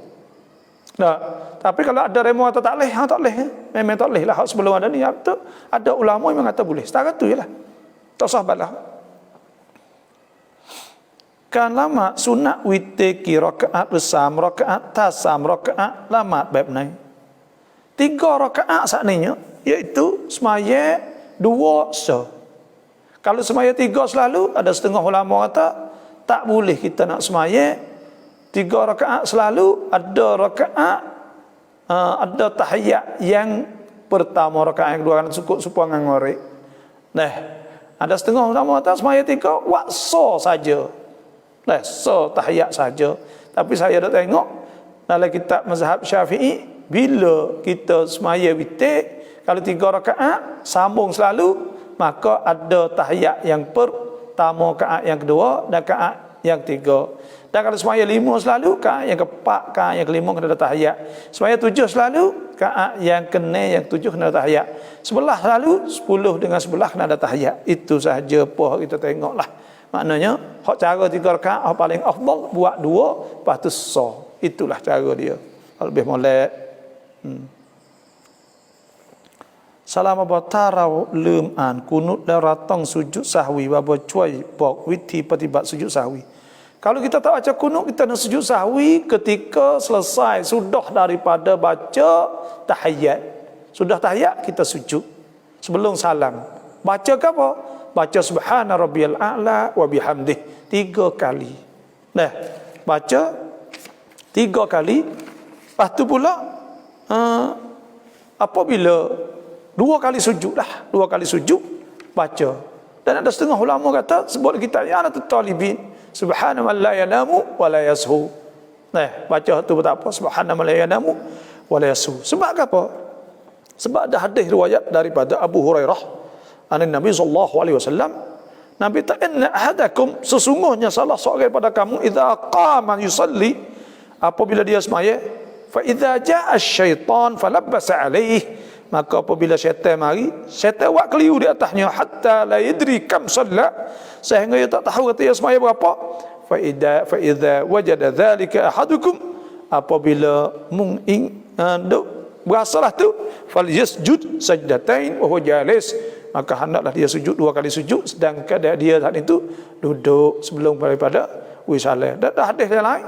Tapi kalau ada remo atau tak leh, memang tak leh lah. Sebelum ada ni ada ulama yang mengata boleh. Setakat tu jelah. Tak sahabatlah. Kan lama sunat witir rakaat bersam, rakaat tasam, rakaat lama bab ni. 3 rakaat sakninya iaitu semaya 2 sa. Kalau semaya 3 selalu, ada setengah ulama kata tak boleh kita nak semaya 3 rakaat selalu, ada rakaat ada tahiyat yang pertama, rakaat yang kedua kan cukup supaya ngorek. Ada setengah ulama kata semaya 3 waksa saja. So tahiyat saja. Tapi saya dah tengok dalam kitab mazhab Syafi'i, bila kita semaya witir, kalau 3 rakaat sambung selalu, maka ada tahiyat yang pertama, rakaat yang kedua dan rakaat yang 3. Dan kalau semaya 5 selalu, rakaat yang keempat, rakaat yang kelima kena ada tahiyat. Semaya 7 selalu, rakaat yang kena yang 7 kena ada tahiyat. 11 selalu, 10 dengan 11 kena ada tahiyat. Itu sahaja apa kita tengoklah. Maknanya hak cara 3 rakaat hak paling afdal, buat 2 lepas tu sa. Itulah cara dia. Lebih molek. Salam batarau lum an kunut dan ratang sujud sahwi baba cuai bok witi patibat sujud sahwi. Kalau kita tak baca kunut, kita nak sujud sahwi ketika selesai sudah daripada baca tahiyat. Sudah tahiyat kita sujud sebelum salam. Baca ke apa? Baca subhana rabbiyal a'la wa bihamdih 3 kali. Baca 3 kali. Lepas tu pula apabila 2 kali sujud lah, 2 kali sujud baca. Dan ada setengah ulama kata sebut kita i'anatut talibin, subhana man la yanamu wa la yashu. Baca tu tak apa, subhana man la yanamu wa la yashu. Sebab apa? Sebab ada hadis riwayat daripada Abu Hurairah Nabi sallallahu alaihi wasallam, Nabi ta inna ahadakum, sesungguhnya salah seorang daripada kamu idza qama yusalli, apabila dia semaya, fa idza jaa asy-syaitan falabbasa alaihi, maka apabila syaitan mari, syaitan buat keliru di atasnya hatta la yadri kam shalla, sehingga dia tak tahu kata dia semaya berapa. Fa idza wajada dzalika ahadukum, apabila berasalah tu, falyasjud sajdatain wa huwa jalis, maka hendaklah dia sujud 2 kali sujud sedangkan dia saat itu duduk sebelum daripada wisalah. Dan ada hadis yang lain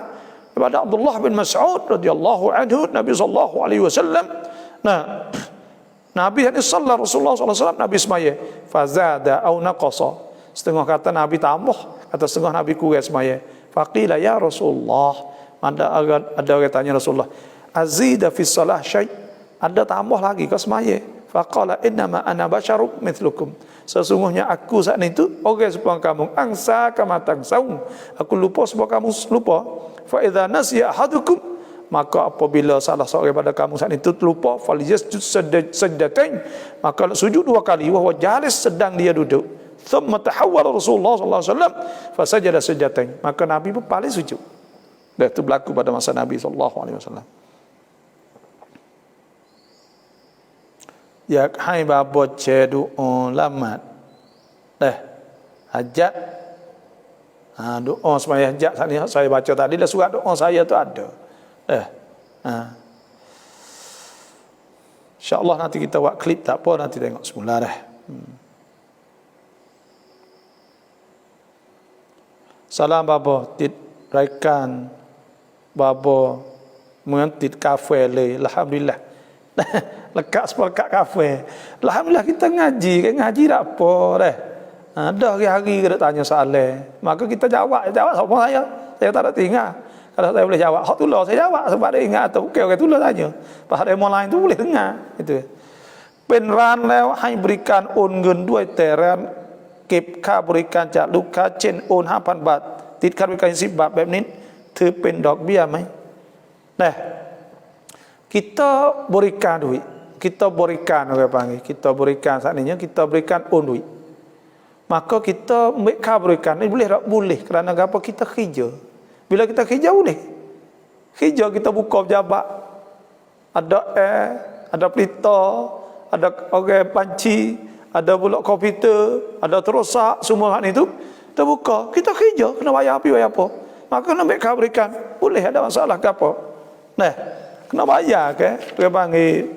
daripada Abdullah bin Mas'ud radhiyallahu anhu, Nabi sallallahu alaihi wasallam, Nabi hadis sallallahu Rasulullah sallallahu alaihi wasallam, Nabi semaya fazada au naqasa, setengah kata Nabi tambah atau setengah Nabi kurang semaya. Faqila ya Rasulullah, ada orang tanya Rasulullah, azida fi salah syai', ada tambah lagi ke semaya? Faqala innama ana basyarum mithlukum, sesungguhnya aku saat itu orang seperti kamu, angsa kama tangsaun, aku lupa seperti kamu lupa. Fa idza nasiya ahadukum, maka apabila salah seorang pada kamu saat itu terlupa, falyasjud sajdatain, maka sujud 2 kali wa huwa jalis, sedang dia duduk. thumma tahawwala Rasulullah sallallahu alaihi wasallam fasajada sajdatain. Maka Nabi pun paling sujud. Dan itu berlaku pada masa Nabi sallallahu alaihi wasallam. Ya hai babo cedu lamat. Hajat. Doa sembahyang hajat saya baca tadi dah surat doa saya tu ada. InsyaAllah nanti kita buat klip tak apa, nanti tengok semula dah. Salam babo tit raikan babo mengantit kafe le, alhamdulillah. Lekat sepelekat kafe. Alhamdulillah kita ngaji, ngaji tak apa dah. Dah hari-hari kita tanya soalan, maka kita jawab siapa saya tak ada tinggal. Kalau saya boleh jawab, hak tulah saya jawab sebab dia ingat atau orang tulah tanya. Pasal demo lain tu boleh dengar. Itu. Penran lew hai berikan on gun 2 teran เก็บค่าบริการจากลูกค้าเช่นโอน 5,000 บาทติดค่าบริการ10 บาทแบบนี้ถือเป็นดอกเบี้ยไหม Nah, kita berikan duit, kita berikan orang panggil, kita berikan saat ini kita berikan on duit. Maka kita ambilค่าบริการini boleh tak? Boleh, kerana apa kita kerja. Bila kita kerja boleh. Kerja kita buka pejabat. Ada ada pelita, ada orang panci, ada pula komputer, ada terosak, semua hal itu kita buka. Kita kerja, kena bayar apa? Maka kena ambilค่าบริการ. Boleh, ada masalah ke apa? Nah, kena bayar ke? Dia panggil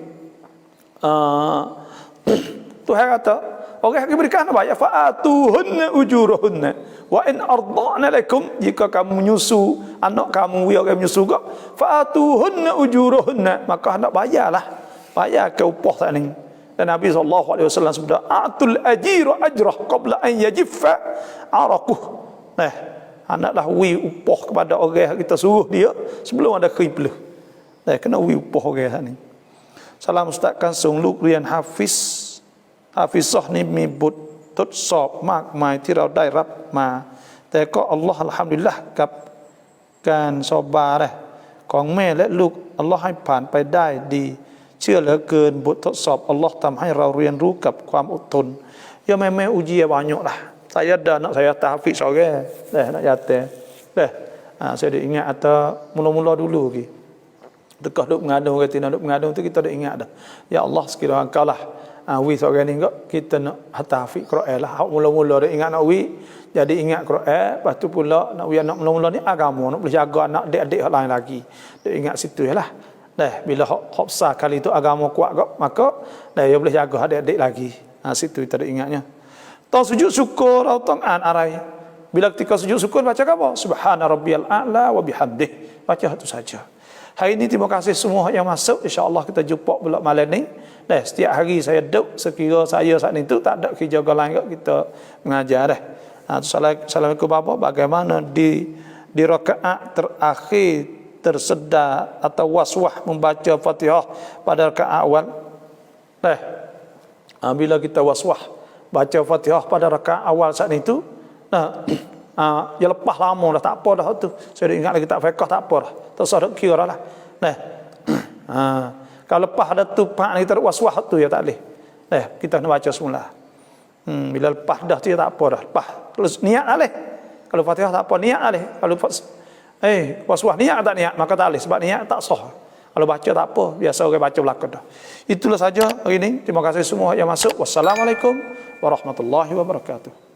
Tuhan kata orang yang berikan bayar fa'atuhunna ujurahunna wa in arda'na lakum, jika kamu menyusu anak kamu orang menyusu kok fa'atuhunna ujurahunna, maka hendak bayarlah, bayar ke upah tak ni. Dan Nabi SAW sebut atul ajira ajrah qabla an yajiffa araquh. Nah, hendaklah wi upah kepada orang yang kita suruh dia sebelum ada keribelah. Nah, kena wi upah orang ni. Salam Ustaz kan sungลูกเรียนฮาฟิซนี่มีบททดสอบมากมายที่เราได้รับมาแต่ก็อัลลอฮ์อัลฮัมดุลิลละห์กับการสอบบาร์ของแม่และลูกอัลลอฮ์ให้ผ่านไปได้ดีเชื่อเหลือเกินบททดสอบอัลลอฮ์ทำให้เราเรียนรู้กับความอดทนya memang ujian banyak lah. Saya ada anak saya tahfiz seorang nak jatuh saya dah ingat atau mula-mula dulu lagi dekah duk mengandung kata nak duk mengandung tu kita dah ingat dah, ya Allah sekiranya engkau lah wi seorang ni enggak kita nak tahfiz Quran lah. Mula-mula dah ingat nak wi jadi ingat Quran, lepas tu pula nak wi anak mula-mula ni agama nak boleh jaga anak adik-adik lain lagi dah ingat situ lah. Bila hak besar kali tu agama kuat kok, maka dia boleh jaga adik-adik lagi. Situ kita dah ingatnya. Tau sujud syukur atau tang'an arai. Bila ketika sujud syukur baca apa? Subhana rabbiyal a'la wa bihamdih. Baca itu saja. Hari ini terima kasih semua yang masuk. InsyaAllah kita jumpa pula malam ni. Setiap hari saya duduk sekira saya saat itu tak ada kerja lain kita mengajar dah. Assalamualaikum Bapak, bagaimana di rakaat terakhir tersedar atau waswah membaca Fatihah pada rakaat awal? Bila kita waswah baca Fatihah pada rakaat awal saat itu, ya lepas lama dah tak apa dah tu. Saya ingat lagi tak fiqh tak apa dah. Terus kira lah. Kalau lepas ada tu pak ni terwaswah tu ya tak boleh. Kita nak baca semula. Bila lepas dah tu ya tak apa dah. Lepas terus niat boleh. Kalau Fatihah tak apa niat boleh. Kalau waswah niat tak niat maka tak boleh sebab niat tak sah. Kalau baca tak apa, biasa orang baca belakang dah. Itulah saja hari ini. Terima kasih semua yang masuk. Wassalamualaikum warahmatullahi wabarakatuh.